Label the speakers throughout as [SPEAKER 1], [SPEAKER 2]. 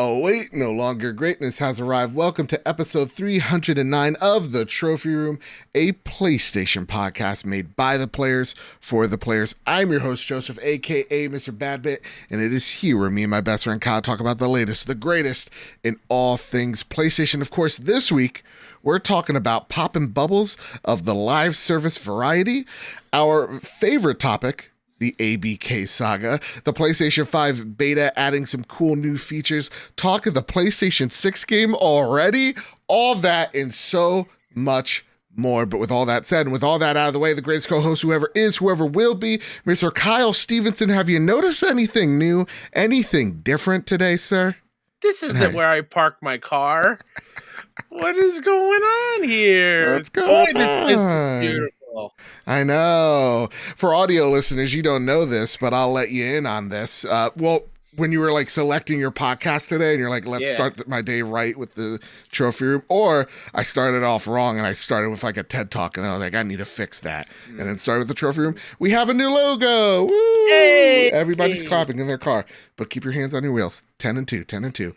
[SPEAKER 1] Oh wait, no longer greatness has arrived. Welcome to episode 309 of The Trophy Room, a PlayStation podcast made by the players for the players. I'm your host, Joseph, aka Mr. Badbit, and it is here where me and my best friend Kyle talk about the latest, the greatest in all things PlayStation. Of course, this week, we're talking about popping bubbles of the live service variety, our favorite topic, the ABK saga, the PlayStation 5 beta adding some cool new features, talk of the PlayStation 6 game already, all that and so much more. But with all that said, and with all that out of the way, the greatest co-host, whoever is, whoever will be, Mr. Kyle Stevenson, have you noticed anything new, anything different today, sir?
[SPEAKER 2] This isn't where I park my car. What is going on here?
[SPEAKER 1] What's going
[SPEAKER 2] This place
[SPEAKER 1] on?
[SPEAKER 2] is beautiful.
[SPEAKER 1] I know. For audio listeners, you don't know this, but I'll let you in on this. Well, when you were like selecting your podcast today and you're like, let's start my day right with the trophy room, or I started off wrong and I started with like a TED talk and I was like, I need to fix that. And then started with the trophy room. We have a new logo. Woo!
[SPEAKER 2] Hey!
[SPEAKER 1] Everybody's clapping in their car, but keep your hands on your wheels. 10 and 2, 10 and 2.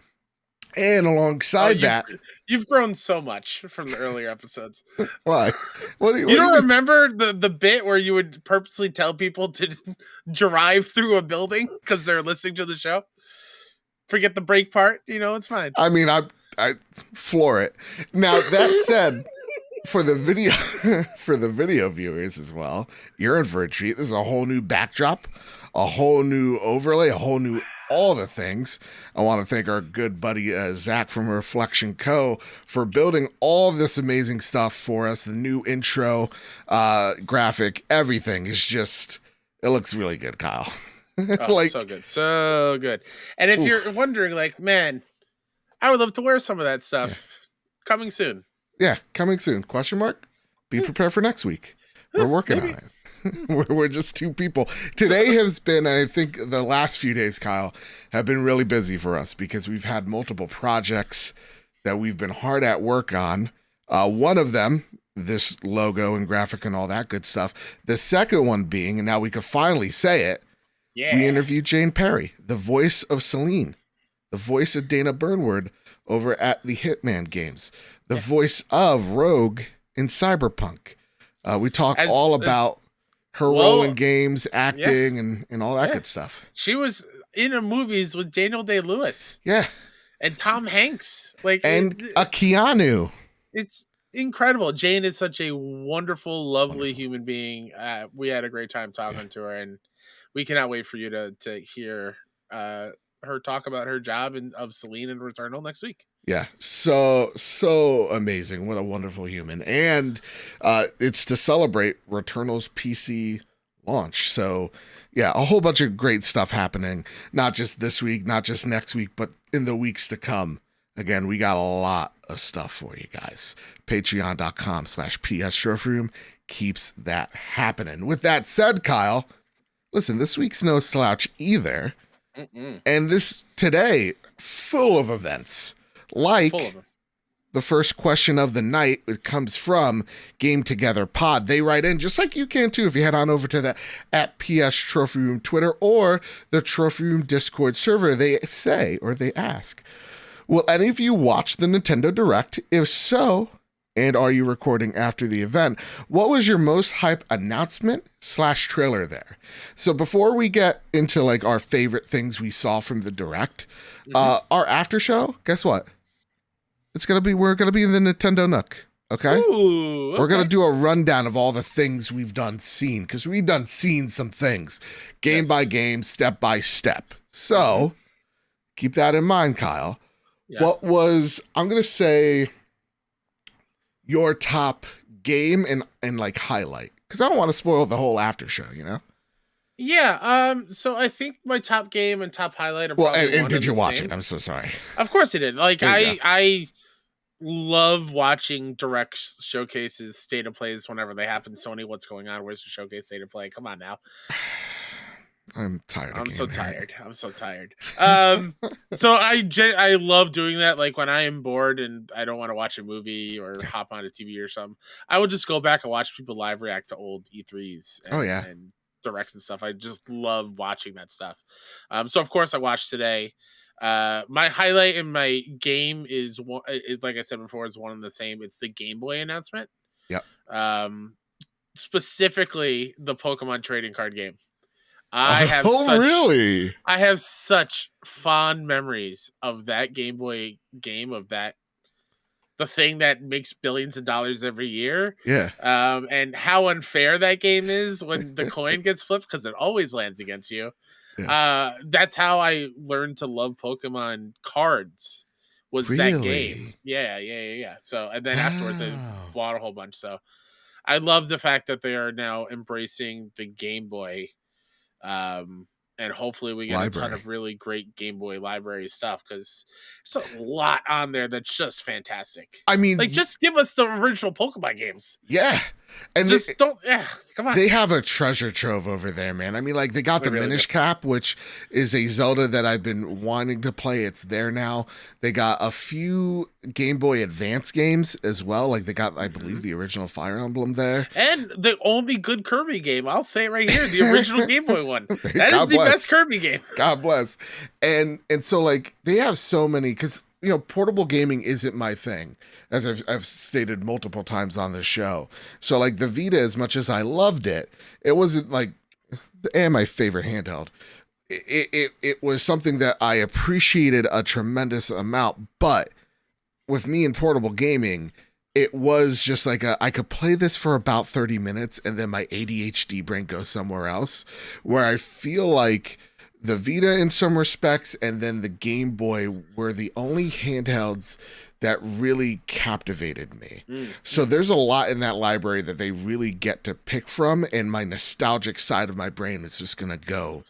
[SPEAKER 1] And alongside that,
[SPEAKER 2] you've grown so much from the earlier episodes.
[SPEAKER 1] Why? What do you
[SPEAKER 2] don't remember the bit where you would purposely tell people to drive through a building because they're listening to the show? Forget the break part. It's fine.
[SPEAKER 1] I mean, I floor it. Now that said, for the video viewers as well, you're in for a treat. This is a whole new backdrop, a whole new overlay, a whole new all the things. I want to thank our good buddy Zach from Reflection Co. for building all this amazing stuff for us. The new intro, graphic, everything is just, it looks really good, Kyle.
[SPEAKER 2] Oh, so good. And if you're wondering, like, man, I would love to wear some of that stuff. Coming soon.
[SPEAKER 1] Yeah, coming soon. Question mark? Be prepared for next week. We're working on it. We're just two people. Today has been, I think the last few days, Kyle, have been really busy for us because we've had multiple projects that we've been hard at work on. One of them, this logo and graphic and all that good stuff. The second one being, and now we can finally say it, we interviewed Jane Perry, the voice of Celine, the voice of Dana Burnward over at the Hitman games, the voice of Rogue in Cyberpunk. We talk all about her role in games, acting, and all that good stuff.
[SPEAKER 2] She was in movies with Daniel Day-Lewis.
[SPEAKER 1] Yeah.
[SPEAKER 2] And Tom Hanks.
[SPEAKER 1] And a Keanu.
[SPEAKER 2] It's incredible. Jane is such a wonderful, lovely human being. We had a great time talking to her, and we cannot wait for you to hear her talk about her job of Celine and Returnal next week.
[SPEAKER 1] Yeah, so amazing. What a wonderful human. And it's to celebrate Returnal's PC launch. So, yeah, a whole bunch of great stuff happening, not just this week, not just next week, but in the weeks to come. Again, we got a lot of stuff for you guys. Patreon.com/PS Trophy Room keeps that happening. With that said, Kyle, listen, this week's no slouch either. And this today, full of events. Like the first question of the night, it comes from Game Together Pod. They write in, just like you can too, if you head on over to the @PS Trophy Room Twitter or the Trophy Room Discord server. They say, or they ask, will any of you watch the Nintendo Direct? If so, and are you recording after the event, what was your most hype announcement / trailer there? So before we get into like our favorite things we saw from the Direct, our after show, guess what? We're gonna be in the Nintendo Nook. Okay?
[SPEAKER 2] Ooh, okay.
[SPEAKER 1] We're gonna do a rundown of all the things we've seen, because we've seen some things, game by game, step by step. So keep that in mind, Kyle. Yeah. What was, I'm gonna say, your top game and like highlight? Because I don't want to spoil the whole after show,
[SPEAKER 2] Yeah, so I think my top game and top highlight are probably
[SPEAKER 1] and did you watch it? I'm so sorry.
[SPEAKER 2] Of course I did. Like, I love watching direct showcases, state of plays whenever they happen. Sony, what's going on? Where's the showcase state of play? Come on now.
[SPEAKER 1] I'm tired of
[SPEAKER 2] I'm so
[SPEAKER 1] gaming.
[SPEAKER 2] tired. I'm so tired. So I love doing that. Like when I am bored and I don't want to watch a movie or hop on a TV or something, I will just go back and watch people live react to old E3s
[SPEAKER 1] Oh yeah.
[SPEAKER 2] and directs and stuff. I just love watching that stuff. So of course I watched today. My highlight in my game is one. Like I said before, is one and the same. It's the Game Boy announcement.
[SPEAKER 1] Yep.
[SPEAKER 2] Specifically the Pokemon trading card game. I have
[SPEAKER 1] Oh really?
[SPEAKER 2] I have such fond memories of that Game Boy game, of that, the thing that makes billions of dollars every year.
[SPEAKER 1] Yeah.
[SPEAKER 2] And how unfair that game is when the coin gets flipped, because it always lands against you.
[SPEAKER 1] Yeah.
[SPEAKER 2] That's how I learned to love Pokemon cards, was that game.
[SPEAKER 1] Really?
[SPEAKER 2] Yeah. So, and then afterwards I
[SPEAKER 1] Wow.
[SPEAKER 2] bought a whole bunch. So I love the fact that they are now embracing the Game Boy. And hopefully we get a ton of really great Game Boy library stuff, because there's a lot on there that's just fantastic.
[SPEAKER 1] I mean,
[SPEAKER 2] like, just give us the original Pokemon games.
[SPEAKER 1] Yeah. And
[SPEAKER 2] just don't. Yeah, come on.
[SPEAKER 1] They have a treasure trove over there, man. I mean, like, they got the really Minish Cap, which is a Zelda that I've been wanting to play. It's there now. They got a few Game Boy Advance games as well. Like, they got, I believe, the original Fire Emblem there.
[SPEAKER 2] And the only good Kirby game, I'll say it right here, the original Game Boy one. That is the best Kirby game.
[SPEAKER 1] God bless. And so, like, they have so many, because, you know, portable gaming isn't my thing, as I've stated multiple times on this show. So, like, the Vita, as much as I loved it, it wasn't, like, my favorite handheld. It was something that I appreciated a tremendous amount, but with me in portable gaming, it was just like I could play this for about 30 minutes, and then my ADHD brain goes somewhere else, where I feel like the Vita in some respects and then the Game Boy were the only handhelds that really captivated me. So there's a lot in that library that they really get to pick from, and my nostalgic side of my brain is just gonna go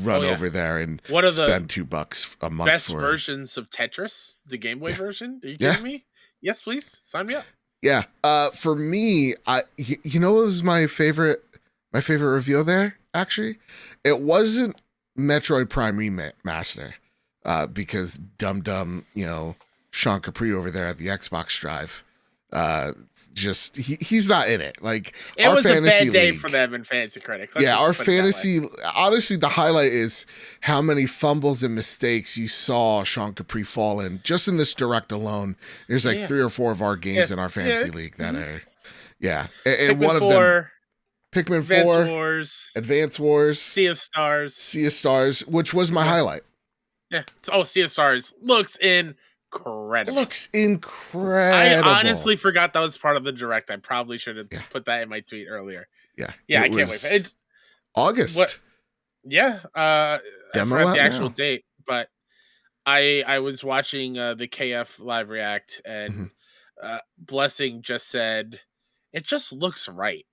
[SPEAKER 1] run over there and spend $2 a month.
[SPEAKER 2] Best versions of Tetris, the Game Boy version. Are you kidding me? Yes, please sign me up.
[SPEAKER 1] Yeah. For me, you know what was my favorite reveal there? Actually, it wasn't Metroid Prime Remaster, because dumb, you know, Sean Capri over there at the Xbox Drive, just he's not in it. Like,
[SPEAKER 2] it was a bad day for them in Fantasy Critic.
[SPEAKER 1] Our fantasy, honestly, the highlight is how many fumbles and mistakes you saw Sean Capri fall in just in this direct alone. There's like 3 or 4 of our games in our fantasy league that are, and one of them. Pikmin 4, Advance Wars, Sea of Stars, which was my highlight.
[SPEAKER 2] Yeah. Sea of Stars looks incredible. I honestly forgot that was part of the direct. I probably should have put that in my tweet earlier. Yeah, I can't wait.
[SPEAKER 1] August.
[SPEAKER 2] What? Yeah. I forgot the actual date, but I was watching the KF live react, and Blessing just said, "It just looks right."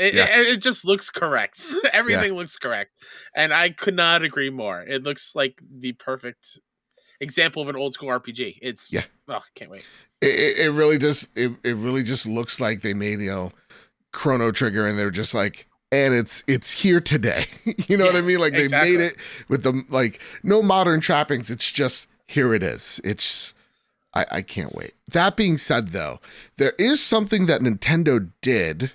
[SPEAKER 2] It just looks correct. Everything looks correct. And I could not agree more. It looks like the perfect example of an old school RPG. It's can't wait.
[SPEAKER 1] It really does. It really just looks like they made, you know, Chrono Trigger, and they're just like, and it's here today. You know what I mean? Like, they made it with the, like, no modern trappings. It's just, here it is. It's, I can't wait. That being said, though, there is something that Nintendo did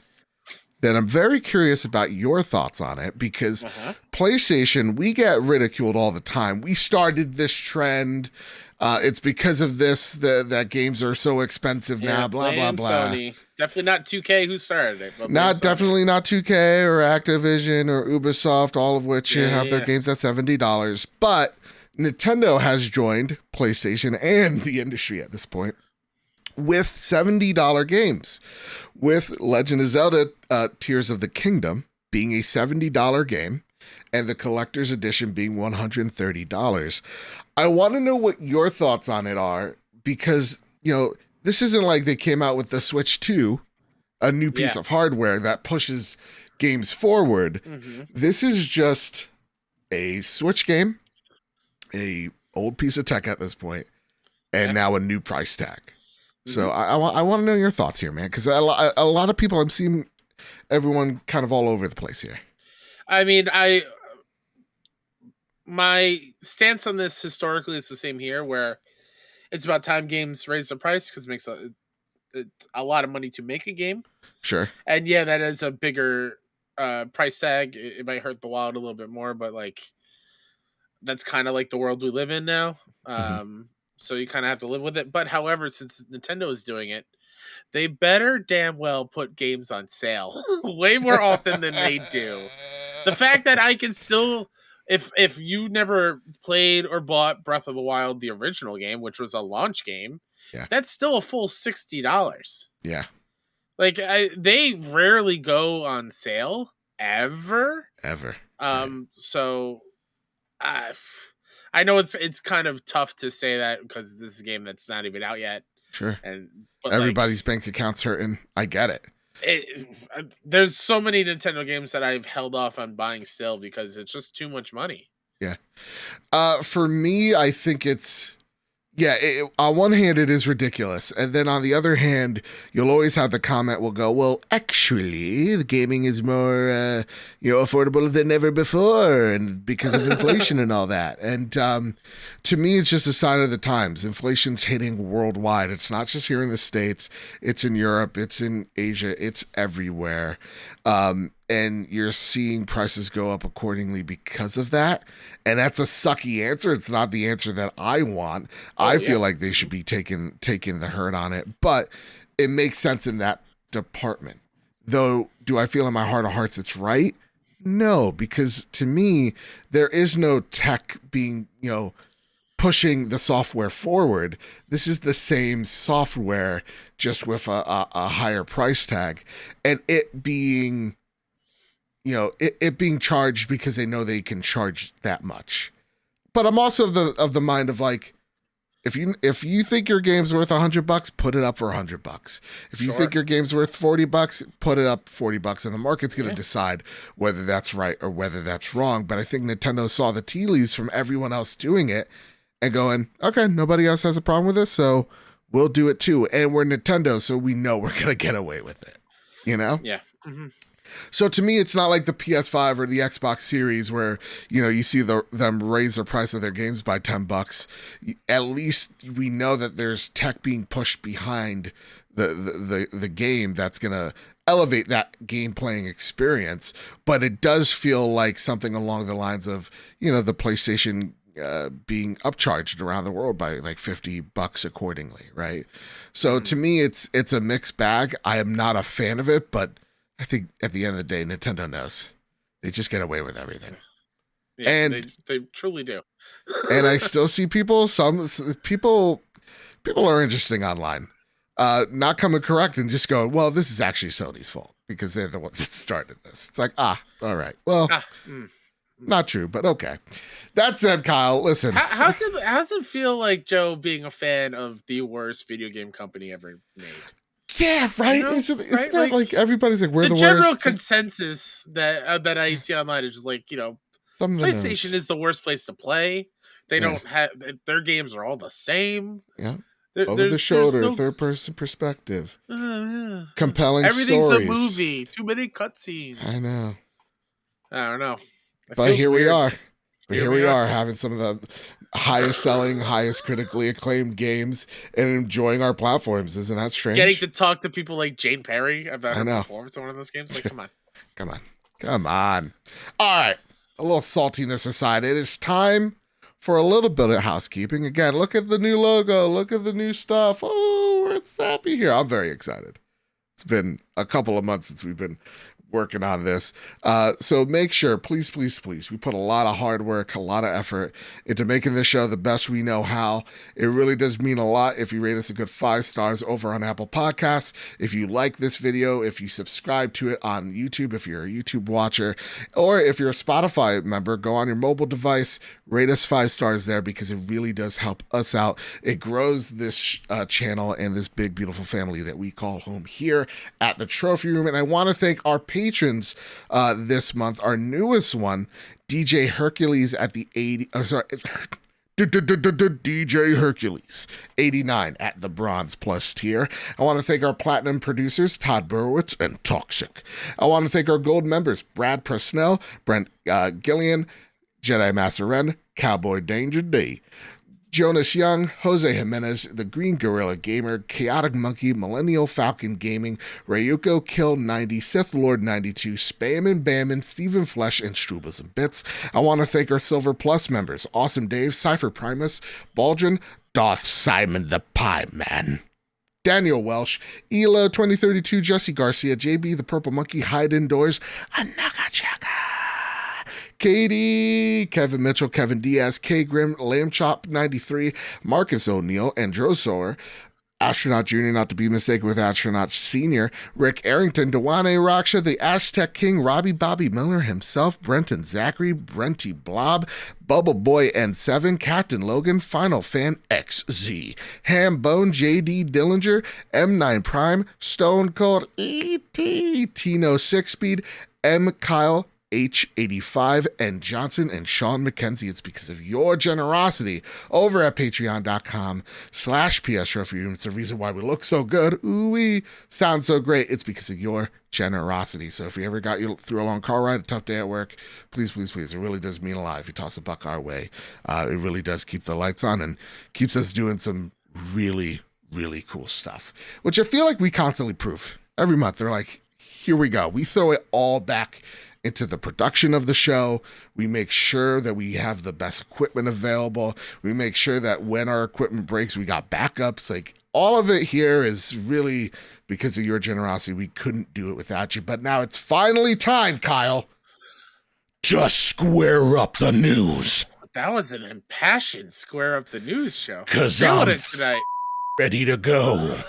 [SPEAKER 1] that I'm very curious about your thoughts on it, because PlayStation, we get ridiculed all the time. We started this trend. It's because of this that games are so expensive now, blah, blah, blah.
[SPEAKER 2] Sony. Definitely not 2K who started it. But
[SPEAKER 1] definitely not 2K or Activision or Ubisoft, all of which have their games at $70. But Nintendo has joined PlayStation and the industry at this point with $70 games, with Legend of Zelda Tears of the Kingdom being a $70 game and the collector's edition being $130. I want to know what your thoughts on it are, because, you know, this isn't like they came out with the Switch 2, a new piece of hardware that pushes games forward. This is just a Switch game, a old piece of tech at this point, and now a new price tag. So I want to know your thoughts here, man, because a lot of people, I'm seeing everyone kind of all over the place here.
[SPEAKER 2] I mean, my stance on this historically is the same here, where it's about time games raise their price because it makes a lot of money to make a game.
[SPEAKER 1] Sure.
[SPEAKER 2] And yeah, that is a bigger price tag. It might hurt the wallet a little bit more, but like that's kind of like the world we live in now.
[SPEAKER 1] Mhm.
[SPEAKER 2] So you kind of have to live with it. But however, since Nintendo is doing it, they better damn well put games on sale way more often than they do. The fact that I can still, if you never played or bought Breath of the Wild, the original game, which was a launch game,
[SPEAKER 1] Yeah.
[SPEAKER 2] that's still a full $60.
[SPEAKER 1] Yeah.
[SPEAKER 2] Like they rarely go on sale ever.
[SPEAKER 1] Ever.
[SPEAKER 2] So I know it's kind of tough to say that because this is a game that's not even out yet.
[SPEAKER 1] Sure.
[SPEAKER 2] But
[SPEAKER 1] everybody's bank account's hurting. I get it.
[SPEAKER 2] There's so many Nintendo games that I've held off on buying still because it's just too much money.
[SPEAKER 1] Yeah. For me, I think it's, on one hand, it is ridiculous. And then on the other hand, you'll always have the comment will go, well, actually, the gaming is more, affordable than ever before. And because of inflation and all that. And to me, it's just a sign of the times. Inflation's hitting worldwide. It's not just here in the States. It's in Europe. It's in Asia. It's everywhere. And you're seeing prices go up accordingly because of that. And that's a sucky answer. It's not the answer that I want. I feel like they should be taking the hurt on it, but it makes sense in that department. Though, do I feel in my heart of hearts it's right? No, because to me, there is no tech being, pushing the software forward. This is the same software, just with a higher price tag, and it being, it being charged because they know they can charge that much. But I'm also of the mind of like, if you think your game's worth $100, put it up for $100. If you think your game's worth $40, put it up $40, and the market's going to decide whether that's right or whether that's wrong. But I think Nintendo saw the tea leaves from everyone else doing it and going, okay, nobody else has a problem with this, so we'll do it too. And we're Nintendo, so we know we're going to get away with it. Yeah.
[SPEAKER 2] Mm-hmm.
[SPEAKER 1] So to me, it's not like the PS5 or the Xbox Series where, you see them raise the price of their games by $10. At least we know that there's tech being pushed behind the game that's going to elevate that game playing experience. But it does feel like something along the lines of, the PlayStation being upcharged around the world by like $50 accordingly, right? So to me, it's a mixed bag. I am not a fan of it, but I think at the end of the day, Nintendo knows they just get away with everything.
[SPEAKER 2] Yeah,
[SPEAKER 1] and
[SPEAKER 2] they truly do.
[SPEAKER 1] And I still see some people are interesting online, not coming correct and just going, well, this is actually Sony's fault because they're the ones that started this. It's like, all right, well, not true, but okay. That said, Kyle, listen.
[SPEAKER 2] How's it feel like, Joe, being a fan of the worst video game company ever made?
[SPEAKER 1] Yeah, right. Isn't that like everybody's like, we're the worst? The
[SPEAKER 2] general consensus that I see online is just like, PlayStation is the worst place to play. They don't have their games are all the same.
[SPEAKER 1] Yeah, over the shoulder, third person perspective, compelling
[SPEAKER 2] everything's
[SPEAKER 1] stories.
[SPEAKER 2] A movie. Too many cutscenes.
[SPEAKER 1] I know.
[SPEAKER 2] I don't know.
[SPEAKER 1] But here we are. Here we are having some of the highest selling, highest critically acclaimed games and enjoying our platforms. Isn't that strange?
[SPEAKER 2] Getting to talk to people like Jane Perry about her performance in one of those games. Like, come on.
[SPEAKER 1] Come on. All right. A little saltiness aside, it is time for a little bit of housekeeping. Again, look at the new logo. Look at the new stuff. Oh, we're happy here. I'm very excited. It's been a couple of months since we've been working on this. So make sure, please, we put a lot of hard work, a lot of effort into making this show the best we know how. It really does mean a lot if you rate us a good 5 stars over on Apple Podcasts. If you like this video, if you subscribe to it on YouTube, if you're a YouTube watcher, or if you're a Spotify member, go on your mobile device, rate us 5 stars there because it really does help us out. It grows this channel and this big, beautiful family that we call home here at the Trophy Room. And I want to thank our patrons this month. Our newest one, DJ Hercules at the 80. Oh, sorry, DJ Hercules 89 at the Bronze Plus tier. I want to thank our platinum producers, Todd Burwitz and Toxic. I want to thank our gold members, Brad Presnell, Brent Gillian, Jedi Master Ren, Cowboy Danger D, Jonas Young, Jose Jimenez, The Green Gorilla Gamer, Chaotic Monkey, Millennial Falcon Gaming, Rayuko Kill 90, Sith Lord 92, Spammin' Bammin', Stephen Flesh, and Strubles and Bits. I want to thank our Silver Plus members, Awesome Dave, Cypher Primus, Baldrin, Darth Simon the Pie Man, Daniel Welsh, Elo 2032, Jesse Garcia, JB the Purple Monkey, Hide Indoors, Anakachaka, Katie, Kevin Mitchell, Kevin Diaz, K Grim, Lamb Chop 93, Marcus O'Neill, Androsor, Astronaut Jr., not to be mistaken with Astronaut Senior, Rick Arrington, Dewane Raksha, the Aztec King, Robbie Bobby Miller himself, Brenton Zachary, Brenty Blob, Bubble Boy N7, Captain Logan, Final Fan XZ, Hambone, JD Dillinger, M9 Prime, Stone Cold ET, Tino 6 Speed, M Kyle, H85, and Johnson and Sean McKenzie. It's because of your generosity over at patreon.com/PSRoFU. It's the reason why we look so good. Ooh, we sound so great. It's because of your generosity. So if you ever got you through a long car ride, a tough day at work, please, please, please, it really does mean a lot if you toss a buck our way. It really does keep the lights on and keeps us doing some really, really cool stuff, which I feel like we constantly prove every month. They're like, here we go. We throw it all back into the production of the show. We make sure that we have the best equipment available. We make sure that when our equipment breaks, we got backups. Like, all of it here is really because of your generosity. We couldn't do it without you. But now it's finally time, Kyle, to square up the news.
[SPEAKER 2] That was an impassioned square up the news show.
[SPEAKER 1] 'Cause I'm
[SPEAKER 2] tonight.
[SPEAKER 1] Ready to go.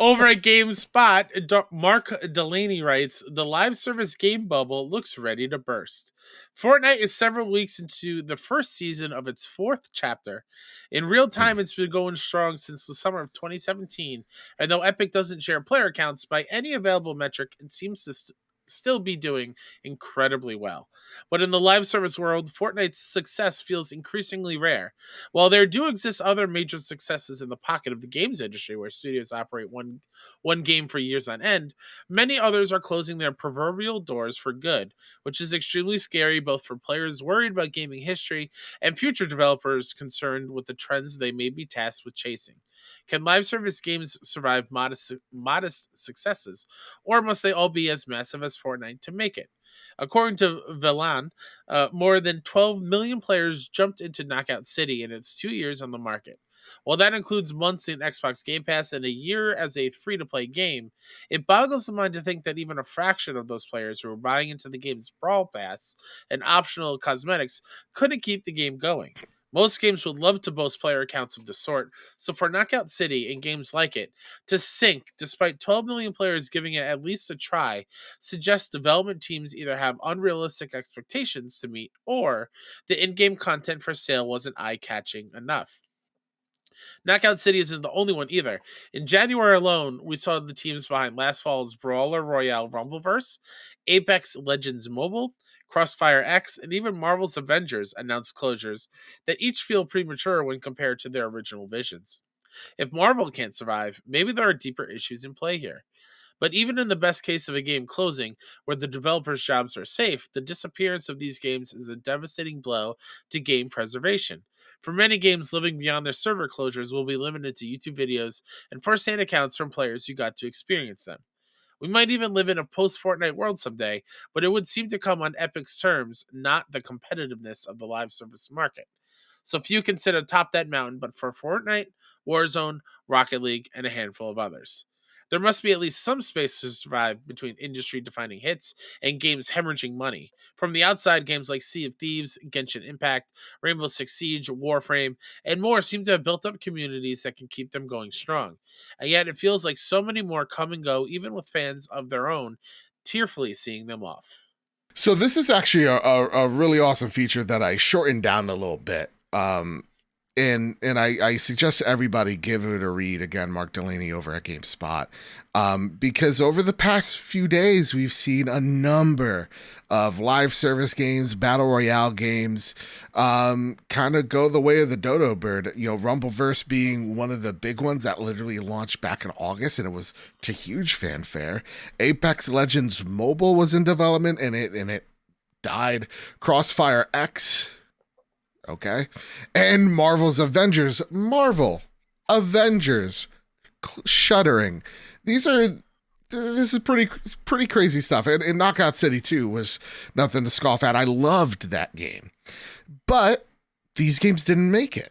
[SPEAKER 2] Over at GameSpot, Mark Delaney writes, the live service game bubble looks ready to burst. Fortnite is several weeks into the first season of its fourth chapter. In real time, it's been going strong since the summer of 2017, and though Epic doesn't share player counts by any available metric, it seems to still be doing incredibly well. But in the live service world, Fortnite's success feels increasingly rare. While there do exist other major successes in the pocket of the games industry where studios operate one game for years on end, many others are closing their proverbial doors for good, which is extremely scary both for players worried about gaming history and future developers concerned with the trends they may be tasked with chasing. Can live service games survive modest successes, or must they all be as massive as Fortnite to make it? According to Velan, more than 12 million players jumped into Knockout City in its 2 years on the market. While that includes months in Xbox Game Pass and a year as a free-to-play game, it boggles the mind to think that even a fraction of those players who are buying into the game's Brawl Pass and optional cosmetics couldn't keep the game going. Most games would love to boast player accounts of the sort, so for Knockout City and games like it to sink despite 12 million players giving it at least a try suggests development teams either have unrealistic expectations to meet or the in-game content for sale wasn't eye-catching enough. Knockout City isn't the only one either. In January alone, we saw the teams behind last fall's Brawler Royale Rumbleverse, Apex Legends Mobile, Crossfire X, and even Marvel's Avengers announce closures that each feel premature when compared to their original visions. If Marvel can't survive, maybe there are deeper issues in play here. But even in the best case of a game closing, where the developers' jobs are safe, the disappearance of these games is a devastating blow to game preservation. For many games, living beyond their server closures will be limited to YouTube videos and first-hand accounts from players who got to experience them. We might even live in a post-Fortnite world someday, but it would seem to come on Epic's terms, not the competitiveness of the live service market. So few consider top that mountain, but for Fortnite, Warzone, Rocket League, and a handful of others. There must be at least some space to survive between industry-defining hits and games hemorrhaging money. From the outside, games like Sea of Thieves, Genshin Impact, Rainbow Six Siege, Warframe, and more seem to have built up communities that can keep them going strong. And yet it feels like so many more come and go, even with fans of their own, tearfully seeing them off.
[SPEAKER 1] So this is actually a really awesome feature that I shortened down a little bit. And I suggest everybody give it a read. Again, Mark Delaney over at GameSpot. Because over the past few days, we've seen a number of live service games, battle royale games, kind of go the way of the dodo bird. You know, Rumbleverse being one of the big ones that literally launched back in August, and it was to huge fanfare. Apex Legends Mobile was in development, and it died. Crossfire X, okay, and Marvel's Avengers. Marvel Avengers, shuddering. This is pretty crazy stuff. And Knockout City 2 was nothing to scoff at. I loved that game, but these games didn't make it.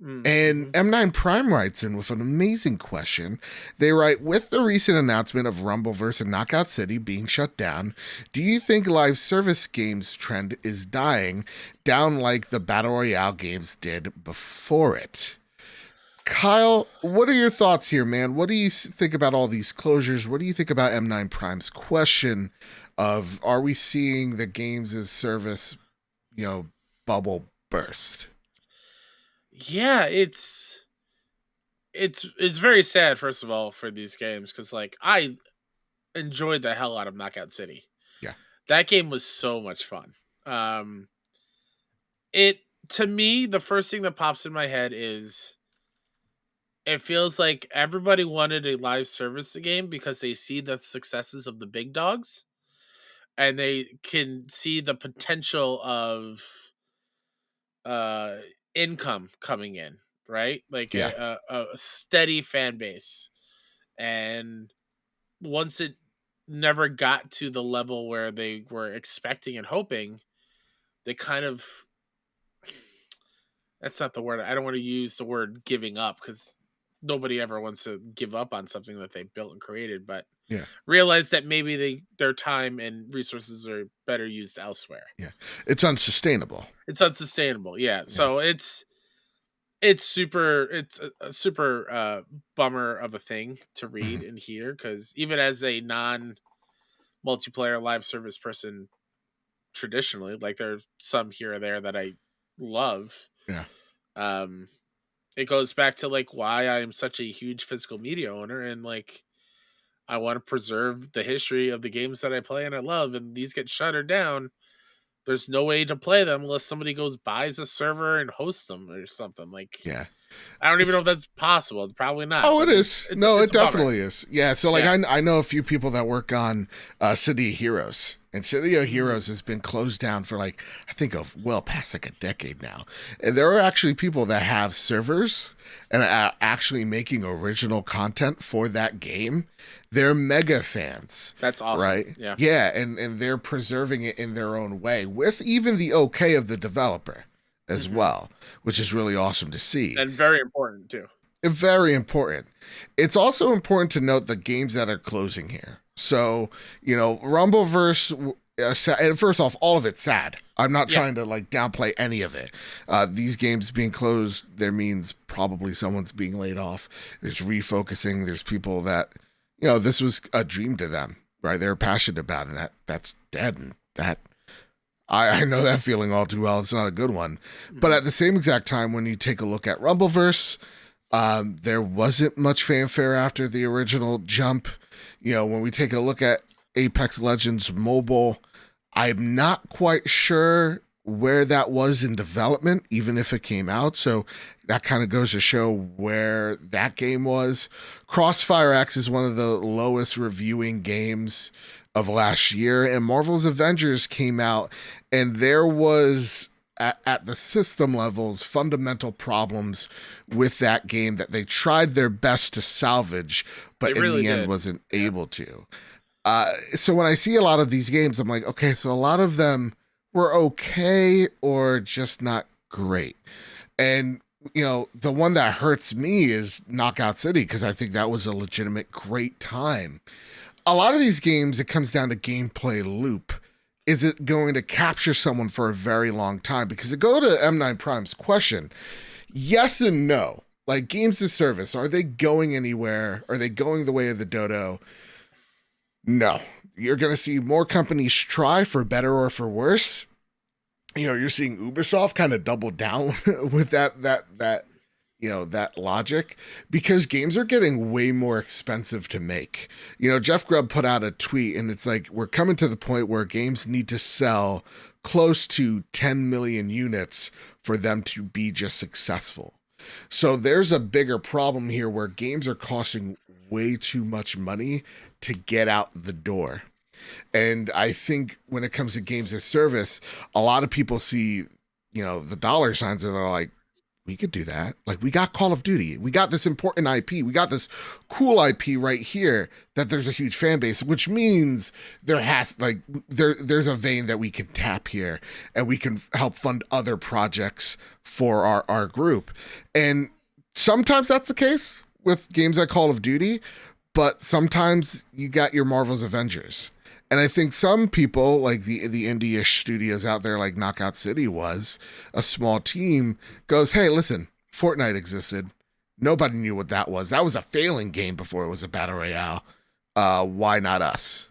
[SPEAKER 1] And M9 Prime writes in with an amazing question. They write, with the recent announcement of Rumbleverse and Knockout City being shut down, do you think live service games trend is dying down like the Battle Royale games did before it? Kyle, what are your thoughts here, man? What do you think about all these closures? What do you think about M9 Prime's question of, are we seeing the games as service, bubble burst?
[SPEAKER 2] Yeah, it's very sad, first of all, for these games, because like I enjoyed the hell out of Knockout City.
[SPEAKER 1] Yeah,
[SPEAKER 2] that game was so much fun. It, to me, the first thing that pops in my head is it feels like everybody wanted a live service game because they see the successes of the big dogs and they can see the potential of income coming in, right? Like a steady fan base. And once it never got to the level where they were expecting and hoping, they kind of, that's not the word. I don't want to use the word giving up, because nobody ever wants to give up on something that they built and created, but realize that maybe their time and resources are better used elsewhere.
[SPEAKER 1] Yeah. It's unsustainable.
[SPEAKER 2] Yeah. So it's a super bummer of a thing to read and hear, because even as a non-multiplayer live service person, traditionally, like there's some here or there that I love.
[SPEAKER 1] Yeah.
[SPEAKER 2] It goes back to like why I'm such a huge physical media owner, and like I want to preserve the history of the games that I play and I love, and these get shuttered down. There's no way to play them unless somebody goes buys a server and hosts them or something. Like, I don't even know if that's possible. It's probably not.
[SPEAKER 1] Oh, it is. It definitely is. Yeah. So like, I know a few people that work on City of Heroes, and City of Heroes has been closed down for like, I think well past like a decade now. And there are actually people that have servers and are actually making original content for that game. They're mega fans.
[SPEAKER 2] That's awesome.
[SPEAKER 1] Right?
[SPEAKER 2] Yeah.
[SPEAKER 1] Yeah. And they're preserving it in their own way with even the okay of the developer as well, which is really awesome to see.
[SPEAKER 2] And very important too.
[SPEAKER 1] Very important. It's also important to note the games that are closing here. So, Rumbleverse, and first off, all of it's sad. I'm not trying to like downplay any of it. These games being closed, there means probably someone's being laid off. There's refocusing. There's people that, this was a dream to them, right? They're passionate about it, and that's dead. And that, I know that feeling all too well. It's not a good one. But at the same exact time, when you take a look at Rumbleverse, there wasn't much fanfare after the original jump. When we take a look at Apex Legends Mobile, I'm not quite sure where that was in development, even if it came out. So that kind of goes to show where that game was. Crossfire X is one of the lowest reviewing games of last year, and Marvel's Avengers came out, and there was at the system levels fundamental problems with that game that they tried their best to salvage, but in the end wasn't able to. So when I see a lot of these games, I'm like, okay, so a lot of them were okay or just not great. And the one that hurts me is Knockout City, because I think that was a legitimate great time. A lot of these games, it comes down to gameplay loop. Is it going to capture someone for a very long time? Because to go to M9 Prime's question, yes and no. Like, games as service, are they going anywhere? Are they going the way of the dodo? No. You're going to see more companies try, for better or for worse. You're seeing Ubisoft kind of double down with that logic, because games are getting way more expensive to make. Jeff Grubb put out a tweet, and it's like, we're coming to the point where games need to sell close to 10 million units for them to be just successful. So there's a bigger problem here where games are costing way too much money to get out the door. And I think when it comes to games as service, a lot of people see, the dollar signs and they're like, we could do that. Like, we got Call of Duty. We got this important IP. We got this cool IP right here that there's a huge fan base, which means there's a vein that we can tap here and we can help fund other projects for our group. And sometimes that's the case with games like Call of Duty, but sometimes you got your Marvel's Avengers. And I think some people, like the indie-ish studios out there, like Knockout City was, a small team, goes, hey, listen, Fortnite existed. Nobody knew what that was. That was a failing game before it was a battle royale. Why not us?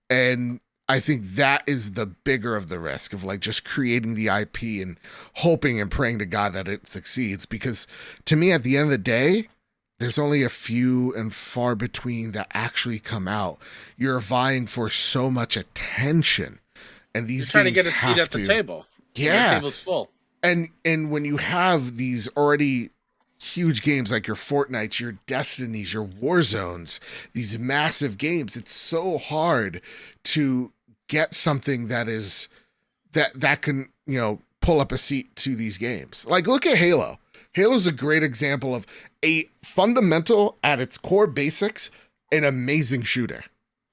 [SPEAKER 1] And I think that is the bigger of the risk of like just creating the IP and hoping and praying to God that it succeeds. Because to me, at the end of the day, there's only a few and far between that actually come out. You're vying for so much attention, and these
[SPEAKER 2] You're trying
[SPEAKER 1] games
[SPEAKER 2] to get a seat at the table.
[SPEAKER 1] Yeah,
[SPEAKER 2] the table's full.
[SPEAKER 1] And when you have these already huge games like your Fortnites, your Destinies, your Warzones, these massive games, it's so hard to get something that is that can pull up a seat to these games. Like, look at Halo. Halo's a great example of a fundamental, at its core basics, an amazing shooter.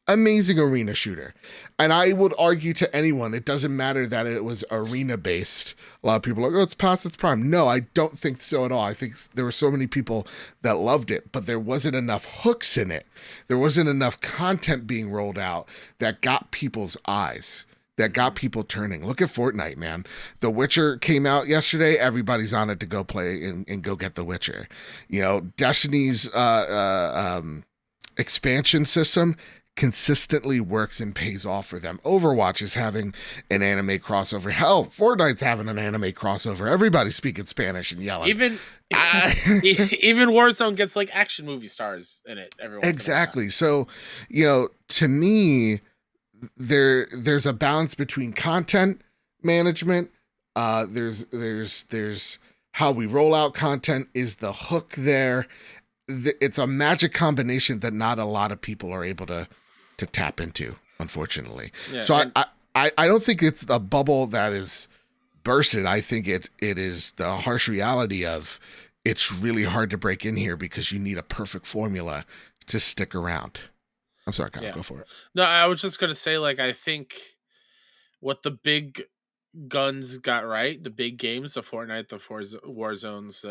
[SPEAKER 1] Amazing arena shooter. And I would argue to anyone, it doesn't matter that it was arena-based. A lot of people are like, oh, it's past its prime. No, I don't think so at all. I think there were so many people that loved it, but there wasn't enough hooks in it. There wasn't enough content being rolled out that got people's eyes, that got people turning. Look at Fortnite, man. The Witcher came out yesterday. Everybody's on it to go play and go get The Witcher. Destiny's expansion system consistently works and pays off for them. Overwatch is having an anime crossover. Hell, Fortnite's having an anime crossover. Everybody's speaking Spanish and yelling.
[SPEAKER 2] Even Warzone gets like action movie stars in it.
[SPEAKER 1] Exactly. So, to me, there's a balance between content management. There's how we roll out content. Is the hook there? It's a magic combination that not a lot of people are able to tap into, unfortunately. Yeah, so I don't think it's a bubble that is bursted. I think it is the harsh reality of it's really hard to break in here because you need a perfect formula to stick around. I'm sorry, Kyle, go for it.
[SPEAKER 2] No, I was just going to say, like, I think what the big guns got right, the big games, the Fortnite, the Warzones,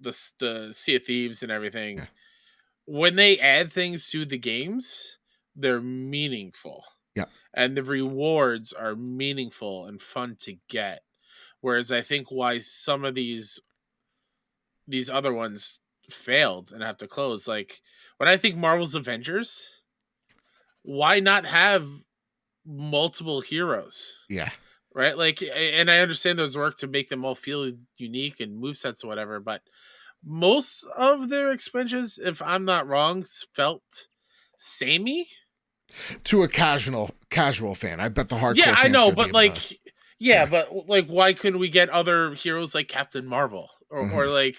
[SPEAKER 2] the Sea of Thieves and everything, when they add things to the games, they're meaningful.
[SPEAKER 1] Yeah.
[SPEAKER 2] And the rewards are meaningful and fun to get. Whereas I think why some of these other ones failed and have to close, like, when I think Marvel's Avengers, why not have multiple heroes?
[SPEAKER 1] Yeah.
[SPEAKER 2] Right? Like, and I understand there's work to make them all feel unique and movesets or whatever, but most of their expansions, if I'm not wrong, felt samey.
[SPEAKER 1] To a casual fan. I bet the hardcore
[SPEAKER 2] Yeah, I know, but like,
[SPEAKER 1] yeah,
[SPEAKER 2] but like, why couldn't we get other heroes like Captain Marvel or like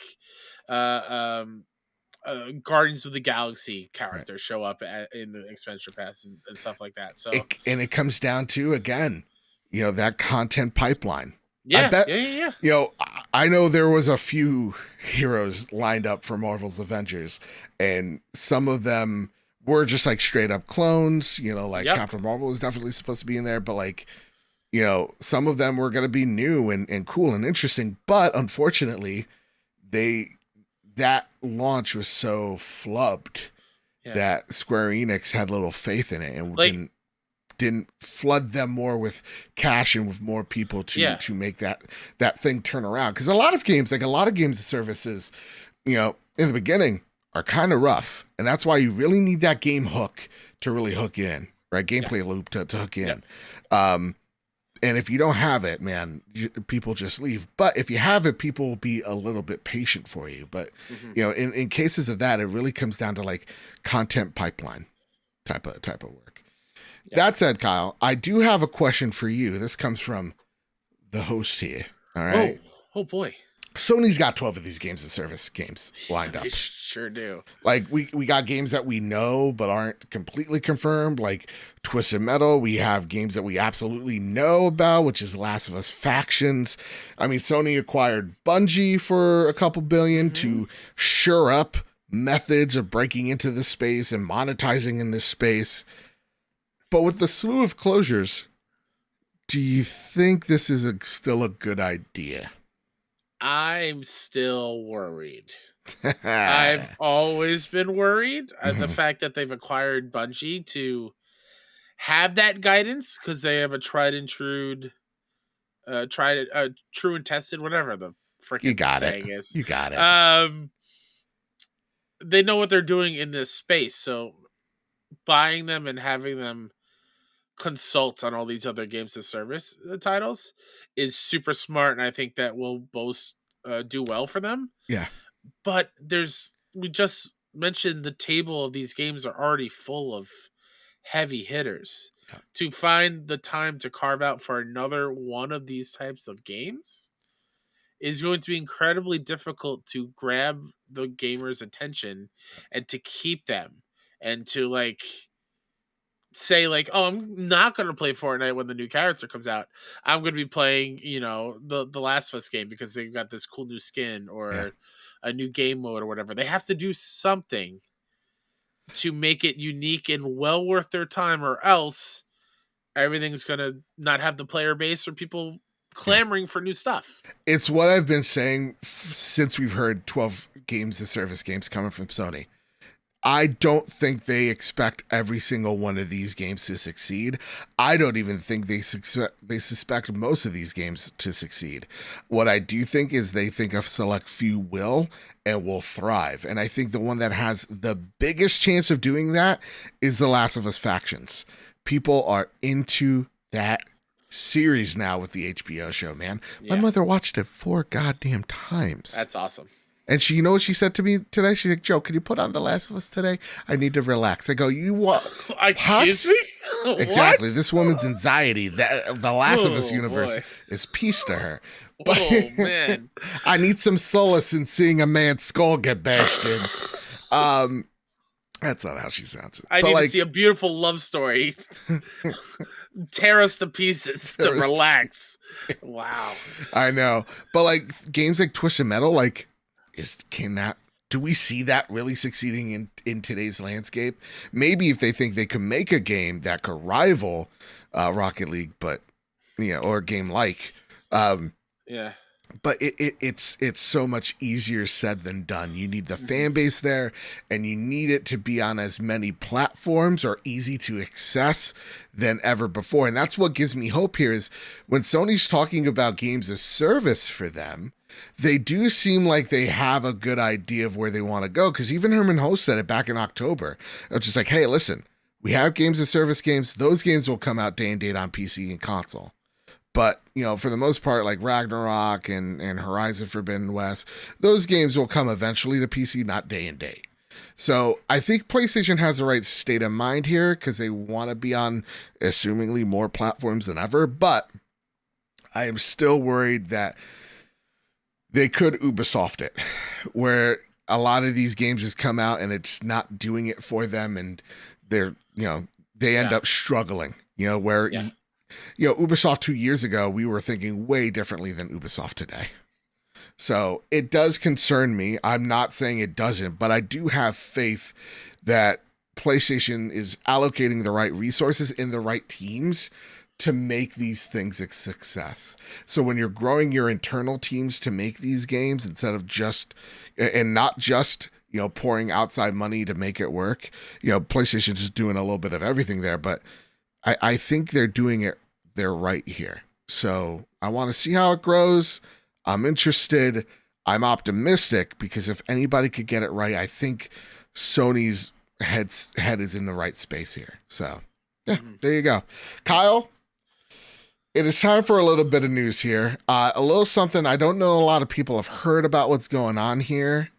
[SPEAKER 2] Guardians of the Galaxy characters show up in the expansion pass and stuff like that? So
[SPEAKER 1] it comes down to, again, that content pipeline.
[SPEAKER 2] Yeah,
[SPEAKER 1] I bet,
[SPEAKER 2] yeah.
[SPEAKER 1] I know there was a few heroes lined up for Marvel's Avengers, and some of them were just like straight up clones. Captain Marvel was definitely supposed to be in there, but like, some of them were going to be new and cool and interesting. But unfortunately, that launch was so flubbed that Square Enix had little faith in it and didn't flood them more with cash and with more people to make that thing turn around. Because a lot of games of services, in the beginning are kind of rough, and that's why you really need that game hook to really hook you in, right? Gameplay loop to hook you in. And if you don't have it, man, people just leave. But if you have it, people will be a little bit patient for you. But in cases of that, it really comes down to like content pipeline type of work. That said, Kyle, I do have a question for you. This comes from the host here. All right.
[SPEAKER 2] Oh boy.
[SPEAKER 1] Sony's got 12 of these games as service games lined up.
[SPEAKER 2] They sure do.
[SPEAKER 1] Like we got games that we know but aren't completely confirmed, like Twisted Metal. We have games that we absolutely know about, which is Last of Us Factions. I mean, Sony acquired Bungie for a couple billion to shore up methods of breaking into this space and monetizing in this space. But with the slew of closures, do you think this is still a good idea?
[SPEAKER 2] I'm still worried. I've always been worried at the fact that they've acquired Bungie to have that guidance, because they have a tried and true and tested, whatever the freaking saying is.
[SPEAKER 1] You got it.
[SPEAKER 2] They know what they're doing in this space, so buying them and having them consult on all these other games as service titles is super smart, and I think that will both do well for them.
[SPEAKER 1] Yeah.
[SPEAKER 2] But we just mentioned the table of these games are already full of heavy hitters. Yeah. To find the time to carve out for another one of these types of games is going to be incredibly difficult to grab the gamer's attention and to keep them and to say oh, I'm not going to play Fortnite when the new character comes out. I'm going to be playing, the Last of Us game because they've got this cool new skin or a new game mode or whatever. They have to do something to make it unique and well worth their time, or else everything's going to not have the player base or people clamoring for new stuff.
[SPEAKER 1] It's what I've been saying since we've heard 12 games as service games coming from Sony. I don't think they expect every single one of these games to succeed. I don't even think they suspect most of these games to succeed. What I do think is they think a select few will and will thrive. And I think the one that has the biggest chance of doing that is The Last of Us Factions. People are into that series now with the HBO show, man. My mother watched it 4 goddamn times.
[SPEAKER 2] That's awesome.
[SPEAKER 1] And she, you know what she said to me today? She's like, Joe, can you put on The Last of Us today? I need to relax. I go, you what?
[SPEAKER 2] Excuse me?
[SPEAKER 1] Exactly.
[SPEAKER 2] What?
[SPEAKER 1] This woman's anxiety, the Last of Us universe is peace to her. But
[SPEAKER 2] oh, man.
[SPEAKER 1] I need some solace in seeing a man's skull get bashed in. That's not how she sounds.
[SPEAKER 2] I need to see a beautiful love story. Tear us to pieces to relax. Wow.
[SPEAKER 1] I know. But games like Twisted Metal, do we see that really succeeding in today's landscape? Maybe if they think they could make a game that could rival Rocket League, but or a game but it's so much easier said than done. You need the fan base there, and you need it to be on as many platforms or easy to access than ever before. And that's what gives me hope here is when Sony's talking about games as service for them, they do seem like they have a good idea of where they want to go. Because even Herman Host said it back in October. It was just like, hey, listen, we have games as service games. Those games will come out day and date on PC and console. But, for the most part, like Ragnarok and Horizon Forbidden West, those games will come eventually to PC, not day and date. So I think PlayStation has the right state of mind here because they want to be on assumingly more platforms than ever. But I am still worried that they could Ubisoft it, where a lot of these games just come out and it's not doing it for them, and they're, they end up struggling, Ubisoft 2 years ago, we were thinking way differently than Ubisoft today. So it does concern me. I'm not saying it doesn't, but I do have faith that PlayStation is allocating the right resources in the right teams to make these things a success. So when you're growing your internal teams to make these games instead of not just pouring outside money to make it work, PlayStation's just doing a little bit of everything there, but I think they're doing it they're right here. So I want to see how it grows. I'm interested. I'm optimistic because if anybody could get it right, I think Sony's head is in the right space here. So there you go. Kyle, it is time for a little bit of news here. A little something I don't know a lot of people have heard about what's going on here.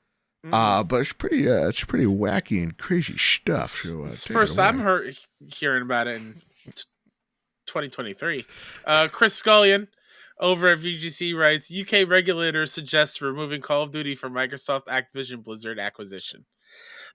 [SPEAKER 1] But it's pretty wacky and crazy stuff. So,
[SPEAKER 2] it's first I'm hearing about it in 2023. Chris Scullion, over at VGC writes, UK regulator suggests removing Call of Duty from Microsoft Activision Blizzard acquisition.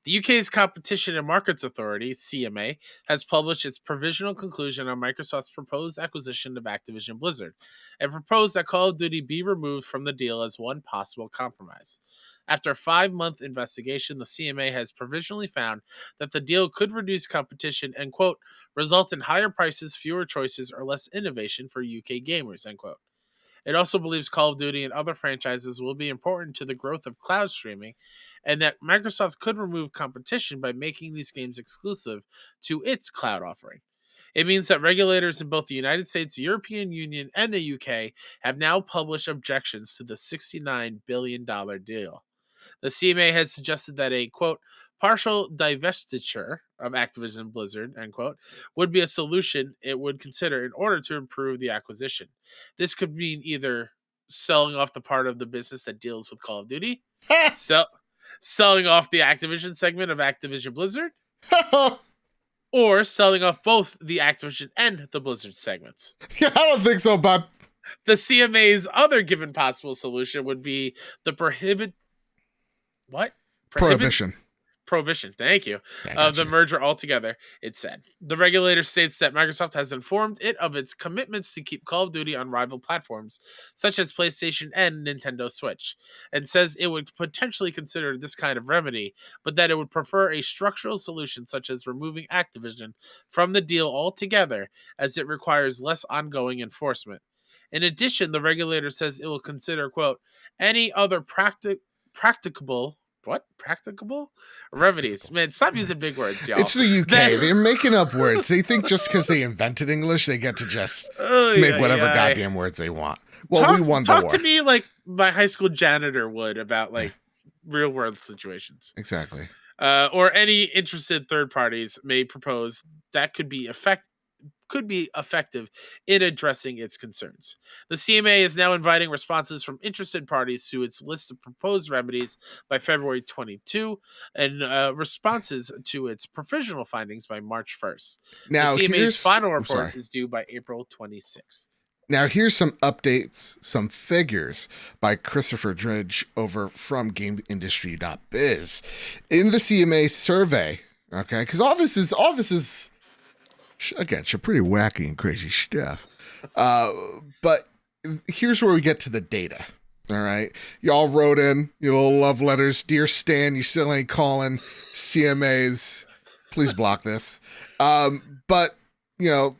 [SPEAKER 2] The UK's Competition and Markets Authority, CMA, has published its provisional conclusion on Microsoft's proposed acquisition of Activision Blizzard and proposed that Call of Duty be removed from the deal as one possible compromise. After a 5-month investigation, the CMA has provisionally found that the deal could reduce competition and, quote, result in higher prices, fewer choices, or less innovation for UK gamers, end quote. It also believes Call of Duty and other franchises will be important to the growth of cloud streaming, and that Microsoft could remove competition by making these games exclusive to its cloud offering. It means that regulators in both the United States, European Union, and the UK have now published objections to the $69 billion deal. The CMA has suggested that a, quote, partial divestiture of Activision Blizzard, end quote, would be a solution it would consider in order to improve the acquisition. This could mean either selling off the part of the business that deals with Call of Duty, selling off the Activision segment of Activision Blizzard, or selling off both the Activision and the Blizzard segments.
[SPEAKER 1] Yeah, I don't think so, bud.
[SPEAKER 2] The CMA's other given possible solution would be the prohibition. Thank you. Of the merger altogether, it said. The regulator states that Microsoft has informed it of its commitments to keep Call of Duty on rival platforms, such as PlayStation and Nintendo Switch, and says it would potentially consider this kind of remedy, but that it would prefer a structural solution such as removing Activision from the deal altogether, as it requires less ongoing enforcement. In addition, the regulator says it will consider, quote, any other practicable remedies. Man, stop using big words, y'all.
[SPEAKER 1] It's the UK. They're making up words. They think just because they invented English, they get to just make whatever goddamn words they want. Well, we won the war.
[SPEAKER 2] Talk to me like my high school janitor would about like real world situations.
[SPEAKER 1] Exactly.
[SPEAKER 2] Or any interested third parties may propose that could be effective in addressing its concerns. The CMA is now inviting responses from interested parties to its list of proposed remedies by February 22 and responses to its provisional findings by March 1st.
[SPEAKER 1] Now,
[SPEAKER 2] the CMA's final report is due by April 26th.
[SPEAKER 1] Now, here's some updates, some figures by Christopher Dridge over from GameIndustry.biz. In the CMA survey, okay, because all this is again, some pretty wacky and crazy stuff. But here's where we get to the data. All right. Y'all wrote in your little love letters. Dear Stan, you still ain't calling CMAs. Please block this. But, you know,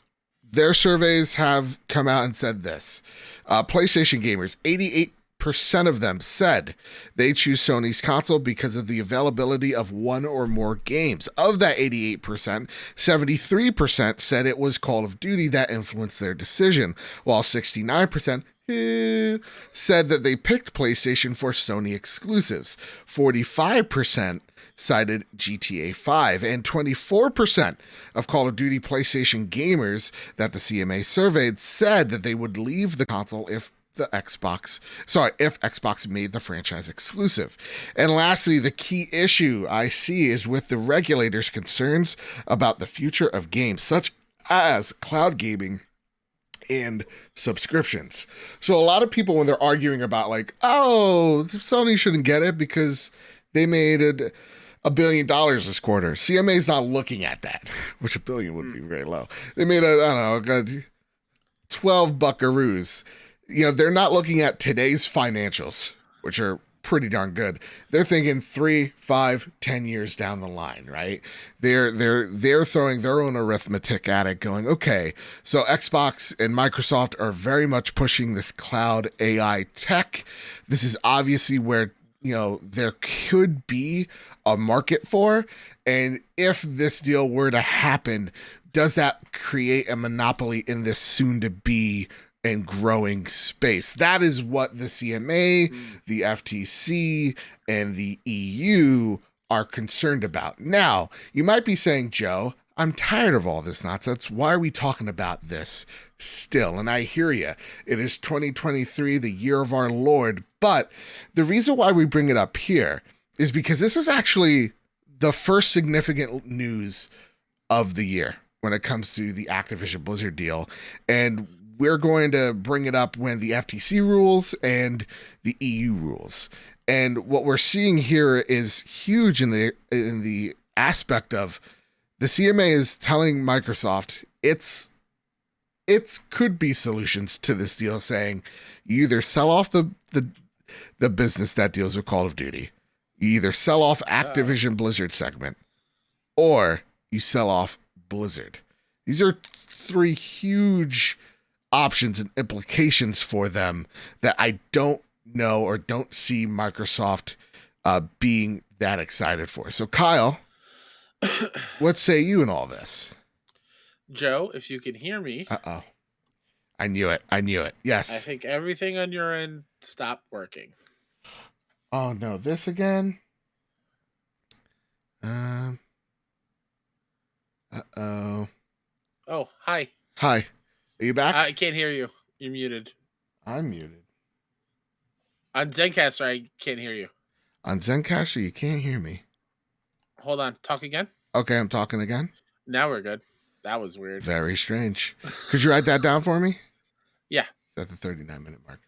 [SPEAKER 1] their surveys have come out and said this. PlayStation gamers, 88% of them said they choose Sony's console because of the availability of one or more games. Of that 88%, 73% said it was Call of Duty that influenced their decision, while 69% said that they picked PlayStation for Sony exclusives. 45% cited GTA 5, and 24% of Call of Duty PlayStation gamers that the CMA surveyed said that they would leave the console if Xbox made the franchise exclusive. And lastly, the key issue I see is with the regulators' concerns about the future of games, such as cloud gaming and subscriptions. So a lot of people, when they're arguing about like, oh, Sony shouldn't get it because they made $1 billion this quarter. CMA's not looking at that, which $1 billion would be very low. They made 12 buckaroos. You know, they're not looking at today's financials, which are pretty darn good. They're thinking 3, 5, 10 years down the line, right? They're throwing their own arithmetic at it, going, okay, so Xbox and Microsoft are very much pushing this cloud AI tech. This is obviously where, you know, there could be a market for. And if this deal were to happen, does that create a monopoly in this soon to be and growing space? That is what the CMA, the FTC, and the EU are concerned about. Now, you might be saying, Joe, I'm tired of all this nonsense. Why are we talking about this still? And I hear you. It is 2023, the year of our Lord. But the reason why we bring it up here is because this is actually the first significant news of the year when it comes to the Activision Blizzard deal. And we're going to bring it up when the FTC rules and the EU rules. And what we're seeing here is huge in the aspect of the CMA is telling Microsoft it's could be solutions to this deal, saying you either sell off the business that deals with Call of Duty, you either sell off Activision Blizzard segment, or you sell off Blizzard. These are three huge options and implications for them that I don't know or don't see Microsoft being that excited for. So Kyle, what say you in all this?
[SPEAKER 2] Joe, if you can hear me.
[SPEAKER 1] Uh-oh. I knew it. Yes.
[SPEAKER 2] I think everything on your end stopped working.
[SPEAKER 1] Oh no, this again? Uh-oh.
[SPEAKER 2] Oh, hi.
[SPEAKER 1] Hi. Are you back?
[SPEAKER 2] I can't hear you. You're muted.
[SPEAKER 1] I'm muted.
[SPEAKER 2] On Zencaster, I can't hear you.
[SPEAKER 1] On Zencaster, you can't hear me.
[SPEAKER 2] Hold on. Talk again?
[SPEAKER 1] Okay, I'm talking again.
[SPEAKER 2] Now we're good. That was weird.
[SPEAKER 1] Very strange. Could you write that down for me?
[SPEAKER 2] Yeah.
[SPEAKER 1] At the 39-minute mark.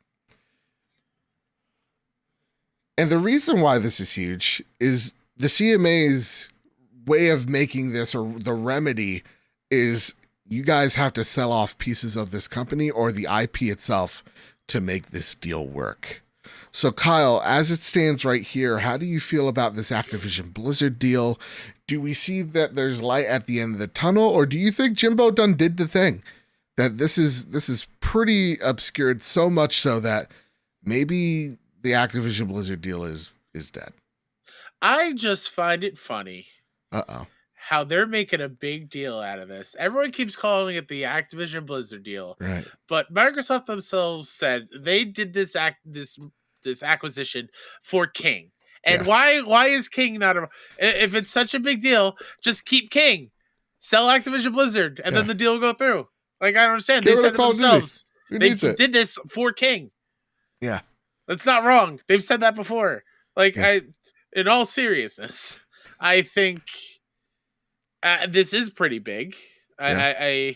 [SPEAKER 1] And the reason why this is huge is the CMA's way of making this, or the remedy, is you guys have to sell off pieces of this company or the IP itself to make this deal work. So Kyle, as it stands right here, how do you feel about this Activision Blizzard deal? Do we see that there's light at the end of the tunnel, or do you think Jimbo done did the thing? That this is pretty obscured, so much so that maybe the Activision Blizzard deal is dead.
[SPEAKER 2] I just find it funny.
[SPEAKER 1] Uh-oh.
[SPEAKER 2] How they're making a big deal out of this. Everyone keeps calling it the Activision Blizzard deal.
[SPEAKER 1] Right.
[SPEAKER 2] But Microsoft themselves said they did this acquisition for King. And why is King not if it's such a big deal, just keep King. Sell Activision Blizzard and then the deal will go through. Like, I don't understand. They said it themselves. They did this for King.
[SPEAKER 1] Yeah.
[SPEAKER 2] That's not wrong. They've said that before. Like, in all seriousness, I think this is pretty big. The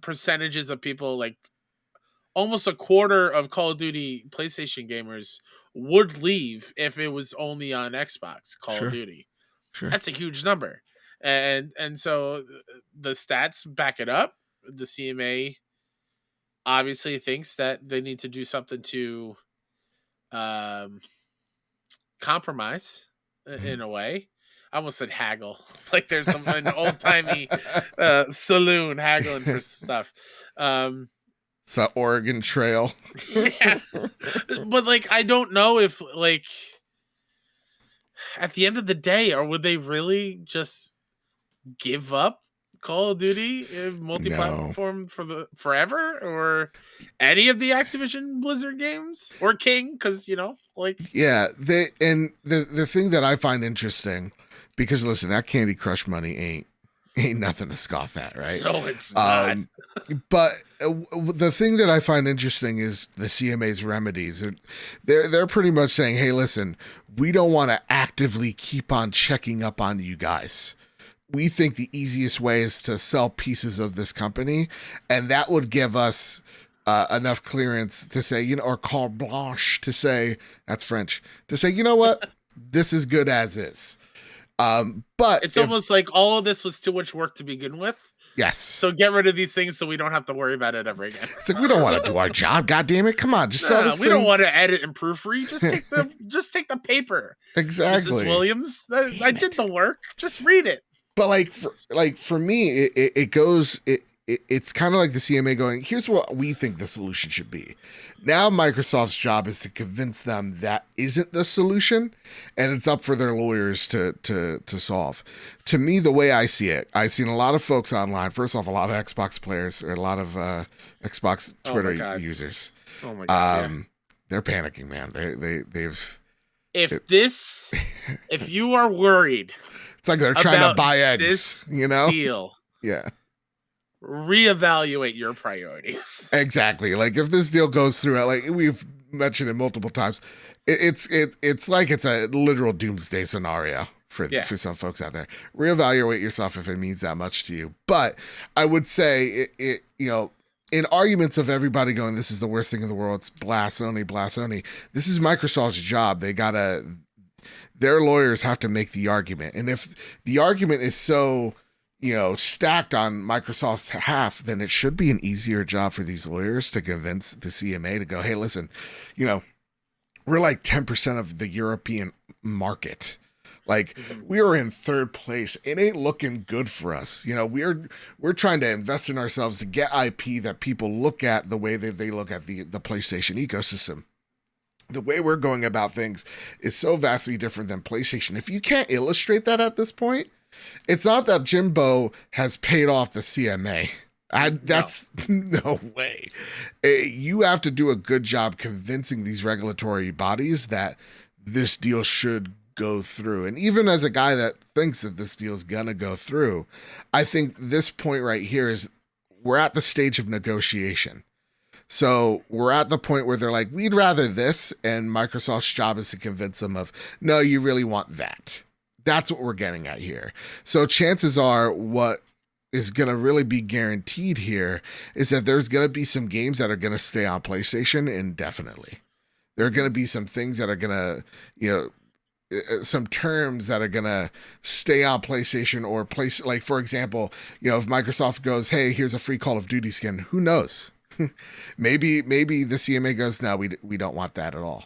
[SPEAKER 2] percentages of people, like almost a quarter of Call of Duty PlayStation gamers would leave if it was only on Xbox Call of Duty. Sure. That's a huge number. And so the stats back it up. The CMA obviously thinks that they need to do something to compromise in a way. I almost said haggle. Like there's an old-timey saloon haggling for stuff.
[SPEAKER 1] It's the Oregon Trail.
[SPEAKER 2] Yeah. But like, I don't know if like at the end of the day, or would they really just give up Call of Duty multi-platform for forever, or any of the Activision Blizzard games, or King? Because the
[SPEAKER 1] thing that I find interesting, because listen, that Candy Crush money ain't nothing to scoff at, right?
[SPEAKER 2] No, it's not.
[SPEAKER 1] But the thing that I find interesting is the CMA's remedies. They're pretty much saying, hey, listen, we don't want to actively keep on checking up on you guys. We think the easiest way is to sell pieces of this company, and that would give us enough clearance to say, or carte blanche to say, that's French, to say, you know what, this is good as is. But
[SPEAKER 2] it's almost like all of this was too much work to begin with.
[SPEAKER 1] Yes.
[SPEAKER 2] So get rid of these things so we don't have to worry about it ever again.
[SPEAKER 1] It's like, we don't want to do our job. God damn it. Come on. Just sell this
[SPEAKER 2] we don't want to edit and proofread. Just take the paper.
[SPEAKER 1] Exactly.
[SPEAKER 2] Mrs. Williams, I did the work. Just read it.
[SPEAKER 1] But for me, it's kind of like the CMA going, here's what we think the solution should be. Now Microsoft's job is to convince them that isn't the solution, and it's up for their lawyers to solve. To me, the way I see it, I've seen a lot of folks online. First off, a lot of Xbox players, or a lot of Xbox Twitter users.
[SPEAKER 2] Oh my god!
[SPEAKER 1] They're panicking, man. They've.
[SPEAKER 2] If you are worried,
[SPEAKER 1] it's like they're trying to buy eggs.
[SPEAKER 2] This deal,
[SPEAKER 1] yeah.
[SPEAKER 2] Reevaluate your priorities.
[SPEAKER 1] Exactly. Like if this deal goes through, like we've mentioned it multiple times, it's like it's a literal doomsday scenario
[SPEAKER 2] Yeah.
[SPEAKER 1] for some folks out there. Reevaluate yourself if it means that much to you. But I would say it in arguments of everybody going, this is the worst thing in the world, it's Sony, Sony. This is Microsoft's job. Their lawyers have to make the argument. And if the argument is so, stacked on Microsoft's half, then it should be an easier job for these lawyers to convince the CMA to go, hey, listen, we're like 10% of the European market. Like, we are in third place. It ain't looking good for us. We're trying to invest in ourselves to get IP that people look at the way that they look at the PlayStation ecosystem. The way we're going about things is so vastly different than PlayStation. If you can't illustrate that at this point, it's not that Jimbo has paid off the CMA. That's no way. You have to do a good job convincing these regulatory bodies that this deal should go through. And even as a guy that thinks that this deal is going to go through, I think this point right here is we're at the stage of negotiation. So we're at the point where they're like, we'd rather this, and Microsoft's job is to convince them of, no, you really want that. That's what we're getting at here. So chances are what is going to really be guaranteed here is that there's going to be some games that are going to stay on PlayStation indefinitely. There are going to be some things that are going to, some terms that are going to stay on PlayStation or like, for example, if Microsoft goes, hey, here's a free Call of Duty skin, who knows? maybe the CMA goes, no, we don't want that at all.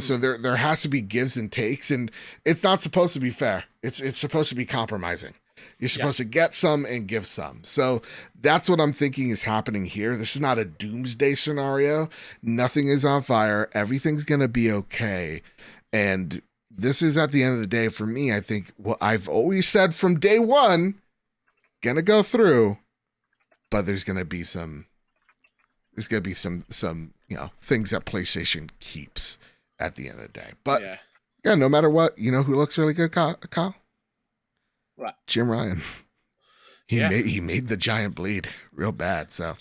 [SPEAKER 1] So there has to be gives and takes, and it's not supposed to be fair. It's supposed to be compromising. You're supposed to get some and give some. So that's what I'm thinking is happening here. This is not a doomsday scenario. Nothing is on fire. Everything's going to be okay. And this is, at the end of the day, for me, I think what I've always said from day one, going to go through, but there's going to be some things that PlayStation keeps at the end of the day. But yeah, no matter what, who looks really good, Kyle?
[SPEAKER 2] What?
[SPEAKER 1] Jim Ryan. He made the giant bleed real bad. So,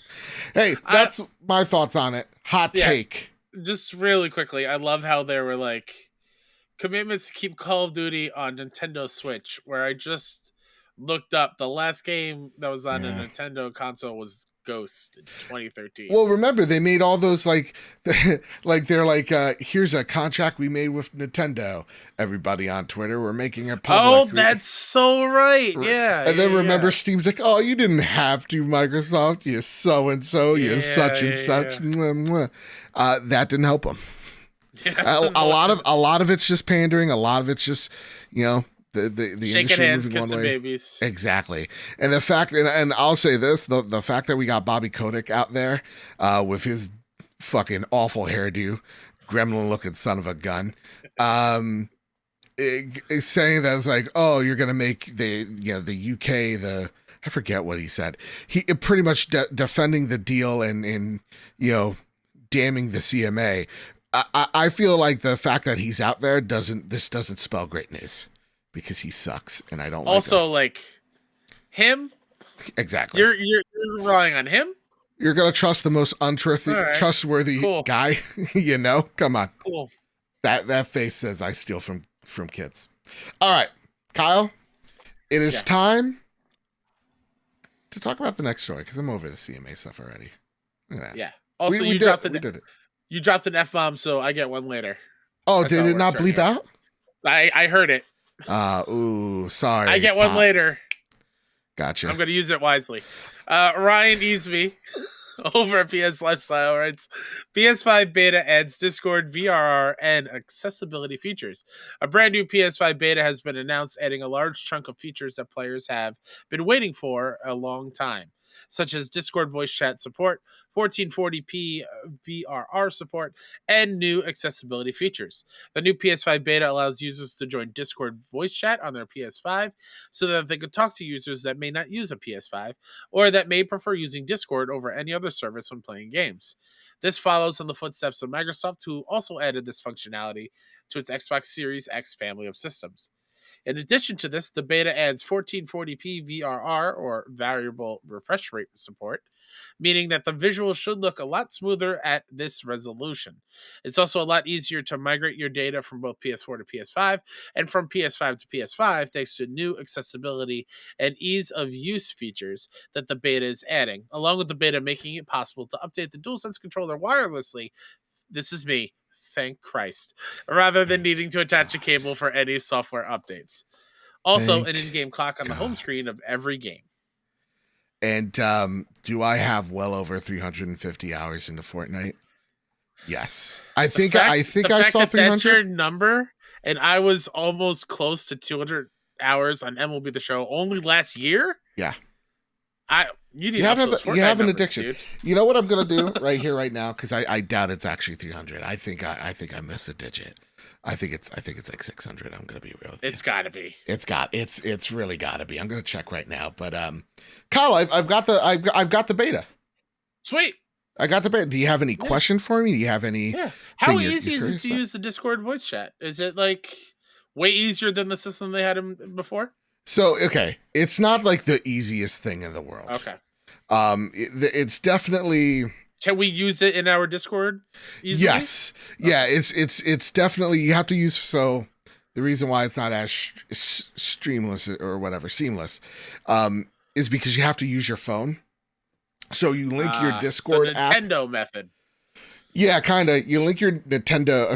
[SPEAKER 1] hey, that's my thoughts on it. Hot take.
[SPEAKER 2] Just really quickly, I love how there were like commitments to keep Call of Duty on Nintendo Switch, where I just looked up the last game that was on a Nintendo console was Ghost in 2013.
[SPEAKER 1] Well, remember they made all those like they're like here's a contract we made with Nintendo. Everybody on Twitter, we're making it public.
[SPEAKER 2] Oh, that's so right. Yeah.
[SPEAKER 1] And then remember Steam's like, oh, you didn't have to, Microsoft, you so and so, you such and such. Mwah, mwah. That didn't help them. Yeah. A lot of it's just pandering. A lot of it's just the
[SPEAKER 2] shaking hands, kissing babies.
[SPEAKER 1] Exactly. And the fact, and I'll say this, the fact that we got Bobby Kotick out there with his fucking awful hairdo, gremlin looking son of a gun, saying that it's like, oh, you're going to make the UK, I forget what he said. He pretty much defending the deal and damning the CMA. I feel like the fact that he's out there doesn't spell great news. Because he sucks, and I don't
[SPEAKER 2] also
[SPEAKER 1] like
[SPEAKER 2] him.
[SPEAKER 1] Exactly.
[SPEAKER 2] You're relying on him.
[SPEAKER 1] You're gonna trust the most trustworthy guy. Come on.
[SPEAKER 2] Cool.
[SPEAKER 1] That face says I steal from kids. All right, Kyle. It is time to talk about the next story because I'm over the CMA stuff already.
[SPEAKER 2] Yeah. Also, you dropped an F-bomb, so I get one later.
[SPEAKER 1] Oh, that's did it not bleep out?
[SPEAKER 2] I heard it.
[SPEAKER 1] Ooh, sorry.
[SPEAKER 2] I get one later.
[SPEAKER 1] Gotcha.
[SPEAKER 2] I'm going to use it wisely. Ryan Easby over at PS Lifestyle writes, PS5 beta adds Discord, VRR, and accessibility features. A brand new PS5 beta has been announced, adding a large chunk of features that players have been waiting for a long time, such as Discord voice chat support, 1440p VRR support, and new accessibility features. The new PS5 beta allows users to join Discord voice chat on their PS5 so that they can talk to users that may not use a PS5 or that may prefer using Discord over any other service when playing games. This follows in the footsteps of Microsoft, who also added this functionality to its Xbox Series X family of systems. In addition to this, the beta adds 1440p VRR or variable refresh rate support, meaning that the visuals should look a lot smoother at this resolution. It's also a lot easier to migrate your data from both PS4 to PS5 and from PS5 to PS5 thanks to new accessibility and ease of use features that the beta is adding, along with the beta making it possible to update the DualSense controller wirelessly. This is me. Thank Christ. Rather than
[SPEAKER 1] Thank
[SPEAKER 2] needing to attach a
[SPEAKER 1] God.
[SPEAKER 2] cable for any software updates. Also, an
[SPEAKER 1] Thank
[SPEAKER 2] in-game clock on the home
[SPEAKER 1] God.
[SPEAKER 2] screen of every game.
[SPEAKER 1] And do I have well over 350 hours into Fortnite? Yes. I think I saw
[SPEAKER 2] That that's
[SPEAKER 1] 300.
[SPEAKER 2] your number, and I was almost close to 200 hours on MLB The Show only last year.
[SPEAKER 1] Yeah.
[SPEAKER 2] You need to up those Fortnite
[SPEAKER 1] you have an
[SPEAKER 2] numbers,
[SPEAKER 1] addiction.
[SPEAKER 2] dude.
[SPEAKER 1] You know what I'm gonna do right here, right now, because I doubt it's actually 300. I think I missed a digit. I think it's like 600. I'm gonna be real.
[SPEAKER 2] It's got to be.
[SPEAKER 1] It's really got to be. I'm gonna check right now. But Kyle, I've got the beta.
[SPEAKER 2] Sweet.
[SPEAKER 1] I got the beta. Do you have any question for me? Do you have any?
[SPEAKER 2] Yeah. How
[SPEAKER 1] you're
[SPEAKER 2] easy is it
[SPEAKER 1] curious
[SPEAKER 2] to
[SPEAKER 1] about?
[SPEAKER 2] use the Discord voice chat? Is it like way easier than the system they had before?
[SPEAKER 1] So okay, it's not like the easiest thing in the world.
[SPEAKER 2] Okay.
[SPEAKER 1] It's definitely.
[SPEAKER 2] Can we use it in our Discord easily?
[SPEAKER 1] Yes. Yeah, it's definitely, you have to use, so the reason why it's not as streamless or whatever, seamless, is because you have to use your phone. So you link your Discord
[SPEAKER 2] the
[SPEAKER 1] app.
[SPEAKER 2] Nintendo method.
[SPEAKER 1] Yeah, kind of. You link your Nintendo.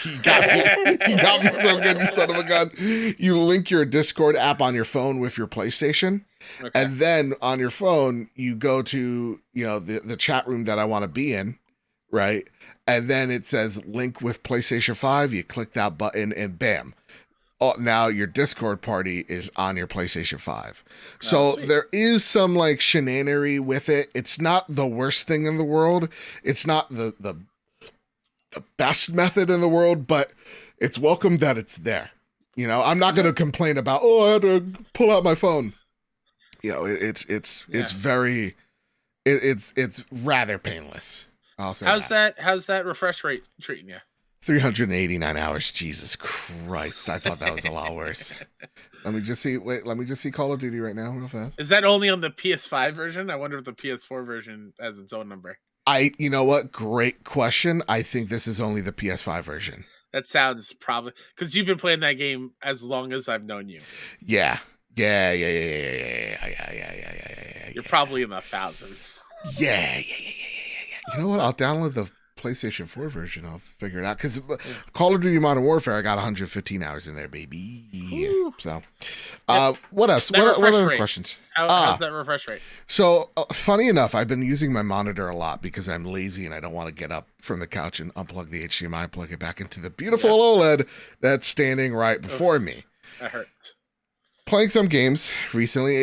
[SPEAKER 1] You got me so good, you son of a gun. You link your Discord app on your phone with your PlayStation.
[SPEAKER 2] Okay.
[SPEAKER 1] And then on your phone, you go to, the chat room that I want to be in, right? And then it says link with PlayStation 5. You click that button and bam. Oh, now your Discord party is on your PlayStation 5. So there is some like shenanery with it. It's not the worst thing in the world. It's not the best method in the world, but it's welcome that it's there. I'm not going to complain about, I had to pull out my phone. It's rather painless. I'll say
[SPEAKER 2] How's that refresh rate treating you?
[SPEAKER 1] 389 hours. Jesus Christ. I thought that was a lot worse. Let me just see Call of Duty right now real fast.
[SPEAKER 2] Is that only on the PS5 version? I wonder if the PS4 version has its own number.
[SPEAKER 1] You know what? Great question. I think this is only the PS5 version.
[SPEAKER 2] That sounds probably, because you've been playing that game as long as I've known you.
[SPEAKER 1] Yeah. Yeah.
[SPEAKER 2] You're probably in the thousands.
[SPEAKER 1] Yeah. You know what? I'll download the PlayStation 4 version. I'll figure it out. Because Call of Duty Modern Warfare, I got 115 hours in there, baby.
[SPEAKER 2] Ooh.
[SPEAKER 1] So, what else? What other questions?
[SPEAKER 2] How's that refresh rate?
[SPEAKER 1] So, funny enough, I've been using my monitor a lot because I'm lazy and I don't want to get up from the couch and unplug the HDMI, plug it back into the beautiful OLED that's standing right before me.
[SPEAKER 2] That hurts.
[SPEAKER 1] Playing some games recently,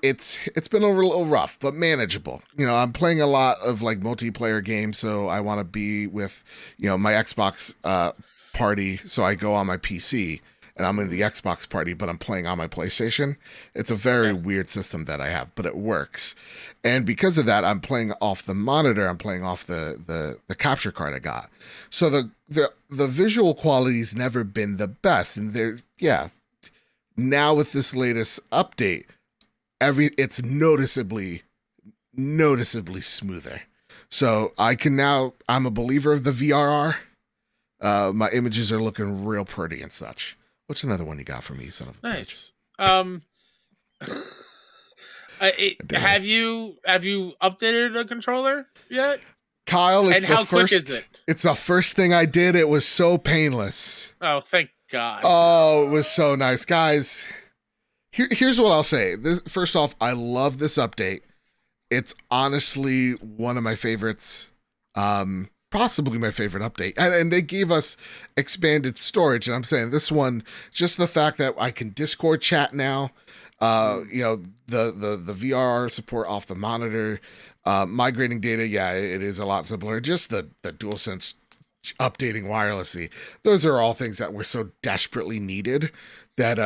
[SPEAKER 1] it's been a little rough, but manageable. I'm playing a lot of like multiplayer games, so I want to be with, my Xbox party. So I go on my PC and I'm in the Xbox party, but I'm playing on my PlayStation. It's a very weird system that I have, but it works. And because of that, I'm playing off the monitor. I'm playing off the capture card I got. So the visual quality's never been the best, and now with this latest update, it's noticeably smoother. So I'm a believer of the VRR. My images are looking real pretty and such. What's another one you got for me, son of a
[SPEAKER 2] nice. Have you updated the controller yet?
[SPEAKER 1] Kyle,
[SPEAKER 2] quick is it?
[SPEAKER 1] It's the first thing I did. It was so painless.
[SPEAKER 2] Oh, thank God.
[SPEAKER 1] Oh, it was so nice. Guys, here's what I'll say. First off, I love this update. It's honestly one of my favorites. Possibly my favorite update. And they gave us expanded storage. And I'm saying this one, just the fact that I can Discord chat now, the VR support off the monitor, migrating data. Yeah, it is a lot simpler. Just the DualSense updating wirelessly. Those are all things that were so desperately needed that,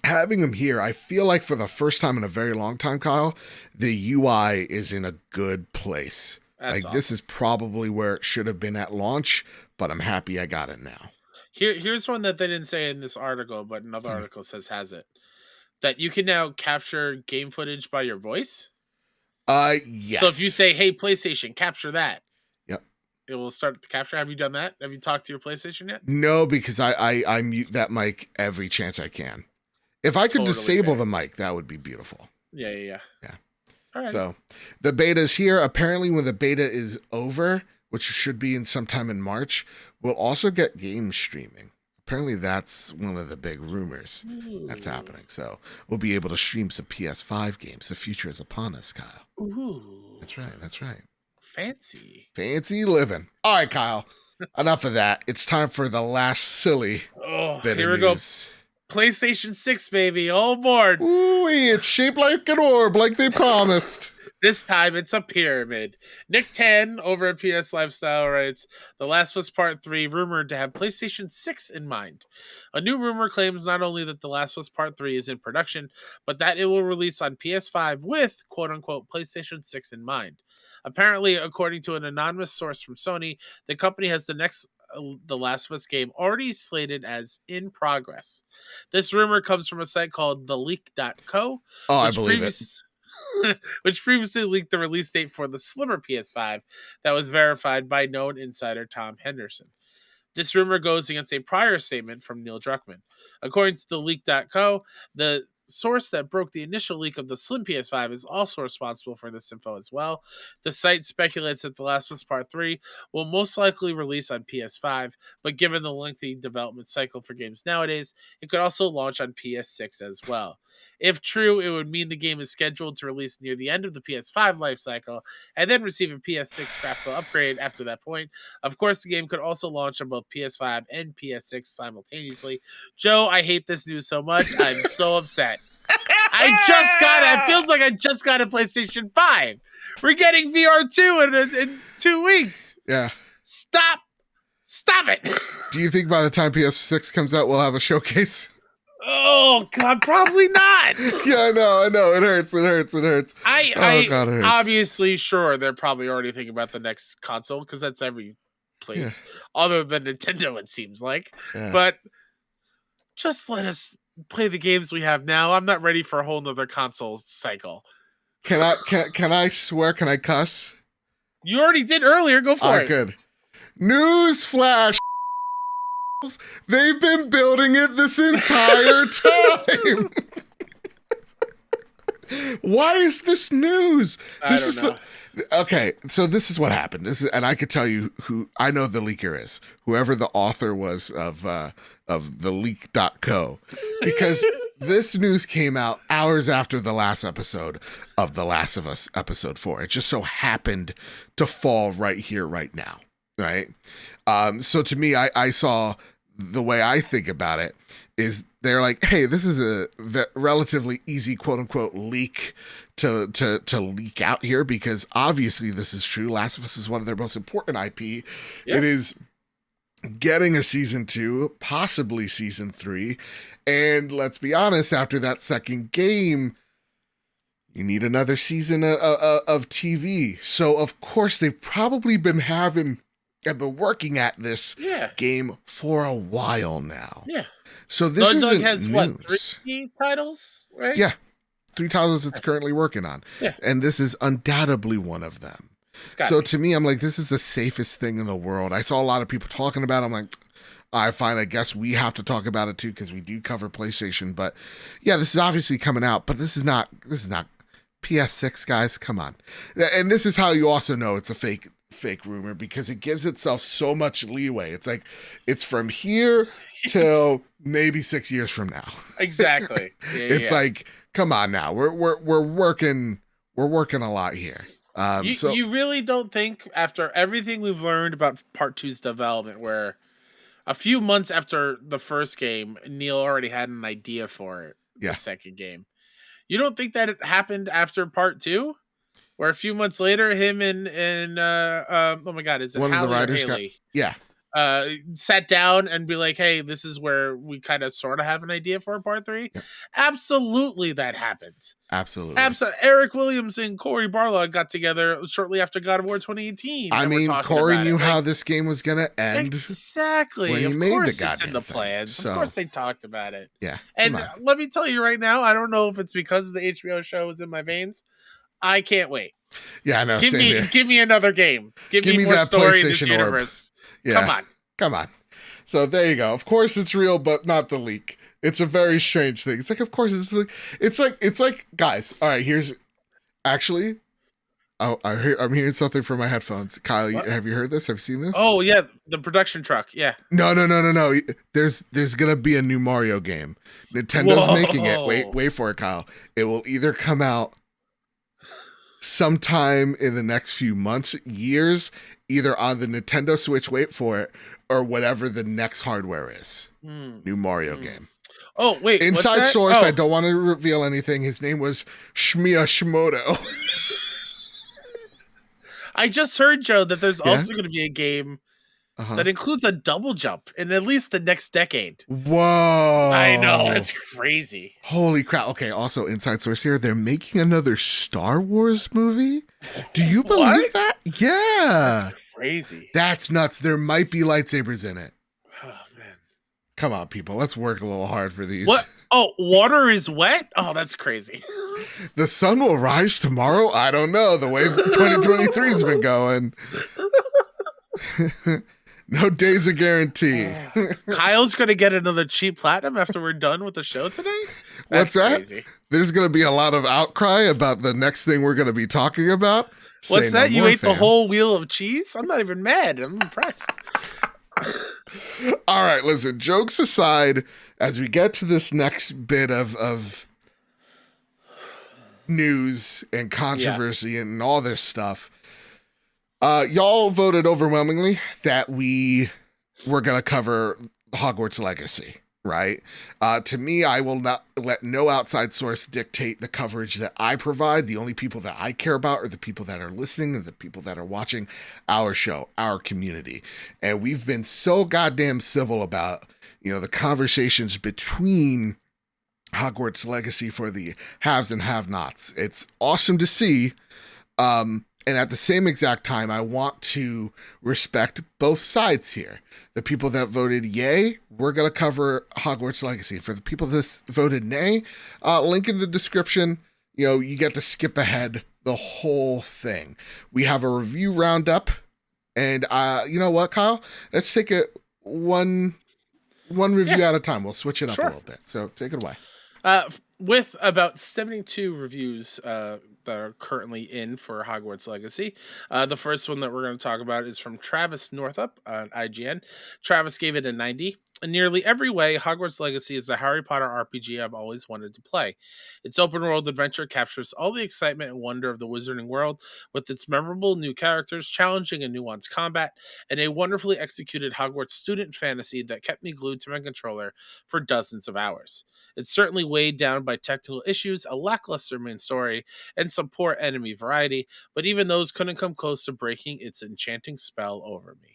[SPEAKER 1] having them here, I feel like for the first time in a very long time, Kyle, the UI is in a good place. That's awesome. This is probably where it should have been at launch, but I'm happy I got it now.
[SPEAKER 2] Here's one that they didn't say in this article, but another article says has it. That you can now capture game footage by your voice.
[SPEAKER 1] Yes.
[SPEAKER 2] So if you say, "Hey, PlayStation, capture that,"
[SPEAKER 1] yep,
[SPEAKER 2] it will start the capture. Have you done that? Have you talked to your PlayStation yet?
[SPEAKER 1] no, because I mute that mic every chance I can. If I could
[SPEAKER 2] Totally
[SPEAKER 1] disable
[SPEAKER 2] fair.
[SPEAKER 1] the mic, that would be beautiful.
[SPEAKER 2] Yeah. All right.
[SPEAKER 1] So the beta's here. Apparently, when the beta is over, which should be in sometime in March, we'll also get game streaming. Apparently, that's one of the big rumors that's happening. So we'll be able to stream some PS5 games. The future is upon us, Kyle.
[SPEAKER 2] Ooh.
[SPEAKER 1] That's right. That's right.
[SPEAKER 2] Fancy
[SPEAKER 1] Living. All right, Kyle. Enough of that. It's time for the last silly bit
[SPEAKER 2] here
[SPEAKER 1] of
[SPEAKER 2] we
[SPEAKER 1] news.
[SPEAKER 2] go. PlayStation 6, baby. All aboard.
[SPEAKER 1] Ooh, it's shaped like an orb, like they promised.
[SPEAKER 2] This time it's a pyramid. Nick Tan over at PS Lifestyle writes, The Last of Us Part 3 rumored to have PlayStation 6 in mind. A new rumor claims not only that The Last of Us Part 3 is in production, but that it will release on PS5 with, quote-unquote, PlayStation 6 in mind. Apparently, according to an anonymous source from Sony, the company has the next The Last of Us game already slated as in progress. This rumor comes from a site called theleak.co.
[SPEAKER 1] Oh, I believe it.
[SPEAKER 2] Which previously leaked the release date for the slimmer PS5 that was verified by known insider Tom Henderson. This rumor goes against a prior statement from Neil Druckmann. According to the leak.co, the source that broke the initial leak of the slim PS5 is also responsible for this info as well. The site speculates that The Last of Us Part 3 will most likely release on PS5, but given the lengthy development cycle for games nowadays, it could also launch on PS6 as well. If true, it would mean the game is scheduled to release near the end of the PS5 lifecycle and then receive a PS6 graphical upgrade after that point. Of course, the game could also launch on both PS5 and PS6 simultaneously. Joe, I hate this news so much. I'm so upset. It feels like I just got a PlayStation 5. We're getting VR2 in 2 weeks.
[SPEAKER 1] Yeah.
[SPEAKER 2] Stop it.
[SPEAKER 1] Do you think by the time PS6 comes out, we'll have a showcase?
[SPEAKER 2] Oh, God, probably not.
[SPEAKER 1] Yeah, I know. It hurts. God, it hurts.
[SPEAKER 2] Obviously, sure, they're probably already thinking about the next console because that's every place other than Nintendo, it seems like.
[SPEAKER 1] Yeah.
[SPEAKER 2] But just let us play the games we have now. I'm not ready for a whole nother console cycle.
[SPEAKER 1] Can I swear? Can I cuss?
[SPEAKER 2] You already did earlier. Go for it.
[SPEAKER 1] Good. News flash. They've been building it this entire time. Why is this news?
[SPEAKER 2] I don't know.
[SPEAKER 1] Okay, so this is what happened. And I could tell you who I know the leaker is. Whoever the author was of the leak.co. Because this news came out hours after the last episode of The Last of Us episode 4. It just so happened to fall right here, right now. Right? So to me, I saw the way I think about it is they're like, hey, this is a relatively easy quote unquote leak to leak out here because obviously this is true. Last of Us is one of their most important IP. Yep. It is getting a season 2, possibly season 3. And let's be honest, after that second game, you need another season of TV. So of course they've probably been working at this game for a while now.
[SPEAKER 2] Yeah.
[SPEAKER 1] So this
[SPEAKER 2] Doug
[SPEAKER 1] isn't
[SPEAKER 2] has
[SPEAKER 1] news.
[SPEAKER 2] What, 3 titles, right?
[SPEAKER 1] Yeah. 3 titles it's currently working on.
[SPEAKER 2] Yeah.
[SPEAKER 1] And this is undoubtedly one of them. So to me, I'm like, this is the safest thing in the world. I saw a lot of people talking about it. I'm like, I guess we have to talk about it too because we do cover PlayStation. But yeah, this is obviously coming out, but this is not PS6, guys. Come on. And this is how you also know it's a fake rumor because it gives itself so much leeway. It's like it's from here till maybe 6 years from now.
[SPEAKER 2] Exactly.
[SPEAKER 1] It's like, come on now. We're working a lot here.
[SPEAKER 2] You really don't think after everything we've learned about Part 2's development, where a few months after the first game, Neil already had an idea for it, the second game. You don't think that it happened after Part 2? Where a few months later, him and oh my God, is it
[SPEAKER 1] one
[SPEAKER 2] Hallie
[SPEAKER 1] of the writers
[SPEAKER 2] or Haley? sat down and be like, hey, this is where we kind of sort of have an idea for a part 3.
[SPEAKER 1] Yep.
[SPEAKER 2] Absolutely, that happens.
[SPEAKER 1] Absolutely.
[SPEAKER 2] Eric Williams and Corey Barlog got together shortly after God of War 2018.
[SPEAKER 1] I mean, Corey knew how this game was going to end.
[SPEAKER 2] Exactly. Of course it's in the plans. Of course they talked about it.
[SPEAKER 1] Yeah.
[SPEAKER 2] And let me tell you right now, I don't know if it's because the HBO show is in my veins. I can't wait.
[SPEAKER 1] Yeah, I know.
[SPEAKER 2] Give me another game. Give me more story in this universe.
[SPEAKER 1] Yeah. Come on. So there you go. Of course it's real, but not the leak. It's a very strange thing. It's like, of course it's like, guys. All right, here's actually. Oh, I'm hearing something from my headphones. Kyle, have you heard this? Have you seen this?
[SPEAKER 2] Oh yeah, the production truck. Yeah.
[SPEAKER 1] No. There's gonna be a new Mario game. Nintendo's making it. Wait for it, Kyle. It will either come out sometime in the next few months, years, either on the Nintendo Switch. Wait for it, or whatever the next hardware is. New Mario game.
[SPEAKER 2] Oh, wait.
[SPEAKER 1] Inside source, I don't want to reveal anything. His name was Shmiya Shimoto.
[SPEAKER 2] I just heard, Joe, that there's also going to be a game that includes a double jump in at least the next decade.
[SPEAKER 1] Whoa.
[SPEAKER 2] I know. That's crazy.
[SPEAKER 1] Holy crap. Okay, also inside source here. They're making another Star Wars movie? Do you believe that? Yeah.
[SPEAKER 2] That's crazy.
[SPEAKER 1] That's nuts. There might be lightsabers in it.
[SPEAKER 2] Oh, man.
[SPEAKER 1] Come on, people. Let's work a little hard for these.
[SPEAKER 2] What? Oh, water is wet? Oh, that's crazy.
[SPEAKER 1] The sun will rise tomorrow? I don't know. The way 2023 has been going. No day's a guarantee.
[SPEAKER 2] Kyle's going to get another cheap platinum after we're done with the show today?
[SPEAKER 1] What's that? Crazy. There's going to be a lot of outcry about the next thing we're going to be talking about.
[SPEAKER 2] What's that? You ate the whole wheel of cheese? I'm not even mad. I'm impressed.
[SPEAKER 1] All right, listen, jokes aside, as we get to this next bit of news and controversy and all this stuff, y'all voted overwhelmingly that we were going to cover Hogwarts Legacy, right? To me, I will not let no outside source dictate the coverage that I provide. The only people that I care about are the people that are listening and the people that are watching our show, our community. And we've been so goddamn civil about, the conversations between Hogwarts Legacy for the haves and have-nots. It's awesome to see. And at the same exact time, I want to respect both sides here. The people that voted yay, we're going to cover Hogwarts Legacy. For the people that voted nay, link in the description. You get to skip ahead the whole thing. We have a review roundup. And you know what, Kyle? Let's take it one review at a time. We'll switch it up a little bit. So take it away.
[SPEAKER 2] With about 72 reviews that are currently in for Hogwarts Legacy. The first one that we're going to talk about is from Travis Northup on IGN. Travis gave it a 90. In nearly every way, Hogwarts Legacy is the Harry Potter RPG I've always wanted to play. Its open-world adventure captures all the excitement and wonder of the wizarding world with its memorable new characters, challenging and nuanced combat, and a wonderfully executed Hogwarts student fantasy that kept me glued to my controller for dozens of hours. It's certainly weighed down by technical issues, a lackluster main story, and some poor enemy variety, but even those couldn't come close to breaking its enchanting spell over me.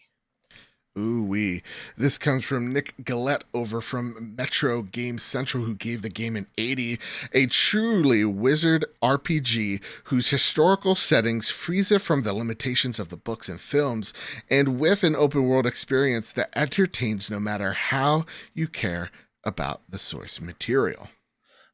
[SPEAKER 1] Ooh-wee. This comes from Nick Gillette over from Metro Game Central, who gave the game an 80. A truly wizard RPG whose historical settings frees it from the limitations of the books and films, and with an open-world experience that entertains no matter how you care about the source material.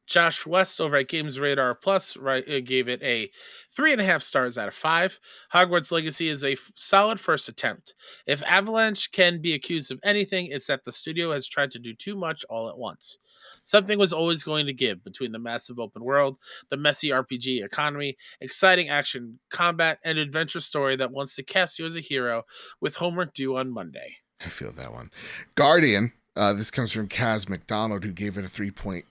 [SPEAKER 2] Josh West over at Games Radar Plus gave it a 3.5 stars out of 5. Hogwarts Legacy is a solid first attempt. If Avalanche can be accused of anything, it's that the studio has tried to do too much all at once. Something was always going to give between the massive open world, the messy RPG economy, exciting action combat, and adventure story that wants to cast you as a hero with homework due on Monday.
[SPEAKER 1] I feel that one. Guardian, this comes from Kaz McDonald, who gave it a 3.5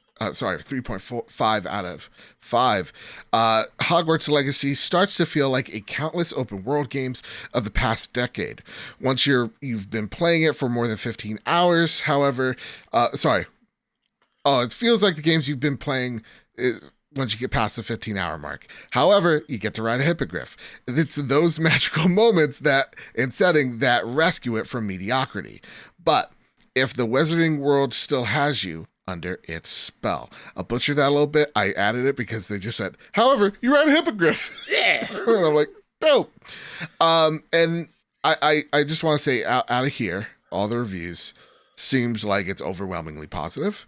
[SPEAKER 1] out of 5. Hogwarts Legacy starts to feel like a countless open world games of the past decade. Once you've been playing it for more than 15 hours, however, it feels like the games you've been playing once you get past the 15-hour mark. However, you get to ride a hippogriff. It's those magical moments that in setting that rescue it from mediocrity. But if the wizarding world still has you under its spell, I'll butcher that a little bit. I added it because they just said, however, you ride a hippogriff.
[SPEAKER 2] Yeah.
[SPEAKER 1] And I'm like, dope. And I just want to say out of here, all the reviews seems like it's overwhelmingly positive.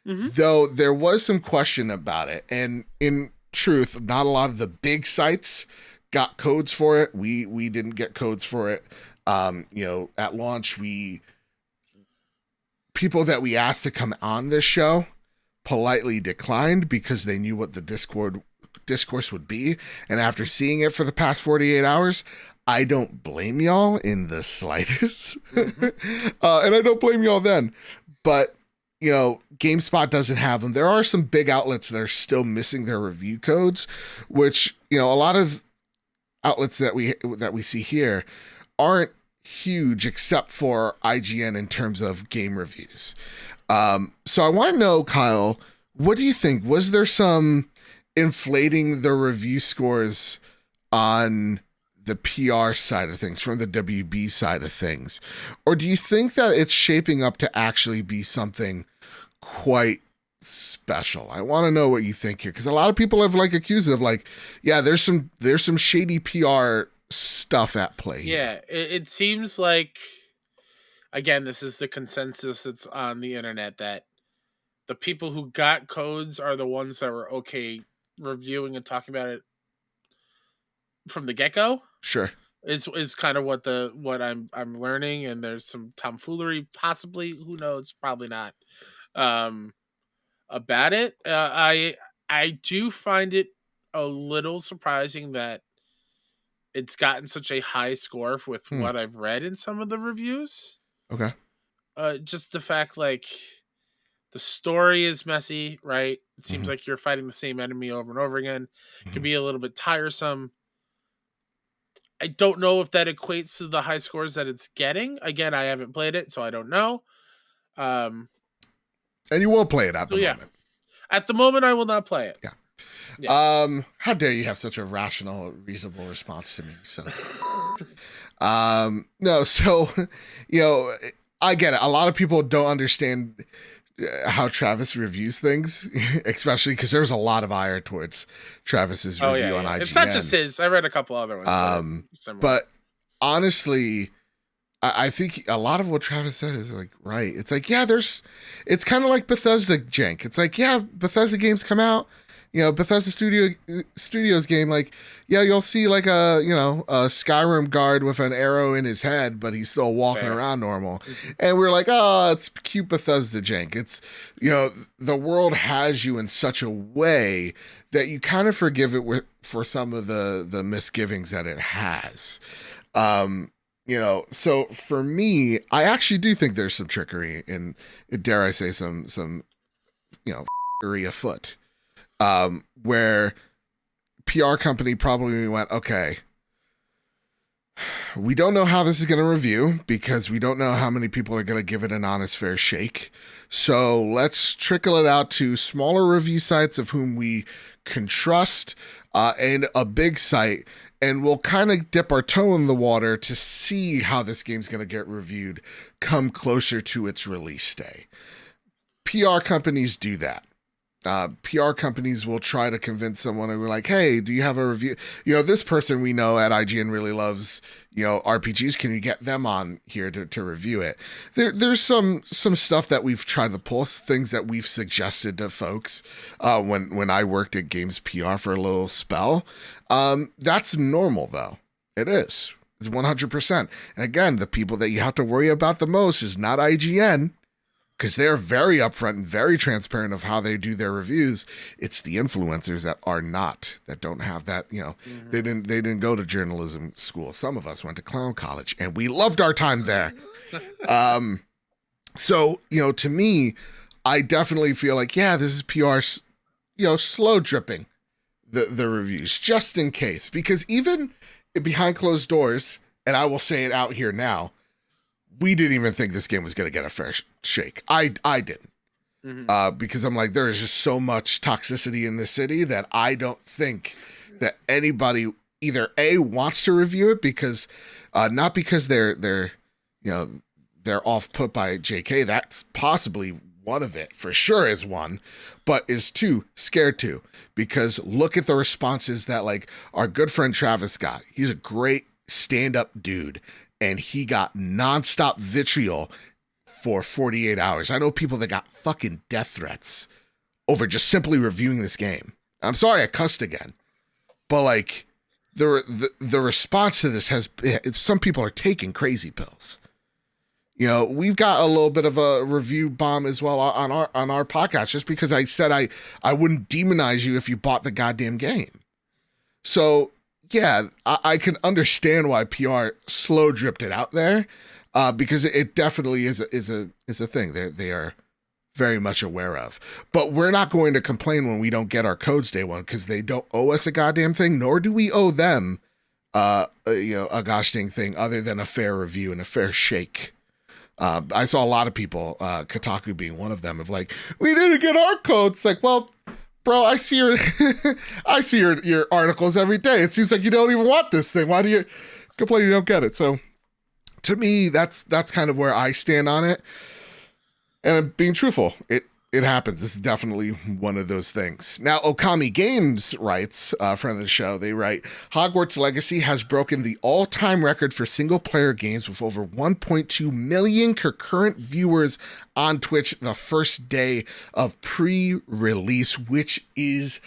[SPEAKER 1] Mm-hmm. Though there was some question about it. And in truth, not a lot of the big sites got codes for it. We didn't get codes for it. At launch, people that we asked to come on this show politely declined because they knew what the discourse would be. And after seeing it for the past 48 hours, I don't blame y'all in the slightest. Mm-hmm. And I don't blame y'all then. But, GameSpot doesn't have them. There are some big outlets that are still missing their review codes, which, a lot of outlets that we see here aren't huge except for IGN in terms of game reviews. So I want to know, Kyle, what do you think? Was there some inflating the review scores on the PR side of things, from the WB side of things? Or do you think that it's shaping up to actually be something quite special? I want to know what you think here, because a lot of people have accused it of there's some shady PR stuff at play.
[SPEAKER 2] Yeah, it seems like, again, this is the consensus that's on the internet, that the people who got codes are the ones that were okay reviewing and talking about it from the get-go.
[SPEAKER 1] Sure.
[SPEAKER 2] Is kind of what I'm learning, and there's some tomfoolery, possibly, who knows, probably not, about it. I do find it a little surprising that it's gotten such a high score with what I've read in some of the reviews.
[SPEAKER 1] Okay.
[SPEAKER 2] Just the fact, the story is messy, right? It seems like you're fighting the same enemy over and over again. It can be a little bit tiresome. I don't know if that equates to the high scores that it's getting. Again, I haven't played it, so I don't know.
[SPEAKER 1] And you won't play it at the moment.
[SPEAKER 2] At the moment, I will not play it.
[SPEAKER 1] Yeah. How dare you have such a rational, reasonable response to me? So, no. So, I get it. A lot of people don't understand how Travis reviews things, especially because there's a lot of ire towards Travis's review on IGN.
[SPEAKER 2] It's not just his. I read a couple other ones.
[SPEAKER 1] But honestly, I think a lot of what Travis said is right. It's it's kind of like Bethesda jank. It's Bethesda games come out, Bethesda Studios game, you'll see a Skyrim guard with an arrow in his head, but he's still walking around normal. Mm-hmm. And we're it's cute Bethesda jank. It's, the world has you in such a way that you kind of forgive it for some of the misgivings that it has. So for me, I actually do think there's some trickery and, dare I say, some afoot. Where PR company probably went, okay, we don't know how this is going to review because we don't know how many people are going to give it an honest fair shake. So let's trickle it out to smaller review sites of whom we can trust, and a big site, and we'll kind of dip our toe in the water to see how this game's going to get reviewed come closer to its release day. PR companies do that. PR companies will try to convince someone, and we're like, hey, do you have a review? This person we know at IGN really loves, RPGs. Can you get them on here to review it? There's some stuff that we've tried to pull, things that we've suggested to folks when I worked at Games PR for a little spell. That's normal, though. It is. It's 100%. And again, the people that you have to worry about the most is not IGN, because they're very upfront and very transparent of how they do their reviews. It's the influencers that are not, that don't have that, they didn't go to journalism school. Some of us went to clown college and we loved our time there. So, to me, I definitely feel this is PR, slow dripping the reviews just in case, because even behind closed doors, and I will say it out here now, we didn't even think this game was going to get a fair shake. I didn't.
[SPEAKER 2] Mm-hmm.
[SPEAKER 1] because I'm like, there is just so much toxicity in the city that I don't think that anybody either A wants to review it because not because they're you know they're off put by JK. That's possibly one of it for sure is one, but is two scared to because look at the responses that like our good friend Travis got. He's a great stand up dude, and he got nonstop vitriol for 48 hours. I know people that got fucking death threats over just simply reviewing this game. I'm sorry I cussed again, but like the response to this has some people are taking crazy pills. You know, we've got a little bit of a review bomb as well on our podcast just because I said I wouldn't demonize you if you bought the goddamn game. So yeah, I can understand why PR slow dripped it out there, because it definitely is a thing they are very much aware of. But we're not going to complain when we don't get our codes day one because they don't owe us a goddamn thing, nor do we owe them a gosh dang thing other than a fair review and a fair shake. I saw a lot of people, Kotaku being one of them, of like, we didn't get our codes. Like, well, bro, I see your I see your articles every day. It seems like you don't even want this thing. Why do you complain you don't get it? So to me, that's kind of where I stand on it. And being truthful, it happens. This is definitely one of those things. Now, Okami Games writes, friend of the show, they write, Hogwarts Legacy has broken the all-time record for single-player games with over 1.2 million concurrent viewers on Twitch the first day of pre-release, which is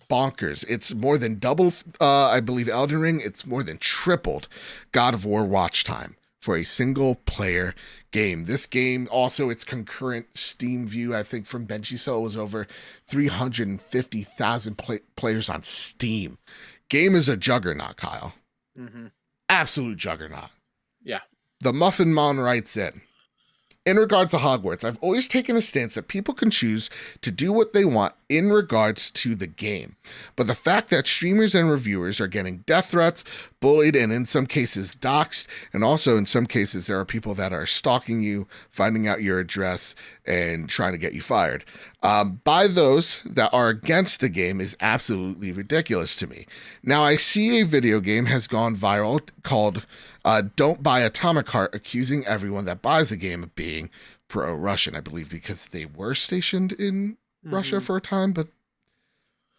[SPEAKER 1] bonkers. It's more than double, I believe, Elden Ring. It's more than tripled God of War watch time for a single-player game. This game, also its concurrent Steam view, I think from Benji Soul was over 350,000 players on Steam. Game is a juggernaut, Kyle.
[SPEAKER 2] Mm-hmm.
[SPEAKER 1] Absolute juggernaut.
[SPEAKER 2] Yeah.
[SPEAKER 1] The Muffin Mon writes in regards to Hogwarts, I've always taken a stance that people can choose to do what they want in regards to the game. But the fact that streamers and reviewers are getting death threats, bullied, and in some cases doxxed, and also in some cases there are people that are stalking you, finding out your address, and trying to get you fired, by those that are against the game is absolutely ridiculous to me. Now, I see a video game has gone viral called Don't Buy Atomic Heart, accusing everyone that buys the game of being pro-Russian, I believe, because they were stationed in Russia for a time, but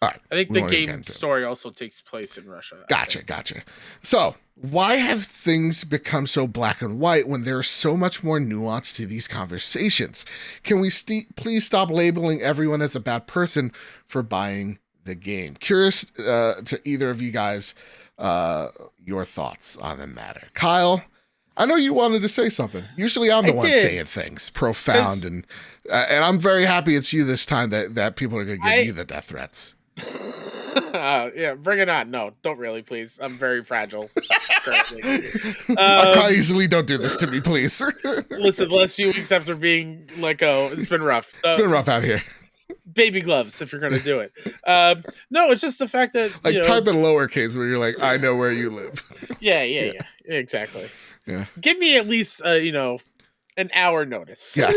[SPEAKER 1] all right.
[SPEAKER 2] I think the game story also takes place in Russia.
[SPEAKER 1] Gotcha. So, why have things become so black and white when there is so much more nuance to these conversations? Can we please stop labeling everyone as a bad person for buying the game? Curious to either of you guys, your thoughts on the matter. Kyle, I know you wanted to say something. Usually I'm the one saying things profound, and I'm very happy it's you this time that people are going to give you the death threats.
[SPEAKER 2] Yeah, bring it on. No, don't really, please. I'm very fragile currently.
[SPEAKER 1] I easily don't do this to me, please.
[SPEAKER 2] Listen, the last few weeks after being let go, it's been rough.
[SPEAKER 1] It's been rough out here.
[SPEAKER 2] Baby gloves, if you're going to do it. No, it's just the fact that
[SPEAKER 1] like type in lowercase where you're like, I know where you live.
[SPEAKER 2] Yeah, exactly.
[SPEAKER 1] Yeah,
[SPEAKER 2] give me at least an hour notice.
[SPEAKER 1] Yes.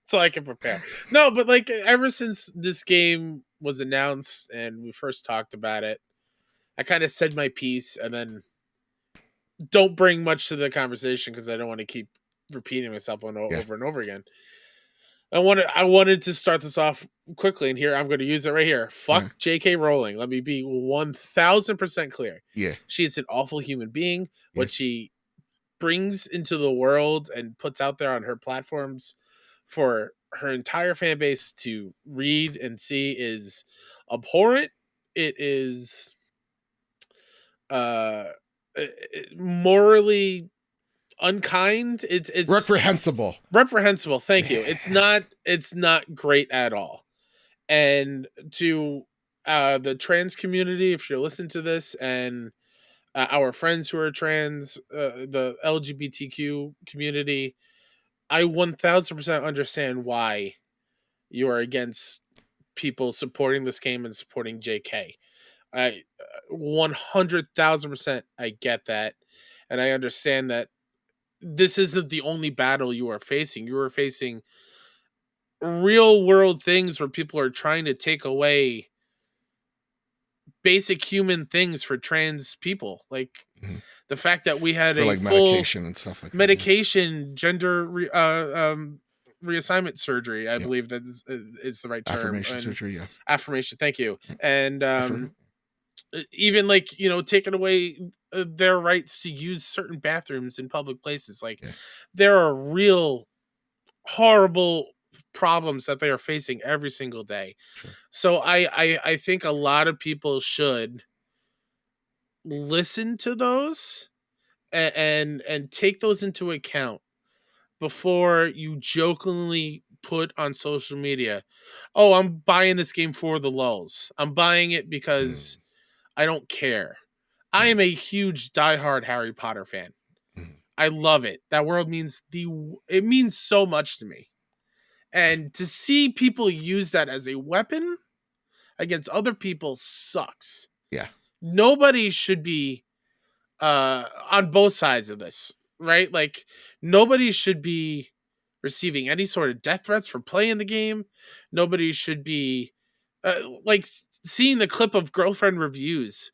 [SPEAKER 2] So I can prepare. No, but like ever since this game was announced and we first talked about it, I kind of said my piece and then don't bring much to the conversation because I don't want to keep repeating myself over and over again. I wanted to start this off quickly, and here I'm going to use it right here. Fuck J.K. Rowling. Let me be 1,000% clear.
[SPEAKER 1] Yeah,
[SPEAKER 2] she is an awful human being. What she brings into the world and puts out there on her platforms for her entire fan base to read and see is abhorrent. It is morally unkind. It's
[SPEAKER 1] reprehensible.
[SPEAKER 2] Thank you. It's not great at all. And to the trans community, if you're listening to this, and our friends who are trans, the LGBTQ community, I 1,000% understand why you are against people supporting this game and supporting JK. I 100,000% I get that, and I understand that this isn't the only battle you are facing. You are facing real world things where people are trying to take away basic human things for trans people, like
[SPEAKER 1] Mhm.
[SPEAKER 2] the fact that we had
[SPEAKER 1] For
[SPEAKER 2] a
[SPEAKER 1] like
[SPEAKER 2] full
[SPEAKER 1] medication and stuff like that.
[SPEAKER 2] medication gender reassignment surgery, I
[SPEAKER 1] Yeah.
[SPEAKER 2] believe that is the right term,
[SPEAKER 1] Affirmation
[SPEAKER 2] and
[SPEAKER 1] surgery. Yeah.
[SPEAKER 2] affirmation, thank you.
[SPEAKER 1] Yeah.
[SPEAKER 2] And
[SPEAKER 1] Affirm.
[SPEAKER 2] even like taking away their rights to use certain bathrooms in public places, like
[SPEAKER 1] Yeah.
[SPEAKER 2] there are real horrible problems that they are facing every single day.
[SPEAKER 1] Sure.
[SPEAKER 2] So I think a lot of people should listen to those and take those into account before you jokingly put on social media, "Oh, I'm buying this game for the lulz. I'm buying it
[SPEAKER 1] Mm.
[SPEAKER 2] because I don't care." I
[SPEAKER 1] Mm.
[SPEAKER 2] am a huge diehard Harry Potter fan.
[SPEAKER 1] Mm.
[SPEAKER 2] I love it. That world means it means so much to me. And to see people use that as a weapon against other people sucks.
[SPEAKER 1] Yeah.
[SPEAKER 2] Nobody should be on both sides of this, right? Like nobody should be receiving any sort of death threats for playing the game. Nobody should be seeing the clip of girlfriend reviews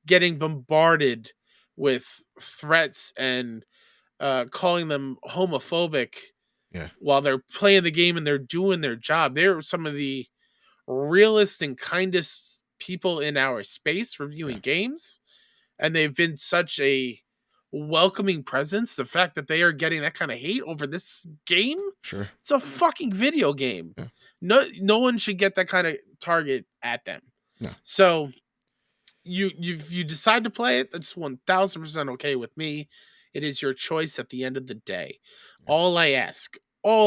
[SPEAKER 2] getting bombarded with threats and calling them homophobic
[SPEAKER 1] Yeah.
[SPEAKER 2] while they're playing the game and they're doing their job. They're some of the realest and kindest people in our space reviewing
[SPEAKER 1] Yeah.
[SPEAKER 2] games, and they've been such a welcoming presence. The fact that they are getting that kind of hate over this game,
[SPEAKER 1] Sure.
[SPEAKER 2] it's a fucking video game.
[SPEAKER 1] Yeah.
[SPEAKER 2] No one should get that kind of target at them.
[SPEAKER 1] No.
[SPEAKER 2] So you decide to play it, that's 1000% okay with me. It is your choice at the end of the day.
[SPEAKER 1] Yeah.
[SPEAKER 2] All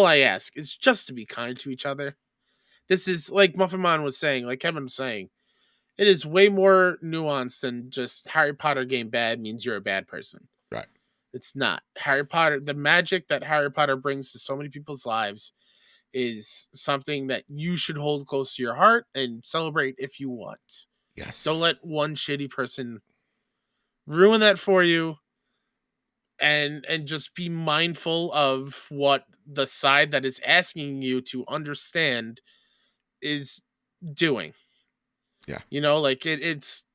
[SPEAKER 2] I ask is just to be kind to each other. This is like Muffin Man was saying, like Kevin was saying, it is way more nuanced than just Harry Potter game bad means you're a bad person.
[SPEAKER 1] Right.
[SPEAKER 2] It's not. Harry Potter, the magic that Harry Potter brings to so many people's lives is something that you should hold close to your heart and celebrate if you want.
[SPEAKER 1] Yes.
[SPEAKER 2] Don't let one shitty person ruin that for you, and just be mindful of what the side that is asking you to understand is doing.
[SPEAKER 1] Yeah.
[SPEAKER 2] Like it's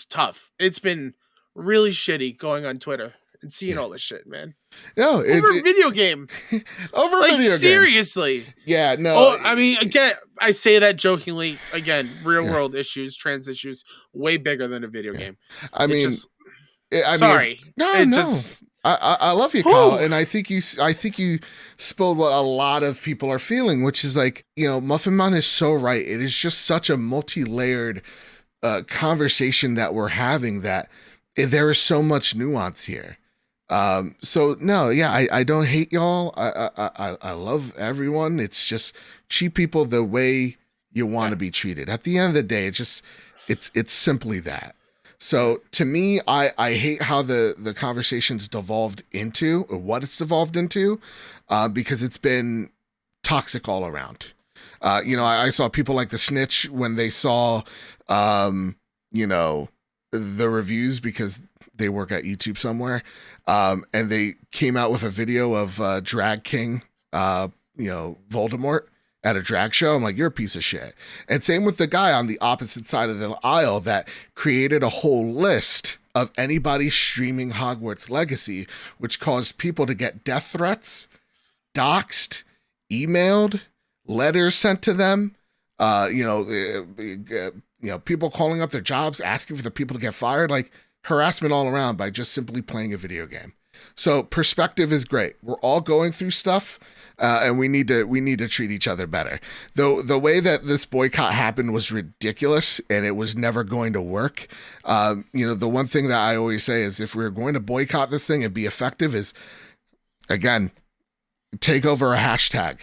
[SPEAKER 2] tough. It's been really shitty going on Twitter and seeing all this shit, man.
[SPEAKER 1] No,
[SPEAKER 2] Over a video game.
[SPEAKER 1] Over
[SPEAKER 2] Like
[SPEAKER 1] video game.
[SPEAKER 2] seriously.
[SPEAKER 1] Yeah, no.
[SPEAKER 2] Oh, I mean, again, I say that jokingly. Again, real
[SPEAKER 1] Yeah.
[SPEAKER 2] world issues, trans issues, way bigger than a video
[SPEAKER 1] Yeah.
[SPEAKER 2] game.
[SPEAKER 1] I mean,
[SPEAKER 2] sorry.
[SPEAKER 1] No. I love you, Kyle, and I think you spilled what a lot of people are feeling, which is like, Muffin Man is so right. It is just such a multi-layered conversation that we're having that there is so much nuance here. So no, yeah, I don't hate y'all. I love everyone. It's just treat people the way you want to be treated. At the end of the day, it's simply that. So to me, I hate how the conversation's devolved into, or what it's devolved into, because it's been toxic all around. I saw people like the Snitch when they saw, the reviews, because they work at YouTube somewhere, and they came out with a video of Drag King, Voldemort at a drag show. I'm like, you're a piece of shit. And same with the guy on the opposite side of the aisle that created a whole list of anybody streaming Hogwarts Legacy, which caused people to get death threats, doxxed, emailed, letters sent to them, people calling up their jobs, asking for the people to get fired, like harassment all around by just simply playing a video game. So perspective is great. We're all going through stuff. And we need to treat each other better. Though the way that this boycott happened was ridiculous, and it was never going to work. The one thing that I always say is, if we're going to boycott this thing and be effective, is, again, take over a hashtag,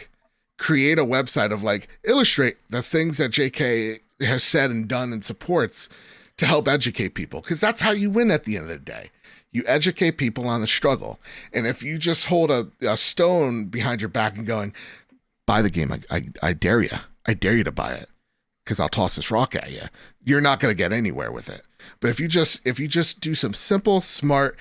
[SPEAKER 1] create a website of illustrate the things that JK has said and done and supports to help educate people, because that's how you win at the end of the day. You educate people on the struggle. And if you just hold a stone behind your back and going, buy the game, I dare you. I dare you to buy it, because I'll toss this rock at you. You're not going to get anywhere with it. But if you just do some simple, smart,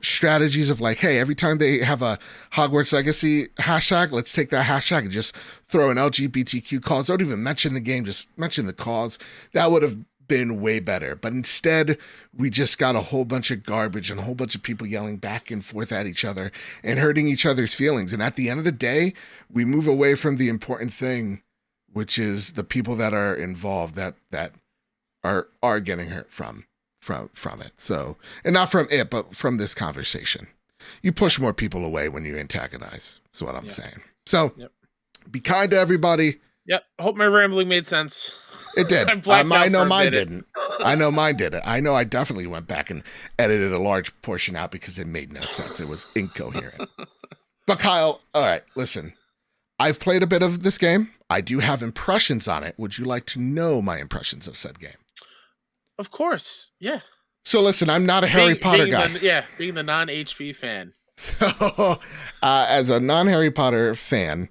[SPEAKER 1] strategies of like, hey, every time they have a Hogwarts Legacy hashtag, let's take that hashtag and just throw an LGBTQ cause. Don't even mention the game, just mention the cause. That would have been way better. But instead, we just got a whole bunch of garbage and a whole bunch of people yelling back and forth at each other and hurting each other's feelings. And at the end of the day, we move away from the important thing, which is the people that are involved that are getting hurt from it. So, and not from it, but from this conversation. You push more people away when you antagonize. That's what I'm saying. So, be kind to everybody.
[SPEAKER 2] Yep. Hope my rambling made sense.
[SPEAKER 1] It did. I know mine didn't. I know mine didn't. I know I definitely went back and edited a large portion out because it made no sense. It was incoherent. But Kyle, all right, listen. I've played a bit of this game. I do have impressions on it. Would you like to know my impressions of said game?
[SPEAKER 2] Of course. Yeah.
[SPEAKER 1] So listen, I'm not a Harry Potter guy.
[SPEAKER 2] Being the non-HP fan.
[SPEAKER 1] So, as a non-Harry Potter fan,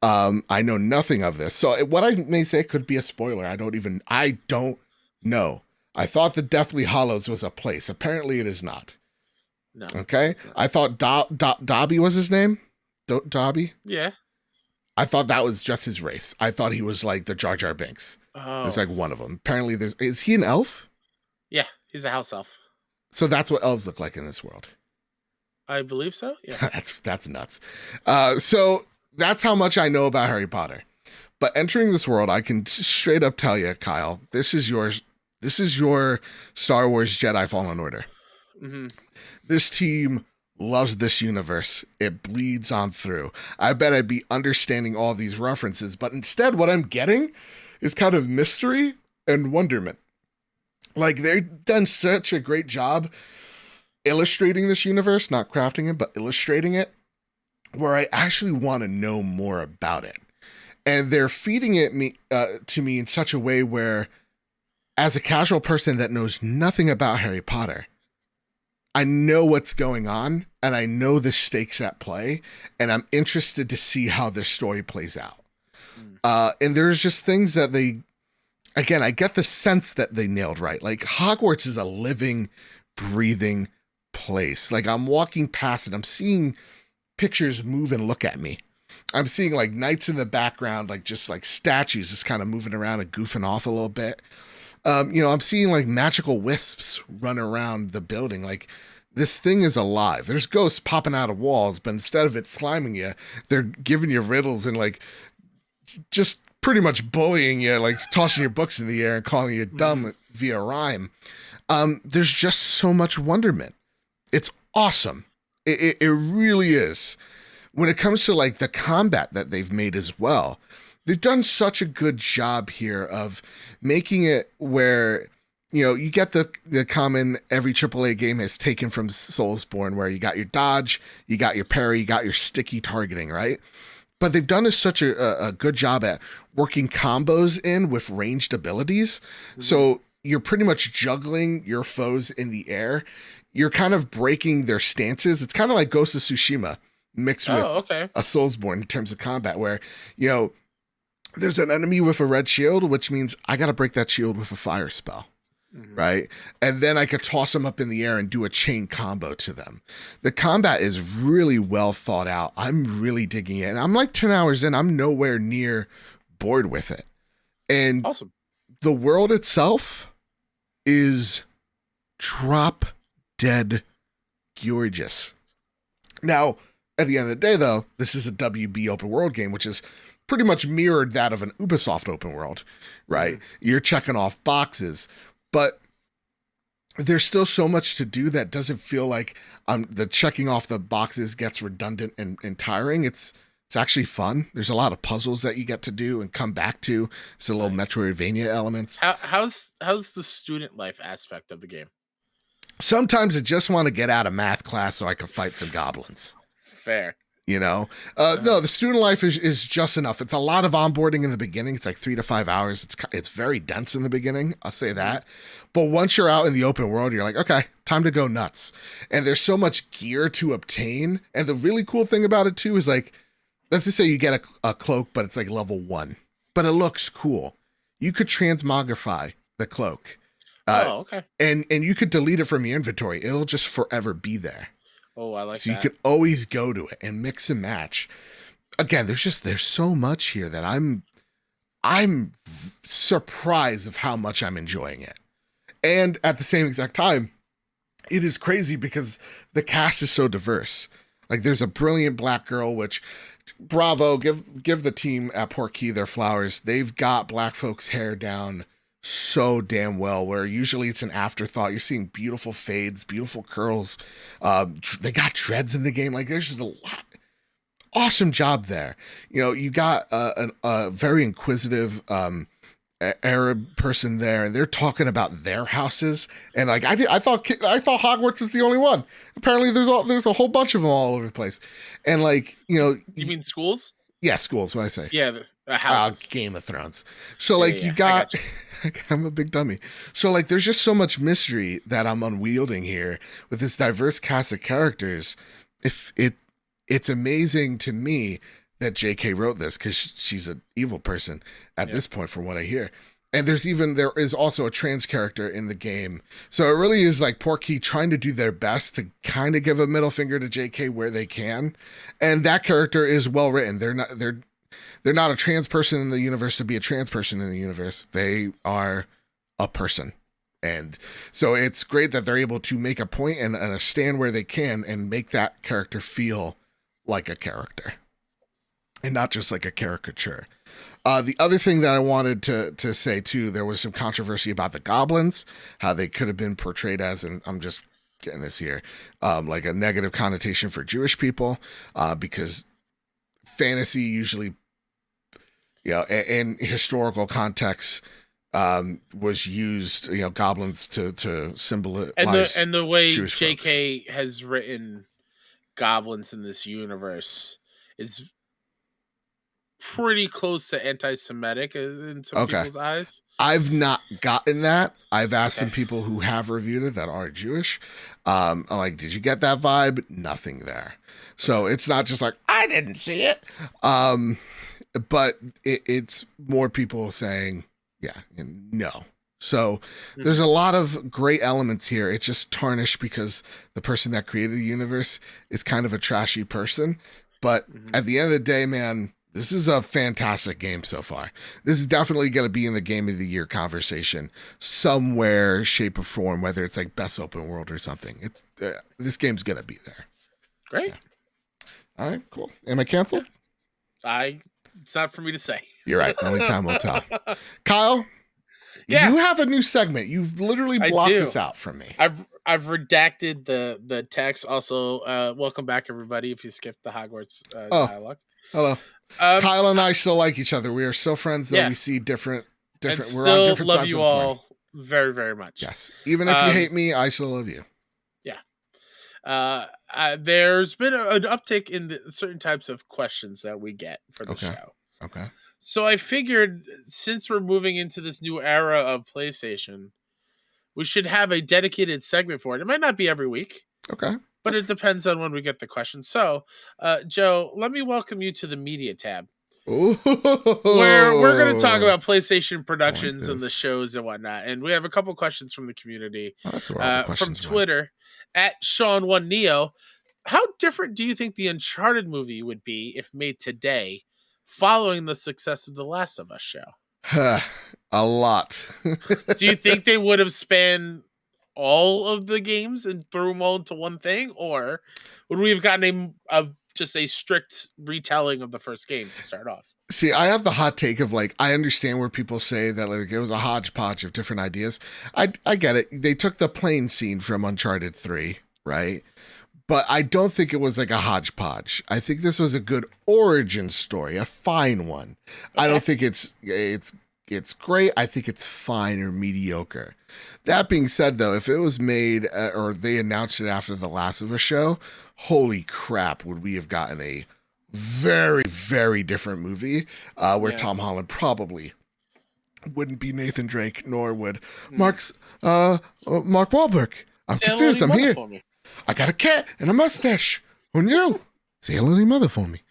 [SPEAKER 1] I know nothing of this. So what I may say could be a spoiler. I don't know. I thought the Deathly Hallows was a place. Apparently it is not.
[SPEAKER 2] No.
[SPEAKER 1] Okay. Not. I thought Dobby was his name. Dobby?
[SPEAKER 2] Yeah.
[SPEAKER 1] I thought that was just his race. I thought he was like the Jar Jar Binks.
[SPEAKER 2] Oh.
[SPEAKER 1] It's like one of them. Apparently is he an elf?
[SPEAKER 2] Yeah, he's a house elf.
[SPEAKER 1] So that's what elves look like in this world.
[SPEAKER 2] I believe so. Yeah.
[SPEAKER 1] That's nuts. So that's how much I know about Harry Potter. But entering this world, I can straight up tell you, Kyle, this is your Star Wars Jedi Fallen Order.
[SPEAKER 2] Mm-hmm.
[SPEAKER 1] This team loves this universe. It bleeds on through. I bet I'd be understanding all these references, but instead what I'm getting is kind of mystery and wonderment. Like, they've done such a great job illustrating this universe, not crafting it, but illustrating it, where I actually want to know more about it. And they're feeding it to me in such a way where, as a casual person that knows nothing about Harry Potter, I know what's going on, and I know the stakes at play, and I'm interested to see how this story plays out. And there's just things that again, I get the sense that they nailed right. Like, Hogwarts is a living, breathing place. Like, I'm walking past it, I'm seeing pictures move and look at me. I'm seeing like knights in the background, like just like statues just kind of moving around and goofing off a little bit. I'm seeing like magical wisps run around the building. Like, this thing is alive. There's ghosts popping out of walls, but instead of it slamming you, they're giving you riddles and like just pretty much bullying you, like tossing your books in the air and calling you dumb via rhyme. There's just so much wonderment. It's awesome. It really is. When it comes to like the combat that they've made as well, they've done such a good job here of making it where, you get the common every AAA game has taken from Soulsborne, where you got your dodge, you got your parry, you got your sticky targeting, right? But they've done such a good job at working combos in with ranged abilities. Mm-hmm. So you're pretty much juggling your foes in the air. You're kind of breaking their stances. It's kind of like Ghost of Tsushima mixed with a Soulsborne in terms of combat, where, there's an enemy with a red shield, which means I got to break that shield with a fire spell. Mm-hmm. Right? And then I could toss them up in the air and do a chain combo to them. The combat is really well thought out. I'm really digging it. And I'm like 10 hours in. I'm nowhere near bored with it. And
[SPEAKER 2] awesome.
[SPEAKER 1] The world itself is drop dead gorgeous. Now, at the end of the day, though, this is a WB open world game, which is pretty much mirrored that of an Ubisoft open world, right? Mm-hmm. You're checking off boxes, but there's still so much to do that doesn't feel like the checking off the boxes gets redundant and tiring. It's actually fun. There's a lot of puzzles that you get to do and come back to. It's a little Metroidvania elements.
[SPEAKER 2] How's the student life aspect of the game?
[SPEAKER 1] Sometimes I just want to get out of math class so I can fight some goblins.
[SPEAKER 2] Fair.
[SPEAKER 1] No, the student life is just enough. It's a lot of onboarding in the beginning. It's like 3 to 5 hours. It's very dense in the beginning. I'll say that. But once you're out in the open world, you're like, okay, time to go nuts. And there's so much gear to obtain. And the really cool thing about it too is, like, let's just say you get a cloak, but it's like level 1, but it looks cool. You could transmogrify the cloak.
[SPEAKER 2] Oh, okay.
[SPEAKER 1] And you could delete it from your inventory. It'll just forever be there.
[SPEAKER 2] Oh, I like
[SPEAKER 1] So
[SPEAKER 2] that.
[SPEAKER 1] you can always go to it and mix and match. Again, there's so much here that I'm surprised of how much I'm enjoying it. And at the same exact time, it is crazy because the cast is so diverse. Like there's a brilliant black girl, which bravo, give the team at Portkey their flowers. They've got black folks' hair down so damn well, where usually it's an afterthought. You're seeing beautiful fades, beautiful curls. They got dreads in the game. Like there's just a lot. Awesome job there. You know, you got a very inquisitive Arab person there, and they're talking about their houses. And like I thought Hogwarts was the only one. Apparently, there's a whole bunch of them all over the place. And like you
[SPEAKER 2] mean schools?
[SPEAKER 1] Yeah, schools. What I say?
[SPEAKER 2] Yeah, the houses.
[SPEAKER 1] Game of Thrones. So like you got. I'm a big dummy. So like there's just so much mystery that I'm unwielding here with this diverse cast of characters. It's amazing to me that JK wrote this because she's an evil person at this point, from what I hear. And there is also a trans character in the game. So it really is like Portkey trying to do their best to kind of give a middle finger to JK where they can. And that character is well written. They're not a trans person in the universe to be a trans person in the universe. They are a person. And so it's great that they're able to make a point and a stand where they can and make that character feel like a character and not just like a caricature. The other thing that I wanted to say too, there was some controversy about the goblins, how they could have been portrayed as, and I'm just getting this here, like a negative connotation for Jewish people, because fantasy usually, in historical contexts, was used, goblins to symbolize
[SPEAKER 2] and the way
[SPEAKER 1] Jewish
[SPEAKER 2] JK has written goblins in this universe is pretty close to anti-Semitic in some people's eyes.
[SPEAKER 1] I've not gotten that. I've asked some people who have reviewed it that are Jewish. I'm like, did you get that vibe? Nothing there. So it's not just like, I didn't see it. But it's more people saying, no. So there's a lot of great elements here. It's just tarnished because the person that created the universe is kind of a trashy person. But at the end of the day, man, this is a fantastic game so far. This is definitely going to be in the Game of the Year conversation somewhere, shape, or form, whether it's like best open world or something. It's this game's going to be there.
[SPEAKER 2] Great.
[SPEAKER 1] Yeah. All right, cool. Am I canceled?
[SPEAKER 2] It's not for me to say.
[SPEAKER 1] You're right. Only time will tell. Kyle?
[SPEAKER 2] Yeah.
[SPEAKER 1] You have a new segment. You've literally blocked this out from me.
[SPEAKER 2] I've redacted the text. Also, welcome back, everybody, if you skipped the Hogwarts dialogue.
[SPEAKER 1] Hello. Kyle and I still like each other. We are so friends that we see different.
[SPEAKER 2] And
[SPEAKER 1] we're
[SPEAKER 2] still
[SPEAKER 1] on different
[SPEAKER 2] love
[SPEAKER 1] sides
[SPEAKER 2] you
[SPEAKER 1] of the
[SPEAKER 2] all
[SPEAKER 1] coin.
[SPEAKER 2] very, very much.
[SPEAKER 1] Yes. Even if you hate me, I still love you.
[SPEAKER 2] Yeah. There's been an uptick in the certain types of questions that we get for the show.
[SPEAKER 1] Okay.
[SPEAKER 2] So I figured, since we're moving into this new era of PlayStation, we should have a dedicated segment for it. It might not be every week.
[SPEAKER 1] Okay.
[SPEAKER 2] But it depends on when we get the questions. So, Joe, let me welcome you to the media tab.
[SPEAKER 1] Ooh.
[SPEAKER 2] Where we're going to talk about PlayStation productions and the shows and whatnot. And we have a couple questions from the community.
[SPEAKER 1] That's where all the questions
[SPEAKER 2] from Twitter, at Sean1Neo. How different do you think the Uncharted movie would be if made today, following the success of the Last of Us show?
[SPEAKER 1] A lot.
[SPEAKER 2] Do you think they would have spanned all of the games and threw them all into one thing, or would we have gotten just a strict retelling of the first game to start off?
[SPEAKER 1] See, I have the hot take of like, I understand where people say that like it was a hodgepodge of different ideas. I get it. They took the plane scene from Uncharted 3, right? But I don't think it was like a hodgepodge. I think this was a good origin story, a fine one. Okay. I don't think it's great. I think it's fine or mediocre. That being said, though, if it was made or they announced it after the Last of Us show, holy crap, would we have gotten a very, very different movie where Tom Holland probably wouldn't be Nathan Drake, nor would Mark Wahlberg. I'm confused. I'm here. I got a cat and a mustache. Who knew? Say hello to your mother for me.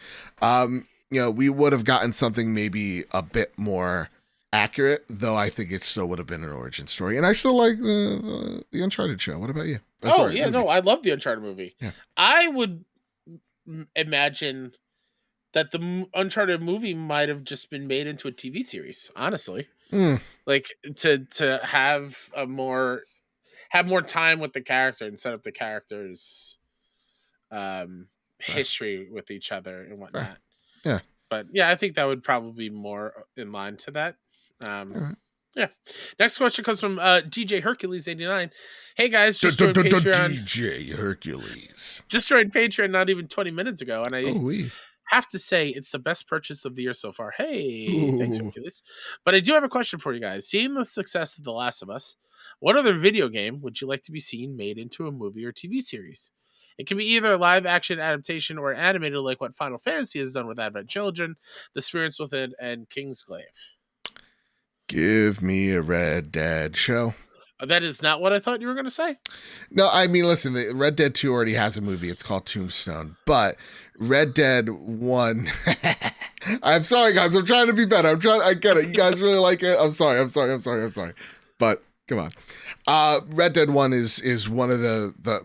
[SPEAKER 1] We would have gotten something maybe a bit more accurate, though I think it still would have been an origin story. And I still like the Uncharted show. What about you?
[SPEAKER 2] Movie.
[SPEAKER 1] Movie.
[SPEAKER 2] No, I love the Uncharted movie.
[SPEAKER 1] Yeah.
[SPEAKER 2] I would imagine that the Uncharted movie might have just been made into a TV series, honestly. Like to have more time with the character and set up the characters history with each other and whatnot.
[SPEAKER 1] Yeah.
[SPEAKER 2] But yeah, I think that would probably be more in line to that.
[SPEAKER 1] Right.
[SPEAKER 2] Yeah. Next question comes from DJ Hercules 89. Hey guys, just joined Patreon.
[SPEAKER 1] DJ Hercules.
[SPEAKER 2] Just joined Patreon not even 20 minutes ago, and I have to say it's the best purchase of the year so far. Hey, thanks Hercules. But I do have a question for you guys. Seeing the success of The Last of Us, what other video game would you like to be seen made into a movie or TV series? It can be either a live-action adaptation or animated like what Final Fantasy has done with Advent Children, The Spirits Within, and Kingsglaive.
[SPEAKER 1] Give me a Red Dead show.
[SPEAKER 2] That is not what I thought you were going to say.
[SPEAKER 1] No, I mean, listen, Red Dead 2 already has a movie. It's called Tombstone. But Red Dead 1... I'm sorry, guys. I'm trying to be better. I get it. You guys really like it. I'm sorry. But come on. Red Dead 1 is one of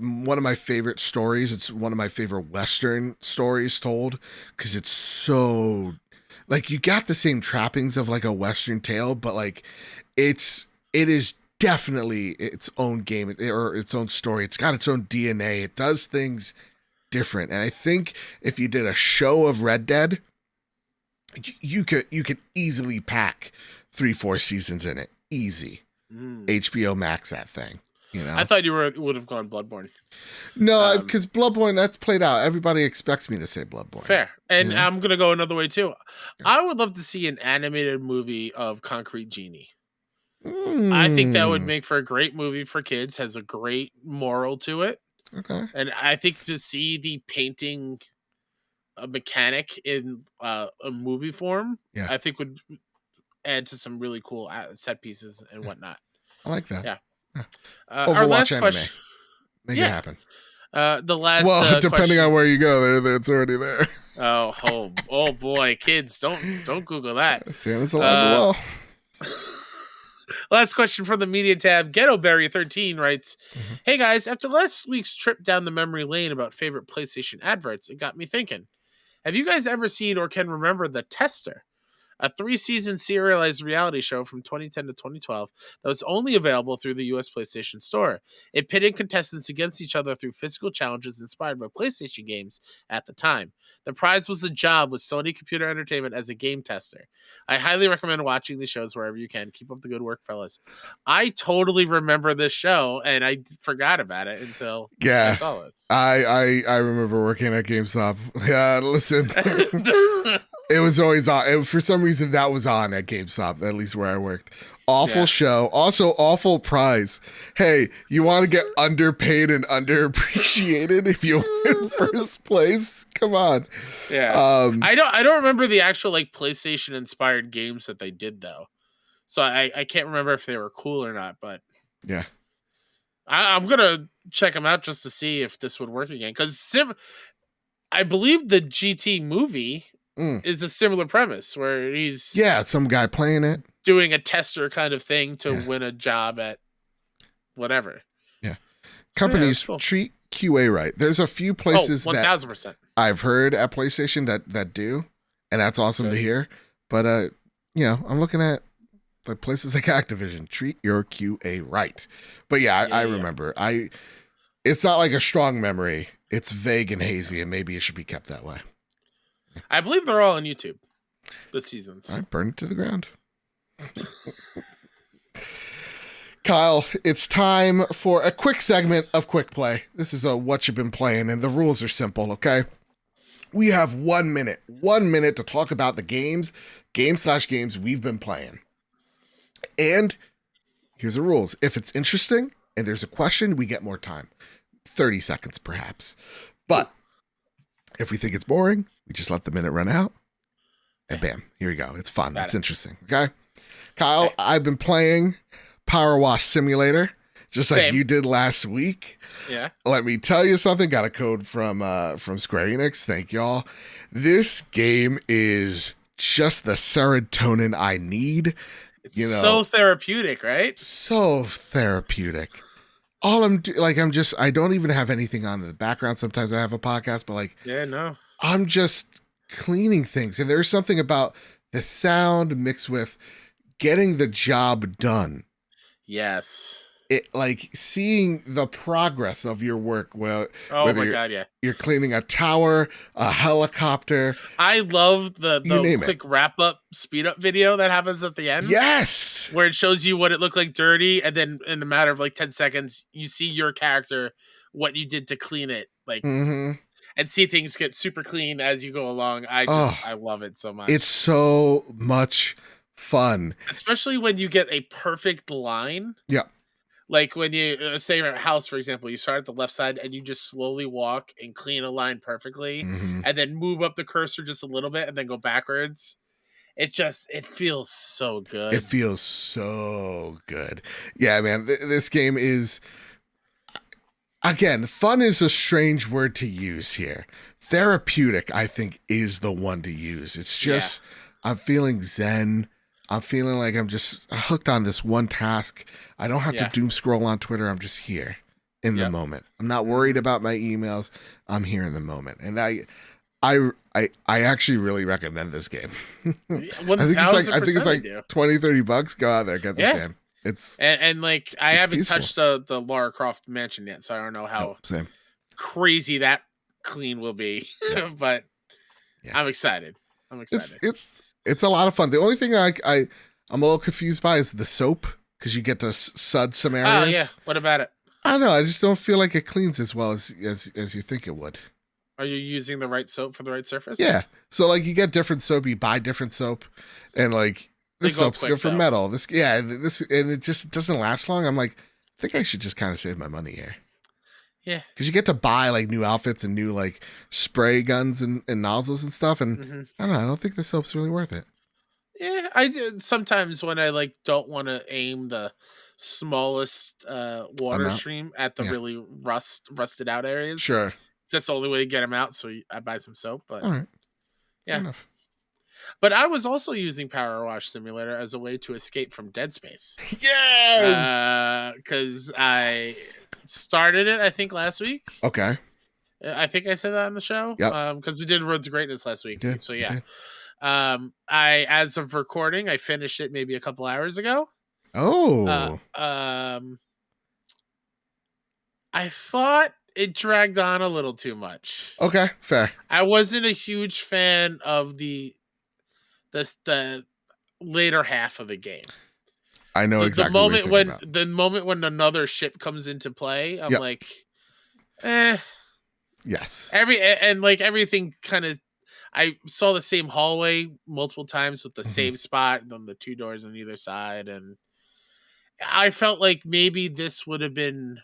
[SPEAKER 1] one of my favorite stories. It's one of my favorite Western stories told because it's so like you got the same trappings of like a Western tale, but like it is definitely its own game or its own story. It's got its own DNA. It does things different. And I think if you did a show of Red Dead, you could easily pack 3-4 seasons in it. Easy. HBO Max that thing, you know.
[SPEAKER 2] I thought you would have gone Bloodborne.
[SPEAKER 1] No, because Bloodborne, that's played out. Everybody expects me to say Bloodborne.
[SPEAKER 2] Fair. And I'm gonna go another way too. I would love to see an animated movie of Concrete Genie. I think that would make for a great movie for kids. Has a great moral to it.
[SPEAKER 1] Okay.
[SPEAKER 2] And I think to see the painting mechanic in a movie form, I think would add to some really cool set pieces and whatnot.
[SPEAKER 1] I like that.
[SPEAKER 2] Yeah.
[SPEAKER 1] Overwatch
[SPEAKER 2] our last
[SPEAKER 1] anime.
[SPEAKER 2] question.
[SPEAKER 1] Make it happen.
[SPEAKER 2] The last
[SPEAKER 1] depending on where you go, it's already there.
[SPEAKER 2] Oh boy, kids, don't Google that.
[SPEAKER 1] Santa's alive well.
[SPEAKER 2] Last question from the media tab. Ghettoberry13 writes, Hey guys, after last week's trip down the memory lane about favorite PlayStation adverts, it got me thinking. Have you guys ever seen or can remember The Tester? A 3-season serialized reality show from 2010 to 2012 that was only available through the US PlayStation Store. It pitted contestants against each other through physical challenges inspired by PlayStation games at the time. The prize was a job with Sony Computer Entertainment as a game tester. I highly recommend watching these shows wherever you can. Keep up the good work, fellas. I totally remember this show, and I forgot about it until I saw this.
[SPEAKER 1] I remember working at GameStop. Yeah, listen. It was always on. For some reason, that was on at GameStop, at least where I worked. Awful show. Also, awful prize. Hey, you want to get underpaid and underappreciated if you win first place? Come on.
[SPEAKER 2] Yeah. I don't remember the actual like PlayStation inspired games that they did though. So I can't remember if they were cool or not, but
[SPEAKER 1] yeah.
[SPEAKER 2] I'm gonna check them out just to see if this would work again. Because I believe the GT movie is a similar premise where he's
[SPEAKER 1] some guy playing it,
[SPEAKER 2] doing a tester kind of thing to win a job at whatever.
[SPEAKER 1] Yeah, companies treat QA right. There's a few places
[SPEAKER 2] 1000%
[SPEAKER 1] that I've heard at PlayStation that do, and that's awesome to hear. But I'm looking at the places like Activision treat your QA right. But I remember. It's not like a strong memory. It's vague and hazy, and maybe it should be kept that way.
[SPEAKER 2] I believe they're all on YouTube. The seasons.
[SPEAKER 1] I burn it to the ground. Kyle, it's time for a quick segment of Quick Play. This is what you've been playing, and the rules are simple, okay? We have 1 minute. 1 minute to talk about the games we've been playing. And here's the rules. If it's interesting and there's a question, we get more time. 30 seconds, perhaps. But if we think it's boring, we just let the minute run out. And bam, here you go. It's fun. It's interesting. Okay. Kyle, I've been playing Power Wash Simulator, just like you did last week.
[SPEAKER 2] Yeah.
[SPEAKER 1] Let me tell you something. Got a code from Square Enix. Thank y'all. This game is just the serotonin I need.
[SPEAKER 2] It's
[SPEAKER 1] You
[SPEAKER 2] so
[SPEAKER 1] know,
[SPEAKER 2] therapeutic, right?
[SPEAKER 1] so therapeutic. All I don't even have anything on in the background. Sometimes I have a podcast, but like,
[SPEAKER 2] Yeah, no.
[SPEAKER 1] I'm just cleaning things. And there's something about the sound mixed with getting the job done.
[SPEAKER 2] Yes.
[SPEAKER 1] It like seeing the progress of your work, well,
[SPEAKER 2] Oh
[SPEAKER 1] whether
[SPEAKER 2] my god, yeah.
[SPEAKER 1] you're cleaning a tower, a helicopter,
[SPEAKER 2] I love
[SPEAKER 1] you
[SPEAKER 2] the
[SPEAKER 1] name it.
[SPEAKER 2] quick wrap up speed up video that happens at the end.
[SPEAKER 1] Yes.
[SPEAKER 2] Where it shows you what it looked like dirty, and then in a matter of like 10 seconds, you see your character, what you did to clean it, like,
[SPEAKER 1] Mm-hmm.
[SPEAKER 2] and see things get super clean as you go along.
[SPEAKER 1] Oh,
[SPEAKER 2] I love it so
[SPEAKER 1] it's
[SPEAKER 2] much.
[SPEAKER 1] so much fun.
[SPEAKER 2] Especially when you get a perfect line.
[SPEAKER 1] Yeah.
[SPEAKER 2] Like when you say your house, for example, you start at the left side and you just slowly walk and clean a line perfectly,
[SPEAKER 1] Mm-hmm.
[SPEAKER 2] and then move up the cursor just a little bit and then go backwards. It feels so good.
[SPEAKER 1] It feels so good. Yeah, man. This game is, again, fun is a strange word to use here. Therapeutic, I think, is the one to use. It's just, I'm feeling zen. I'm feeling like I'm just hooked on this one task. I don't have to doom scroll on Twitter. I'm just here in the moment. I'm not worried about my emails. I'm here in the moment. And I actually really recommend this game. I think it's like 20, $30. Go out there, get this game. It's
[SPEAKER 2] and like I haven't
[SPEAKER 1] peaceful.
[SPEAKER 2] touched the Lara Croft mansion yet, so I don't know how crazy that clean will be. But I'm excited.
[SPEAKER 1] It's a lot of fun. The only thing I'm a little confused by is the soap, because you get to sud some areas.
[SPEAKER 2] Oh yeah. What about it?
[SPEAKER 1] I don't know. I just don't feel like it cleans as well as you think it would.
[SPEAKER 2] Are you using the right soap for the right surface?
[SPEAKER 1] Yeah. So like you get different soap, you buy different soap, and like this soap's good for metal. And it just doesn't last long. I'm like, I think I should just kind of save my money here.
[SPEAKER 2] Yeah.
[SPEAKER 1] Because you get to buy like new outfits and new like spray guns and nozzles and stuff, and I don't know. I don't think the soap's really worth it.
[SPEAKER 2] Yeah, I do sometimes when I like don't want to aim the smallest water stream at the really rusted out areas.
[SPEAKER 1] Sure.
[SPEAKER 2] That's the only way to get them out, so I buy some soap. But
[SPEAKER 1] all right,
[SPEAKER 2] yeah. Enough. But I was also using Power Wash Simulator as a way to escape from Dead Space.
[SPEAKER 1] Yes,
[SPEAKER 2] because I started it, I think, last week.
[SPEAKER 1] Okay.
[SPEAKER 2] I think I said that on the show.
[SPEAKER 1] Yeah.
[SPEAKER 2] Because we did Road to Greatness last week. So yeah.
[SPEAKER 1] I
[SPEAKER 2] as of recording, I finished it maybe a couple hours ago.
[SPEAKER 1] Oh.
[SPEAKER 2] I thought it dragged on a little too much.
[SPEAKER 1] Okay, fair.
[SPEAKER 2] I wasn't a huge fan of the later half of the game.
[SPEAKER 1] I know exactly
[SPEAKER 2] the moment when another ship comes into play, I'm like,
[SPEAKER 1] yes.
[SPEAKER 2] Everything kind of. I saw the same hallway multiple times with the save spot and then the two doors on either side, and I felt like maybe this would have been.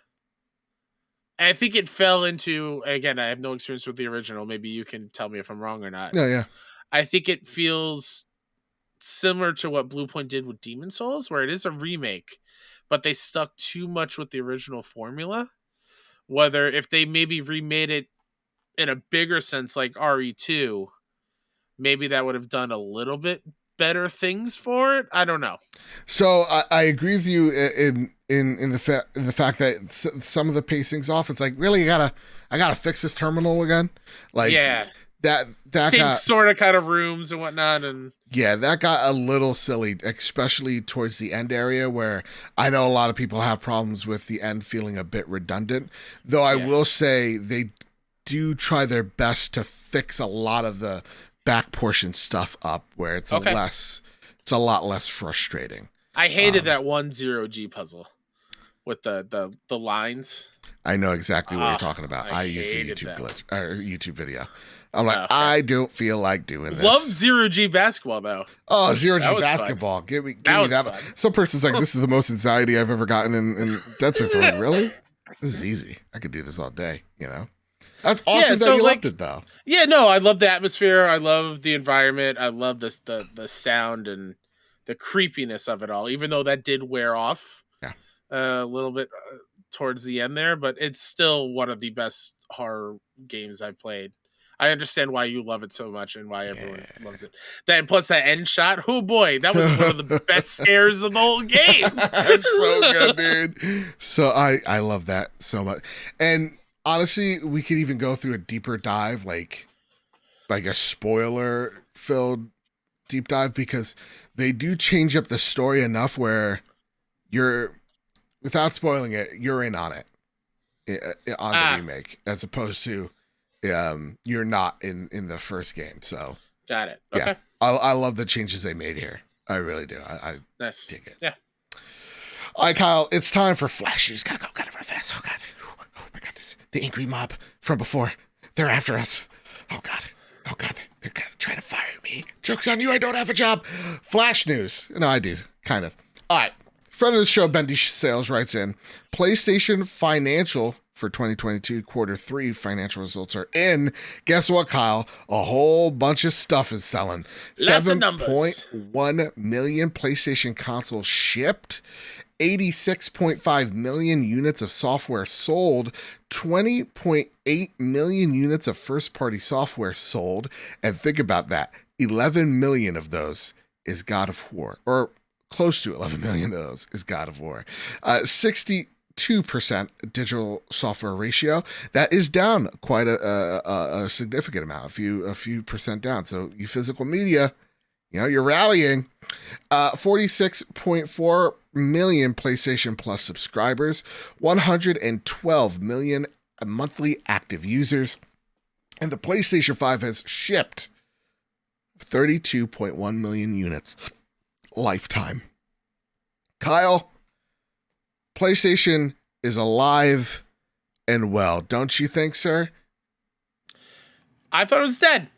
[SPEAKER 2] I think it fell into, again, I have no experience with the original. Maybe you can tell me if I'm wrong or not.
[SPEAKER 1] Yeah.
[SPEAKER 2] I think it feels similar to what Bluepoint did with Demon Souls, where it is a remake, but they stuck too much with the original formula. Whether if they maybe remade it in a bigger sense, like RE2, maybe that would have done a little bit better things for it. I don't know.
[SPEAKER 1] So I agree with you in the fact that some of the pacing's off. It's like, really, I gotta fix this terminal again. Like, that
[SPEAKER 2] same sort of kind of rooms and whatnot, and
[SPEAKER 1] that got a little silly, especially towards the end area, where I know a lot of people have problems with the end feeling a bit redundant. Though I will say they do try their best to fix a lot of the back portion stuff up, where it's a lot less frustrating.
[SPEAKER 2] I hated that 1-0G puzzle with the lines.
[SPEAKER 1] I know exactly what you're talking about. I used a YouTube glitch or YouTube video. I'm like, I don't feel like doing this.
[SPEAKER 2] Love 0G basketball though.
[SPEAKER 1] Oh, 0G basketball. Give me that.
[SPEAKER 2] Fun.
[SPEAKER 1] Some person's like, this is the most anxiety I've ever gotten in Dead Space. I'm like, really? This is easy. I could do this all day, That's awesome that you loved it though.
[SPEAKER 2] Yeah, no, I love the atmosphere. I love the environment. I love the sound and the creepiness of it all, even though that did wear off a little bit towards the end there, but it's still one of the best horror games I've played. I understand why you love it so much and why everyone loves it. That plus that end shot. Oh boy, that was one of the best scares of the whole game.
[SPEAKER 1] It's so good, dude. So I love that so much. And honestly, we could even go through a deeper dive, like a spoiler filled deep dive, because they do change up the story enough where you're, without spoiling it, you're in on it on the remake, as opposed to you're not in the first game. So
[SPEAKER 2] got it. Okay.
[SPEAKER 1] Yeah, I love the changes they made here. I really do. I
[SPEAKER 2] nice.
[SPEAKER 1] dig it.
[SPEAKER 2] Yeah.
[SPEAKER 1] All right, Kyle, it's time for Flash News. Gotta run fast. Oh, God. Oh, my goodness. The angry mob from before. They're after us. Oh, God. They're trying to fire me. Joke's on you. I don't have a job. Flash News. No, I do. Kind of. All right. Friend of the show, Bendy Sales, writes in, PlayStation Financial for 2022 quarter 3 financial results are in. Guess what, Kyle? A whole bunch of stuff is selling.
[SPEAKER 2] Lots of numbers.
[SPEAKER 1] 7.1 million PlayStation consoles shipped. 86.5 million units of software sold, 20.8 million units of first-party software sold, and think about that, 11 million of those is God of War, or close to 11 million of those is God of War. 62% digital software ratio. That is down quite a significant amount, a few percent down. So you physical media, you're rallying. 46.4 million PlayStation Plus subscribers, 112 million monthly active users, and the PlayStation 5 has shipped 32.1 million units lifetime. Kyle, PlayStation is alive and well, don't you think, sir?
[SPEAKER 2] I thought it was dead.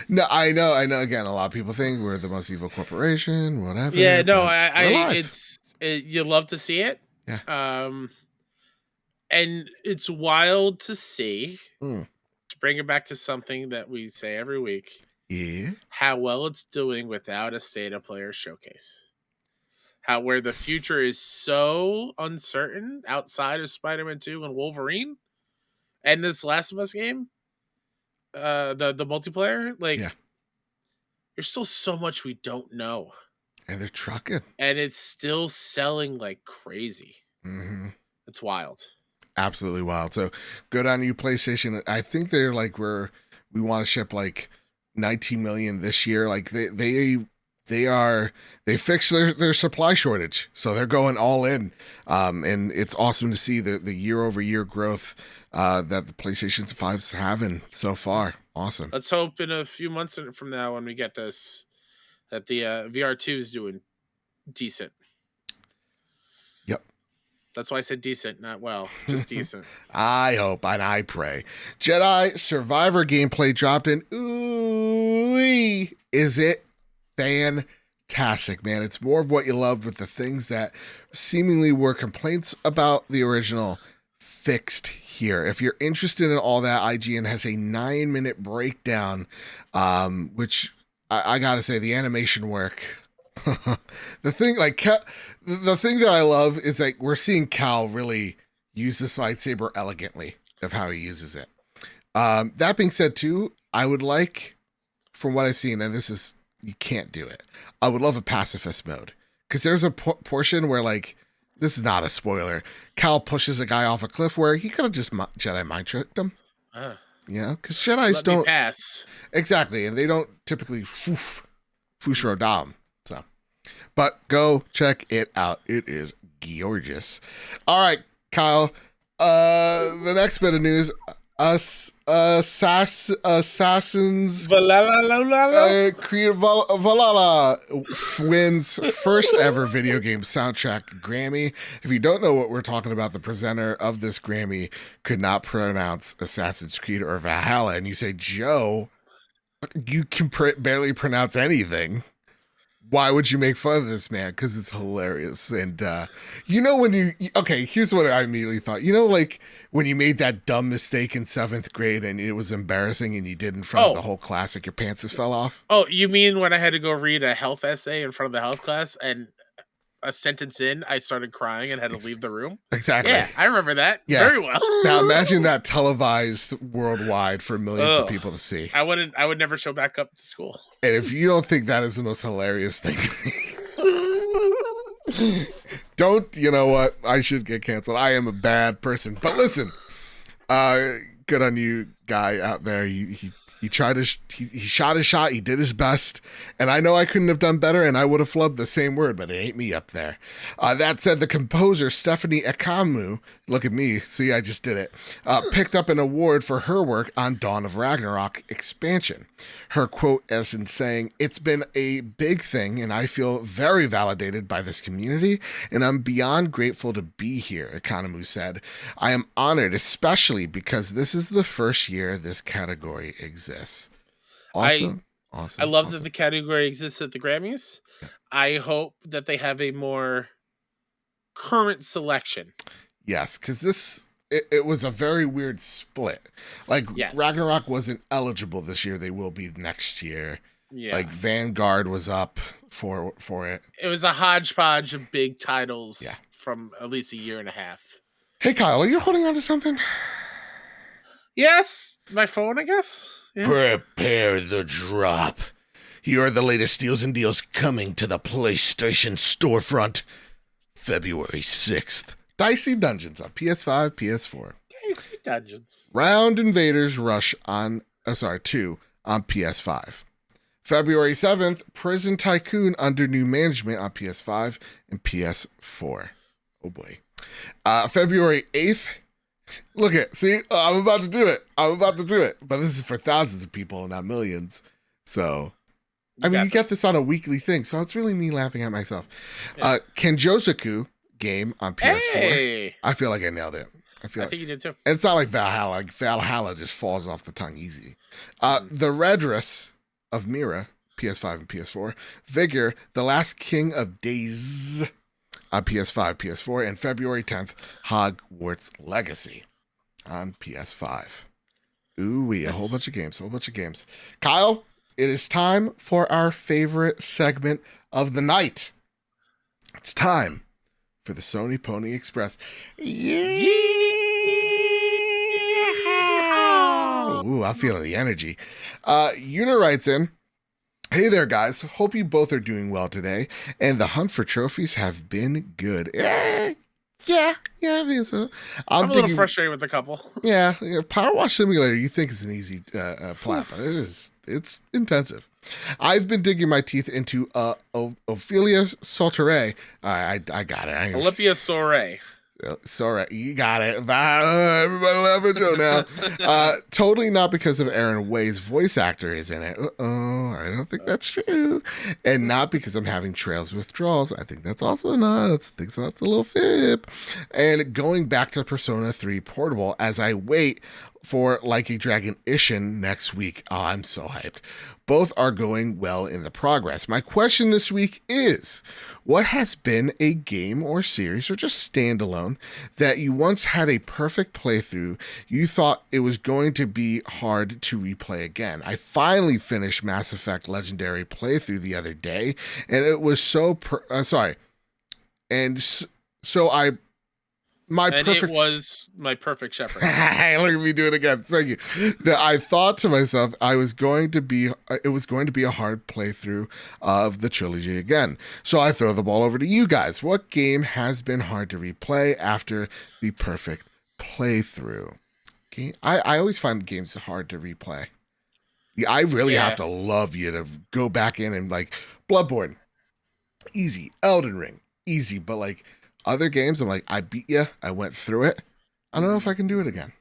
[SPEAKER 1] No, I know. Again, a lot of people think we're the most evil corporation, whatever.
[SPEAKER 2] Yeah, no, you love to see it.
[SPEAKER 1] Yeah.
[SPEAKER 2] And it's wild to see,
[SPEAKER 1] to
[SPEAKER 2] bring it back to something that we say every week.
[SPEAKER 1] Yeah.
[SPEAKER 2] How well it's doing without a state of player showcase. Where the future is so uncertain outside of Spider-Man 2 and Wolverine and this Last of Us game. The multiplayer, there's still so much we don't know,
[SPEAKER 1] and they're trucking,
[SPEAKER 2] and it's still selling like crazy.
[SPEAKER 1] Mm-hmm.
[SPEAKER 2] It's wild,
[SPEAKER 1] absolutely wild. So good on you, PlayStation. I think they're we want to ship 19 million this year. They fixed their supply shortage, so they're going all in. And it's awesome to see the year-over-year growth that the PlayStation 5's having so far. Awesome.
[SPEAKER 2] Let's hope in a few months from now, when we get this, that the VR2 is doing decent.
[SPEAKER 1] Yep.
[SPEAKER 2] That's why I said decent, not well, just decent.
[SPEAKER 1] I hope and I pray. Jedi Survivor gameplay dropped in. Ooh, is it fantastic, man? It's more of what you loved, with the things that seemingly were complaints about the original fixed here. If you're interested in all that, IGN has a 9-minute breakdown, which I gotta say, the animation work. The thing that I love is that we're seeing Cal really use this lightsaber elegantly of how he uses it. That being said, too, I would like, from what I've seen, and you can't do it, I would love a pacifist mode, because there's a portion where this is not a spoiler, Cal pushes a guy off a cliff where he could have just Jedi mind tricked him. Because Jedis don't
[SPEAKER 2] pass.
[SPEAKER 1] Exactly, and they don't typically Fushro Dam. So, but go check it out. It is gorgeous. All right, Kyle. The next bit of news: Assassin's Creed Valhalla wins first ever video game soundtrack Grammy. If you don't know what we're talking about, the presenter of this Grammy could not pronounce Assassin's Creed or Valhalla, and you say, Joe, you can barely pronounce anything. Why would you make fun of this man? Because it's hilarious. And here's what I immediately thought. When you made that dumb mistake in 7th grade and it was embarrassing and you did in front of the whole class, your pants just fell off?
[SPEAKER 2] Oh, you mean when I had to go read a health essay in front of the health class and a sentence in, I started crying and had to leave the room.
[SPEAKER 1] Exactly.
[SPEAKER 2] Yeah, I remember that very well.
[SPEAKER 1] Now imagine that televised worldwide for millions of people to see.
[SPEAKER 2] I would never show back up to school.
[SPEAKER 1] And if you don't think that is the most hilarious thing, you know what? I should get canceled. I am a bad person. But listen, good on you, guy out there. He tried he shot his shot. He did his best. And I know I couldn't have done better, and I would have flubbed the same word, but it ain't me up there. That said, the composer, Stephanie Akamu, look at me. See, I just did it. Picked up an award for her work on Dawn of Ragnarok expansion. Her quote as in saying, "It's been a big thing, and I feel very validated by this community, and I'm beyond grateful to be here," Akamu said. "I am honored, especially because this is the first year this category exists." Awesome.
[SPEAKER 2] I love that the category exists at the Grammys. Yeah. I hope that they have a more current selection.
[SPEAKER 1] Yes, because it was a very weird split. Like, Ragnarok wasn't eligible this year. They will be next year. Yeah. Like, Vanguard was up for it.
[SPEAKER 2] It was a hodgepodge of big titles from at least a year and a half.
[SPEAKER 1] Hey, Kyle, are you holding on to something?
[SPEAKER 2] Yes. My phone, I guess. Yeah.
[SPEAKER 1] Prepare the drop. Here are the latest deals and deals coming to the PlayStation storefront February 6th. Dicey Dungeons on PS5, PS4.
[SPEAKER 2] Dicey Dungeons.
[SPEAKER 1] Round Invaders Rush 2 on PS5. February 7th, Prison Tycoon Under New Management on PS5 and PS4. Oh boy. February 8th. Look see, I'm about to do it. But this is for thousands of people, not millions. So, you get this on a weekly thing, so it's really me laughing at myself. Yeah. Kenjosaku game on PS4. Hey. I feel like I nailed it. I think
[SPEAKER 2] you did too.
[SPEAKER 1] It's not like Valhalla. Like Valhalla just falls off the tongue easy. The Redress of Mira, PS5 and PS4. Vigor, The Last King of Days on PS5, PS4. And February 10th, Hogwarts Legacy on PS5. Ooh-wee, a whole bunch of games. Kyle, it is time for our favorite segment of the night. It's time for the Sony Pony Express. Yeah! Ooh, I'm feeling the energy. Una writes in, "Hey there, guys. Hope you both are doing well today, and the hunt for trophies have been good." Yeah, I think so.
[SPEAKER 2] I'm a little frustrated with a couple.
[SPEAKER 1] Yeah, Power Wash Simulator, you think it's an easy plat, but it's intensive. I've been digging my teeth into Ophelia Sauterelle. I got it.
[SPEAKER 2] Olympia Soray.
[SPEAKER 1] Sorry, you got it. Everybody laughing Joe now. Totally not because of Aaron Way's voice actor is in it. I don't think that's true. And not because I'm having Trails withdrawals. I think that's also not. I think that's a little fib. And going back to Persona 3 Portable as I wait for Like a Dragon Ishin next week. Oh, I'm so hyped. Both are going well in the progress. My question this week is, what has been a game or series or just standalone that you once had a perfect playthrough, you thought it was going to be hard to replay again? I finally finished Mass Effect Legendary playthrough the other day, and it was so
[SPEAKER 2] it was my perfect shepherd.
[SPEAKER 1] Look at me do it again. Thank you. That I thought to myself, it was going to be a hard playthrough of the trilogy again. So I throw the ball over to you guys. What game has been hard to replay after the perfect playthrough? Okay. I always find games hard to replay. Yeah, I really have to love you to go back in and like Bloodborne, easy. Elden Ring, easy. But like other games, I'm like, I beat you. I went through it. I don't know if I can do it again.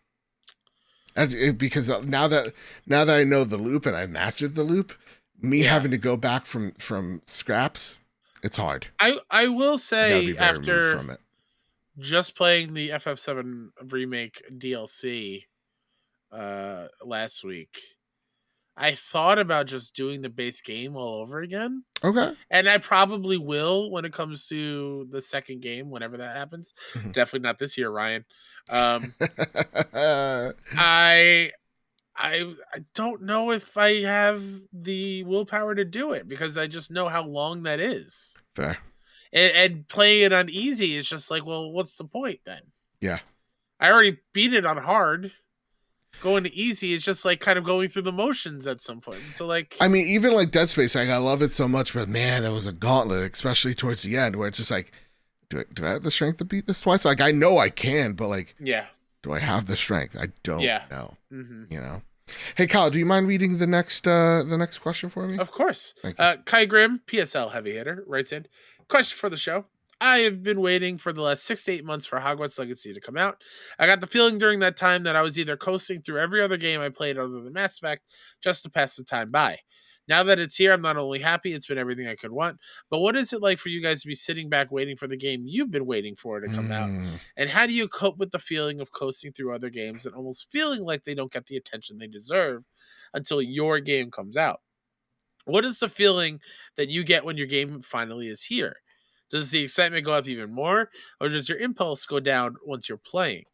[SPEAKER 1] Because now that I know the loop and I've mastered the loop, having to go back from scraps, it's hard.
[SPEAKER 2] I will say after from it. Just playing the FF7 remake DLC last week, I thought about just doing the base game all over again.
[SPEAKER 1] Okay.
[SPEAKER 2] And I probably will when it comes to the second game, whenever that happens. Mm-hmm. Definitely not this year, Ryan. I don't know if I have the willpower to do it because I just know how long that is.
[SPEAKER 1] Fair.
[SPEAKER 2] and playing it on easy is just like, well, what's the point then?
[SPEAKER 1] Yeah.
[SPEAKER 2] I already beat it on hard. Going to easy is just like kind of going through the motions at some point. So like,
[SPEAKER 1] I mean, even like Dead Space, like I love it so much, but man, that was a gauntlet, especially towards the end, where it's just like, do I have the strength to beat this twice? Like I know I can, but like,
[SPEAKER 2] yeah,
[SPEAKER 1] do I have the strength? I don't know.
[SPEAKER 2] Mm-hmm.
[SPEAKER 1] You know. Hey, Kyle, do you mind reading the next question for me?
[SPEAKER 2] Of course.
[SPEAKER 1] Thank you.
[SPEAKER 2] Kai Grimm, PSL heavy hitter, writes in, question for the show. I have been waiting for the last 6 to 8 months for Hogwarts Legacy to come out. I got the feeling during that time that I was either coasting through every other game I played other than Mass Effect just to pass the time by. Now that it's here, I'm not only happy, it's been everything I could want, but what is it like for you guys to be sitting back waiting for the game you've been waiting for to come out? And how do you cope with the feeling of coasting through other games and almost feeling like they don't get the attention they deserve until your game comes out? What is the feeling that you get when your game finally is here? Does the excitement go up even more, or does your impulse go down once you're playing?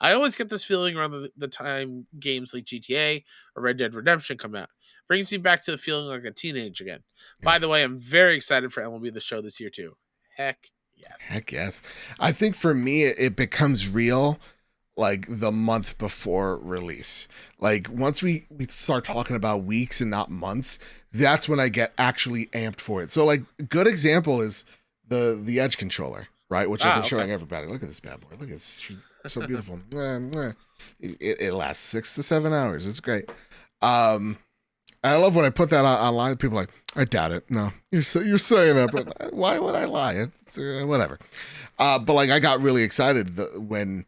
[SPEAKER 2] I always get this feeling around the time games like GTA or Red Dead Redemption come out. Brings me back to the feeling like a teenage again. By the way, I'm very excited for MLB The Show this year too. Heck yes.
[SPEAKER 1] Heck yes. I think for me, it becomes real like the month before release. Like once we start talking about weeks and not months, that's when I get actually amped for it. So like a good example is the Edge controller, right? Which I've been showing everybody. Look at this bad boy. Look at this. She's so beautiful. It lasts 6 to 7 hours. It's great. I love when I put that online. People are like, I doubt it. No, you're saying that, but why would I lie? It's, whatever. But like, I got really excited when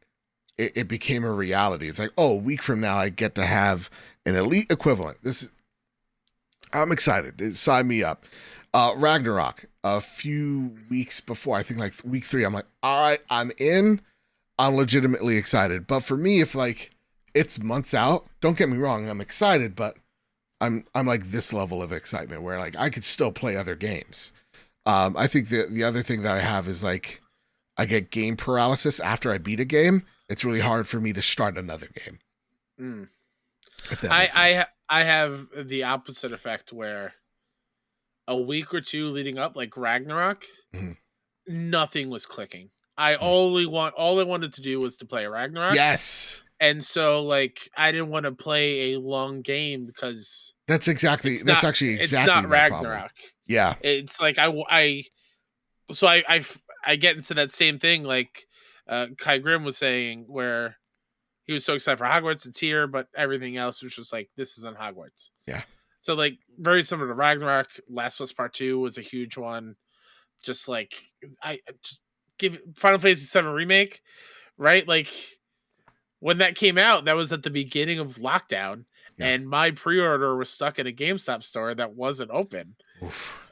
[SPEAKER 1] it became a reality. It's like, oh, a week from now, I get to have an elite equivalent. I'm excited. Sign me up. Ragnarok. A few weeks before, I think like week 3, I'm like, all right, I'm in. I'm legitimately excited. But for me, if like it's months out, don't get me wrong, I'm excited, but I'm like this level of excitement where like I could still play other games. I think the other thing that I have is like I get game paralysis after I beat a game. It's really hard for me to start another game.
[SPEAKER 2] If that makes sense. I have the opposite effect where a week or two leading up, like Ragnarok, nothing was clicking. All I wanted to do was to play Ragnarok.
[SPEAKER 1] Yes.
[SPEAKER 2] And so like I didn't want to play a long game because
[SPEAKER 1] that's actually exactly
[SPEAKER 2] it's not Ragnarok.
[SPEAKER 1] Problem. Yeah.
[SPEAKER 2] It's like I get into that same thing like Kai Grimm was saying where he was so excited for Hogwarts, it's here, but everything else was just like, this isn't Hogwarts.
[SPEAKER 1] Yeah.
[SPEAKER 2] So like very similar to Ragnarok, Last of Us Part 2 was a huge one. Just like I just give Final Fantasy 7 Remake, right? Like when that came out, that was at the beginning of lockdown, and my pre-order was stuck in a GameStop store that wasn't open.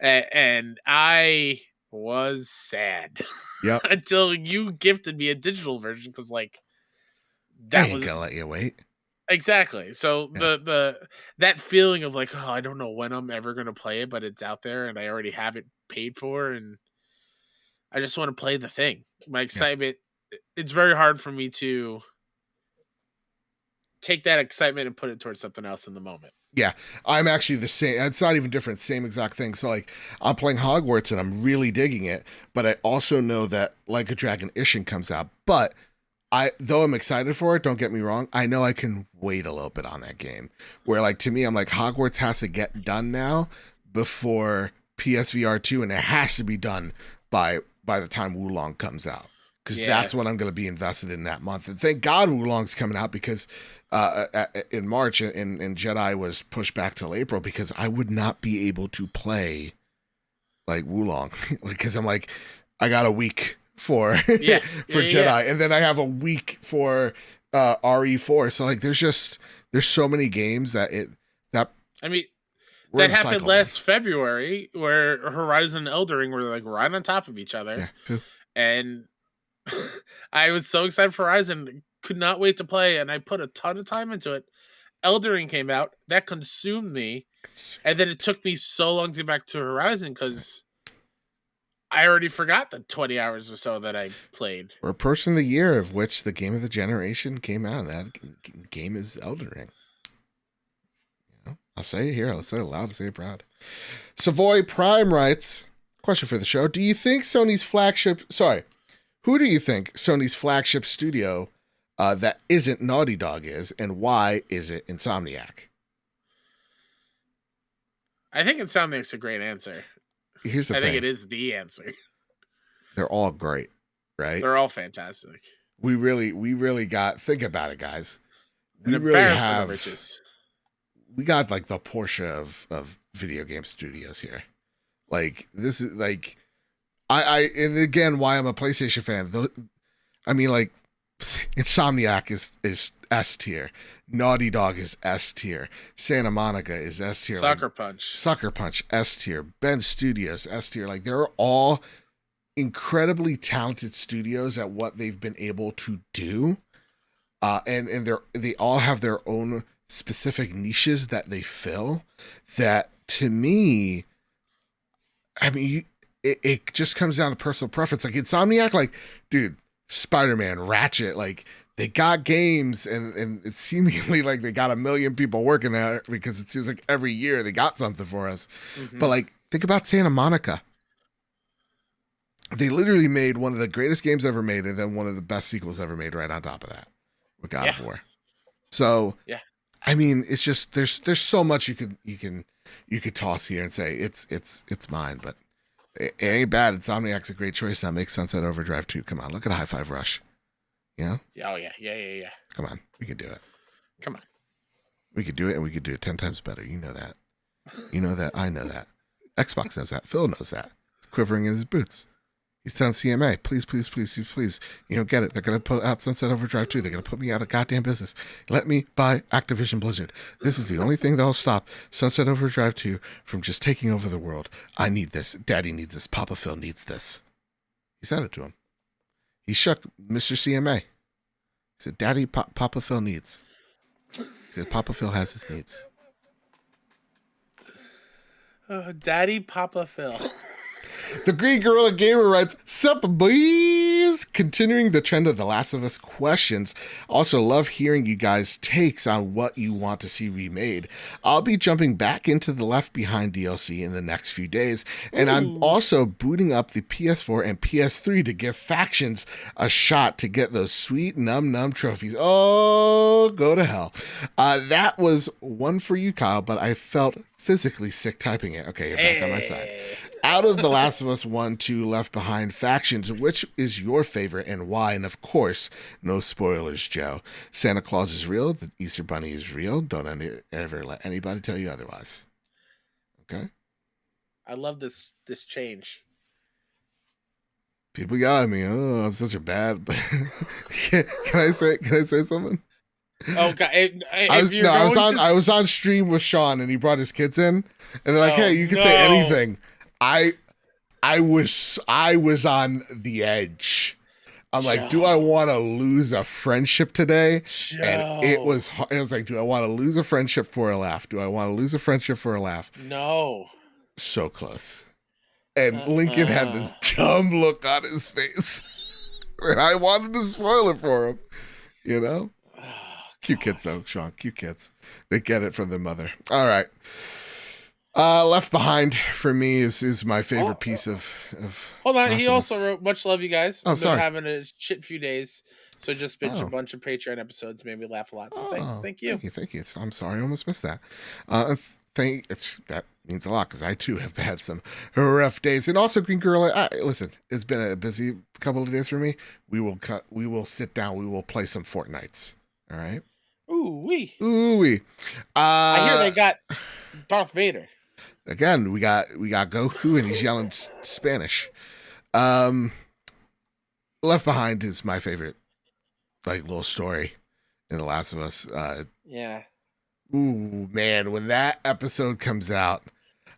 [SPEAKER 2] And I was sad.
[SPEAKER 1] Yep.
[SPEAKER 2] Until you gifted me a digital version, because like
[SPEAKER 1] that ain't gonna let you wait.
[SPEAKER 2] Exactly. So that feeling of like, oh, I don't know when I'm ever gonna play it, but it's out there and I already have it paid for, and I just want to play the thing. My excitement, it's very hard for me to take that excitement and put it towards something else in the moment.
[SPEAKER 1] Yeah, I'm actually the same. It's not even different, same exact thing. So like I'm playing Hogwarts and I'm really digging it, but I also know that Like a Dragon Ishin comes out. But though I'm excited for it, don't get me wrong, I know I can wait a little bit on that game. Where like to me, I'm like Hogwarts has to get done now before PSVR 2, and it has to be done by the time Wulong comes out. Because that's what I'm going to be invested in that month. And thank God Wulong's coming out, because in March and Jedi was pushed back till April, because I would not be able to play like Wulong. Because I'm like, I got a week for Jedi, and then I have a week for RE4. So like there's so many games that
[SPEAKER 2] happened last February where Horizon and Elden Ring were like right on top of each other. Yeah. And I was so excited for Horizon, could not wait to play, and I put a ton of time into it. Elden Ring came out, that consumed me, and then it took me so long to get back to Horizon because I already forgot the 20 hours or so that I played.
[SPEAKER 1] We're approaching the year of which the game of the generation came out. That game is Elden Ring. You know, I'll say it here. I'll say it loud. I'll say it proud. Savoy Prime writes, question for the show. Do you think who do you think Sony's flagship studio that isn't Naughty Dog is, and why is it Insomniac?
[SPEAKER 2] I think Insomniac's a great answer.
[SPEAKER 1] Here's the thing.
[SPEAKER 2] I think it is the answer.
[SPEAKER 1] They're all great, right?
[SPEAKER 2] They're all fantastic.
[SPEAKER 1] We really got, think about it, guys.
[SPEAKER 2] We really have,
[SPEAKER 1] we got like the Porsche of video game studios here. Like, this is like, and again, why I'm a PlayStation fan. I mean, like, Insomniac is S tier. Naughty Dog is S tier. Santa Monica is S tier.
[SPEAKER 2] Sucker
[SPEAKER 1] Punch S tier. Ben Studios S tier. Like, they're all incredibly talented studios at what they've been able to do, and they all have their own specific niches that they fill. That, to me, I mean, it just comes down to personal preference. Like, Insomniac, like, dude, Spider-Man, Ratchet, like, they got games, and it's seemingly like they got 1 million people working at it, because it seems like every year they got something for us. Mm-hmm. But, like, think about Santa Monica. They literally made one of the greatest games ever made, and then one of the best sequels ever made right on top of that with God of War. So, I mean, it's just there's so much you could toss here and say it's mine, but it ain't bad. Insomniac's a great choice. That makes Sunset Overdrive 2. Come on, look at High Five Rush. You know?
[SPEAKER 2] Oh yeah.
[SPEAKER 1] Come on, we can do it.
[SPEAKER 2] Come on,
[SPEAKER 1] we could do it, and we could do it 10 times better. You know that. You know that. I know that. Xbox knows that. Phil knows that. He's quivering in his boots. He's telling CMA, please. You don't get it. They're going to put out Sunset Overdrive 2. They're going to put me out of goddamn business. Let me buy Activision Blizzard. This is the only thing that'll stop Sunset Overdrive 2 from just taking over the world. I need this. Daddy needs this. Papa Phil needs this. He said it to him. He shook Mr. CMA. He said, Daddy, Papa Phil needs. He said, Papa Phil has his needs.
[SPEAKER 2] Daddy, Papa Phil.
[SPEAKER 1] The Green Gorilla Gamer writes, "Sup, boys? Continuing the trend of The Last of Us questions. Also love hearing you guys' takes on what you want to see remade. I'll be jumping back into the Left Behind DLC in the next few days, and I'm also booting up the PS4 and PS3 to give Factions a shot to get those sweet num trophies. Oh, go to hell." That was one for you, Kyle, but I felt physically sick typing it. Okay, you're back on my side. Out of The Last of Us 1, 2, Left Behind, Factions, which is your favorite and why? And of course, no spoilers, Joe. Santa Claus is real. The Easter Bunny is real. Don't ever let anybody tell you otherwise. Okay?
[SPEAKER 2] I love this change.
[SPEAKER 1] People got me. Oh, I'm such a bad... Can I say something?
[SPEAKER 2] Oh God!
[SPEAKER 1] I was on stream with Sean, and he brought his kids in, and they're like, "Hey, you can say anything." I was on the edge. I'm like, do I want to lose a friendship today? And it was like, do I want to lose a friendship for a laugh?
[SPEAKER 2] No.
[SPEAKER 1] So close. And Lincoln had this dumb look on his face, and I wanted to spoil it for him. You know. Cute kids, though, Sean. Cute kids. They get it from their mother. All right. Left Behind, for me, is my favorite piece of
[SPEAKER 2] Hold on. He also wrote, "Much love, you guys.
[SPEAKER 1] Oh, sorry.
[SPEAKER 2] Been having a shit few days, so just binge a bunch of Patreon episodes. Made me laugh a lot. So thanks. Thank you.
[SPEAKER 1] Thank you. I'm sorry. I almost missed that. That means a lot, because I, too, have had some rough days. And also, Green Gorilla, listen, it's been a busy couple of days for me. We will sit down. We will play some Fortnites. All right? Ooh-wee.
[SPEAKER 2] I hear they got Darth Vader.
[SPEAKER 1] Again, we got Goku, and he's yelling Spanish. Left Behind is my favorite, like, little story in The Last of Us.
[SPEAKER 2] Yeah.
[SPEAKER 1] Ooh, man, when that episode comes out,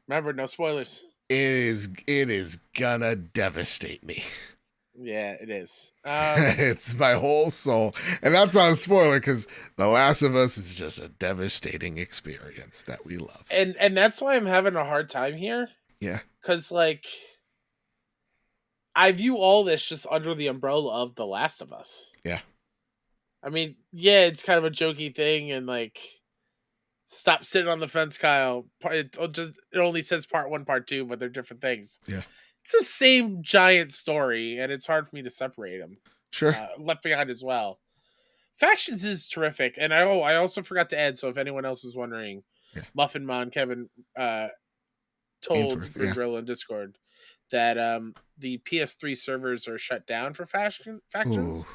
[SPEAKER 2] remember, no spoilers.
[SPEAKER 1] It is gonna devastate me.
[SPEAKER 2] Yeah, it is.
[SPEAKER 1] It's my whole soul. And that's not a spoiler, because The Last of Us is just a devastating experience that we love.
[SPEAKER 2] And that's why I'm having a hard time here.
[SPEAKER 1] Yeah.
[SPEAKER 2] Because, like, I view all this just under the umbrella of The Last of Us.
[SPEAKER 1] Yeah.
[SPEAKER 2] I mean, yeah, it's kind of a jokey thing, and, like, stop sitting on the fence, Kyle. It only says part 1, part 2, but they're different things.
[SPEAKER 1] Yeah.
[SPEAKER 2] it's the same giant story, and it's hard for me to separate them.
[SPEAKER 1] Sure.
[SPEAKER 2] Left Behind as well. Factions is terrific, and I also forgot to add. So if anyone else was wondering, Muffin Mon Kevin told Gridrill in Discord that the PS3 servers are shut down for factions, so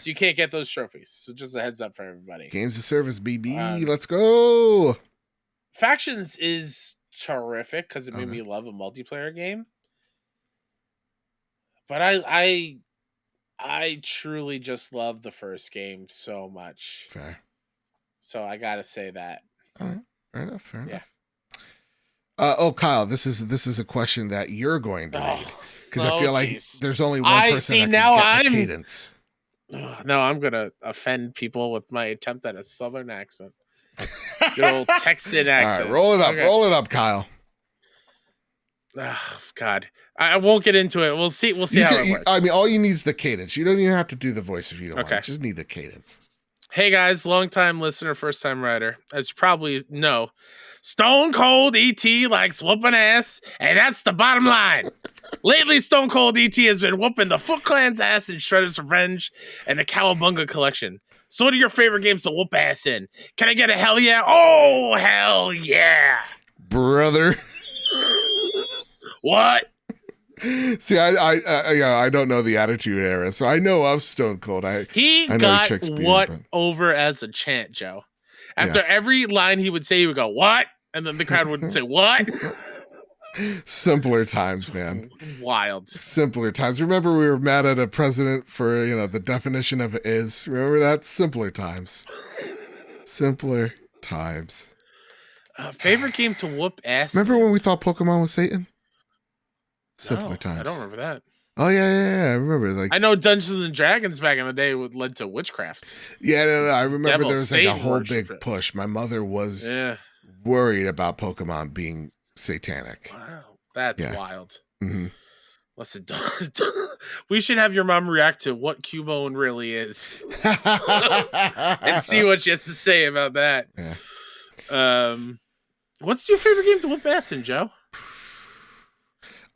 [SPEAKER 2] you can't get those trophies. So just a heads up for everybody.
[SPEAKER 1] Games of service, BB. Let's go.
[SPEAKER 2] Factions is terrific because it made me love a multiplayer game. But I truly just love the first game so much.
[SPEAKER 1] Fair.
[SPEAKER 2] So I gotta say that.
[SPEAKER 1] All right. Fair enough. Fair enough. Kyle, this is a question that you're going to read because I feel like there's only one person that can get the cadence.
[SPEAKER 2] No, I'm gonna offend people with my attempt at a Southern accent. Good old Texan accent.
[SPEAKER 1] All right, roll it up, Kyle.
[SPEAKER 2] Oh, God, I won't get into it. We'll see how it works.
[SPEAKER 1] I mean, all you need is the cadence. You don't even have to do the voice if you don't want. You just need the cadence.
[SPEAKER 2] Hey guys, long-time listener, first-time writer. As you probably know, Stone Cold ET likes whooping ass, and that's the bottom line. Lately, Stone Cold ET has been whooping the Foot Clan's ass in Shredder's Revenge and the Cowabunga collection. So what are your favorite games to whoop ass in? Can I get a hell yeah? Oh, hell yeah.
[SPEAKER 1] Brother.
[SPEAKER 2] What?
[SPEAKER 1] See, I don't know the Attitude Era, so I know of Stone Cold.
[SPEAKER 2] He got what over as a chant, Joe. After every line he would say, he would go, what? And then the crowd would say, what?
[SPEAKER 1] Simpler times, man.
[SPEAKER 2] Wild.
[SPEAKER 1] Simpler times. Remember we were mad at a president for, the definition of is. Remember that? Simpler times. Simpler times.
[SPEAKER 2] Favorite game to whoop ass?
[SPEAKER 1] Remember when we thought Pokemon was Satan? Simpler times.
[SPEAKER 2] I don't remember that.
[SPEAKER 1] Oh yeah. I remember.
[SPEAKER 2] I know Dungeons and Dragons back in the day led to witchcraft.
[SPEAKER 1] Yeah, no. I remember there was a whole big push. My mother was worried about Pokemon being satanic.
[SPEAKER 2] Wow, that's wild.
[SPEAKER 1] Mm-hmm.
[SPEAKER 2] Listen, we should have your mom react to what Cubone really is, and see what she has to say about that.
[SPEAKER 1] Yeah.
[SPEAKER 2] What's your favorite game to whoop ass in, Joe?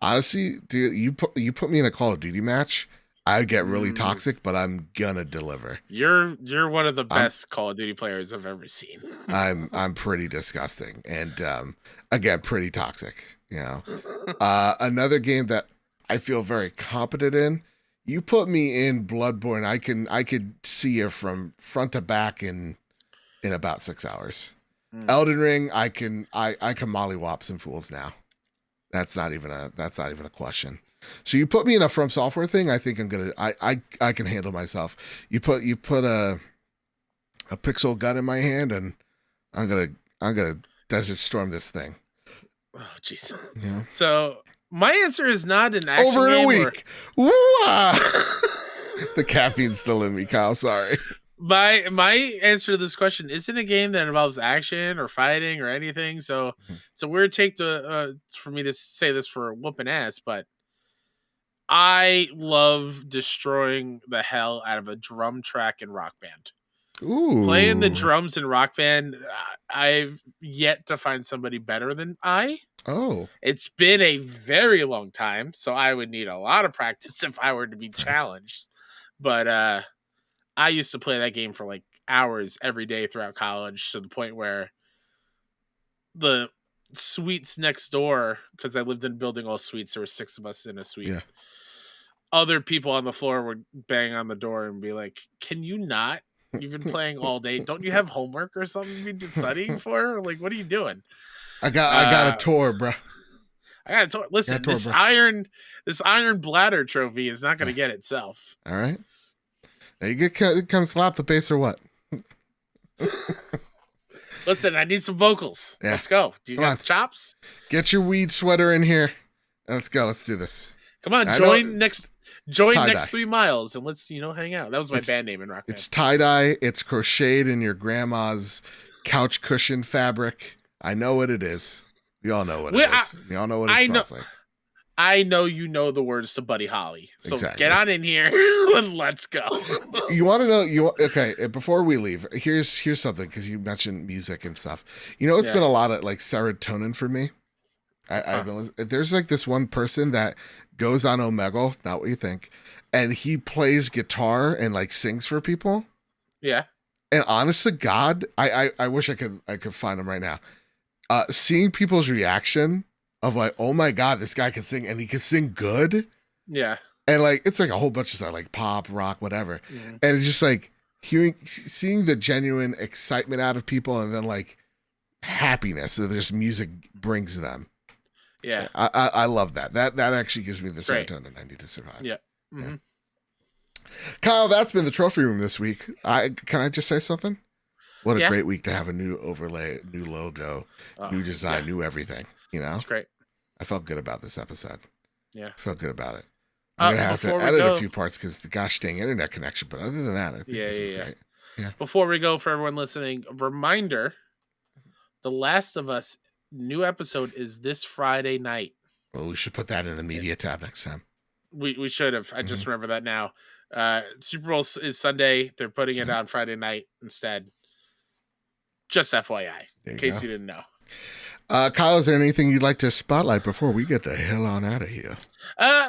[SPEAKER 1] Honestly, dude, you put me in a Call of Duty match, I'd get really toxic, but I'm gonna deliver.
[SPEAKER 2] You're one of the best Call of Duty players I've ever seen.
[SPEAKER 1] I'm pretty disgusting and again pretty toxic. Another game that I feel very competent in. You put me in Bloodborne, I could see you from front to back in about 6 hours. Elden Ring, I can mollywop some fools now. That's not even a question. So you put me in a From Software thing, I think I can handle myself. You put a pixel gun in my hand and I'm gonna Desert Storm this thing.
[SPEAKER 2] Oh jeez.
[SPEAKER 1] Yeah.
[SPEAKER 2] So my answer is not an action
[SPEAKER 1] over in
[SPEAKER 2] game
[SPEAKER 1] a week. The caffeine's still in me, Kyle. Sorry.
[SPEAKER 2] My answer to this question isn't a game that involves action or fighting or anything. So it's a weird take for me to say this for whooping ass, but I love destroying the hell out of a drum track in Rock Band.
[SPEAKER 1] Ooh.
[SPEAKER 2] Playing the drums in Rock Band, I've yet to find somebody better than I.
[SPEAKER 1] Oh.
[SPEAKER 2] It's been a very long time, so I would need a lot of practice if I were to be challenged. But I used to play that game for like hours every day throughout college, to the point where the suites next door, because I lived in a building all suites, there were 6 of us in a suite.
[SPEAKER 1] Yeah.
[SPEAKER 2] Other people on the floor would bang on the door and be like, "Can you not? You've been playing all day. Don't you have homework or something you've been studying for? Like, what are you doing?"
[SPEAKER 1] I got a tour, bro.
[SPEAKER 2] I got a tour. Listen, this iron bladder trophy is not going to get itself.
[SPEAKER 1] All right. Now you come slap the bass or what?
[SPEAKER 2] Listen, I need some vocals. Yeah. Let's go. Do you got the chops?
[SPEAKER 1] Get your weed sweater in here. Let's go. Let's do this.
[SPEAKER 2] Come on, join next 3 miles and let's hang out. That was my band name in Rock Band.
[SPEAKER 1] It's tie-dye. It's crocheted in your grandma's couch cushion fabric. I know what it is. We all know what it is. We all know what it smells like.
[SPEAKER 2] I know you know the words to Buddy Holly. So Get on in here and let's go.
[SPEAKER 1] You want to know? Okay, before we leave, here's something, because you mentioned music and stuff. It's been a lot of like serotonin for me. I've been there's like this one person that goes on Omegle, not what you think, and he plays guitar and like sings for people.
[SPEAKER 2] Yeah.
[SPEAKER 1] And honest to God, I wish I could find him right now. Seeing people's reaction of like, oh my God, this guy can sing and he can sing good.
[SPEAKER 2] Yeah.
[SPEAKER 1] And like it's like a whole bunch of stuff like pop, rock, whatever.
[SPEAKER 2] Mm-hmm.
[SPEAKER 1] And it's just like seeing the genuine excitement out of people and then like happiness that this music brings them.
[SPEAKER 2] Yeah.
[SPEAKER 1] I love that. That actually gives me the serotonin I need to survive.
[SPEAKER 2] Yeah. Mm-hmm.
[SPEAKER 1] Yeah. Kyle, that's been the trophy room this week. Can I just say something? What a great week to have a new overlay, new logo, new design, new everything. You know,
[SPEAKER 2] that's great.
[SPEAKER 1] I felt good about this episode.
[SPEAKER 2] Yeah,
[SPEAKER 1] I felt good about it. I'm gonna have to edit a few parts because the gosh dang internet connection. But other than that, I think this is great. Yeah.
[SPEAKER 2] Before we go, for everyone listening, a reminder: The Last of Us new episode is this Friday night.
[SPEAKER 1] Well, we should put that in the media tab next time.
[SPEAKER 2] We should have. I just remember that now. Super Bowl is Sunday. They're putting it on Friday night instead. Just FYI, in case you didn't know.
[SPEAKER 1] Kyle, is there anything you'd like to spotlight before we get the hell on out of here?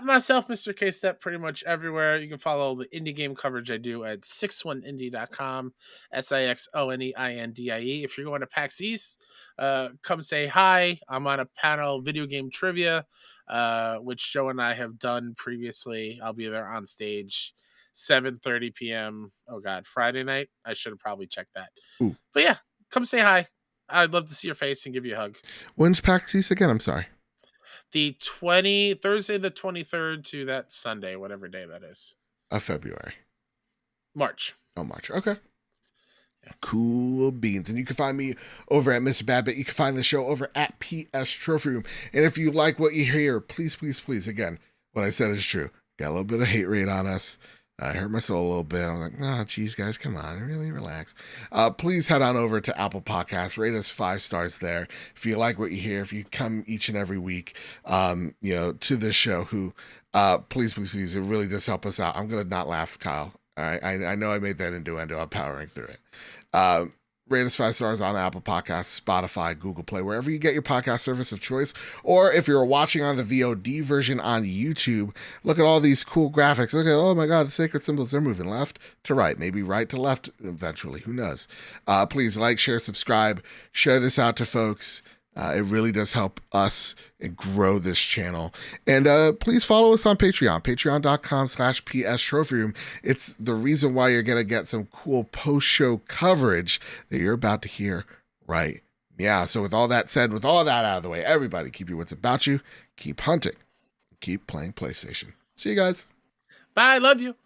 [SPEAKER 2] Myself, Mr. K-Step, pretty much everywhere. You can follow the indie game coverage I do at 61indie.com, SIXONEINDIE. If you're going to PAX East, come say hi. I'm on a panel, video game trivia, which Joe and I have done previously. I'll be there on stage, 7:30 p.m. Oh, God, Friday night? I should have probably checked that.
[SPEAKER 1] Ooh.
[SPEAKER 2] But yeah, come say hi. I'd love to see your face and give you a hug.
[SPEAKER 1] When's PAX East again? I'm sorry.
[SPEAKER 2] Thursday the 23rd to that Sunday, whatever day that is.
[SPEAKER 1] Of February.
[SPEAKER 2] March.
[SPEAKER 1] Oh, March. Okay. Yeah. Cool beans. And you can find me over at Mr. Babbitt. You can find the show over at PS Trophy Room. And if you like what you hear, please, please, please, again, what I said is true. Got a little bit of hate rate on us. I hurt my soul a little bit. I'm like, oh, geez, guys, come on. Really relax. Please head on over to Apple Podcasts. Rate us 5 stars there. If you like what you hear, if you come each and every week, to this show, please, please, please, it really does help us out. I'm going to not laugh, Kyle. All right. I know I made that innuendo. I'm powering through it. Rate us 5 stars on Apple Podcasts, Spotify, Google Play, wherever you get your podcast service of choice. Or if you're watching on the VOD version on YouTube, look at all these cool graphics. Look at, oh my God, the sacred symbols, they're moving left to right, maybe right to left eventually. Who knows? Please like, share, subscribe, share this out to folks. It really does help us and grow this channel. And please follow us on Patreon, patreon.com/PS Trophy Room. It's the reason why you're going to get some cool post-show coverage that you're about to hear right now. So with all that said, with all that out of the way, everybody keep your wits about you, keep hunting, keep playing PlayStation. See you guys.
[SPEAKER 2] Bye. Love you.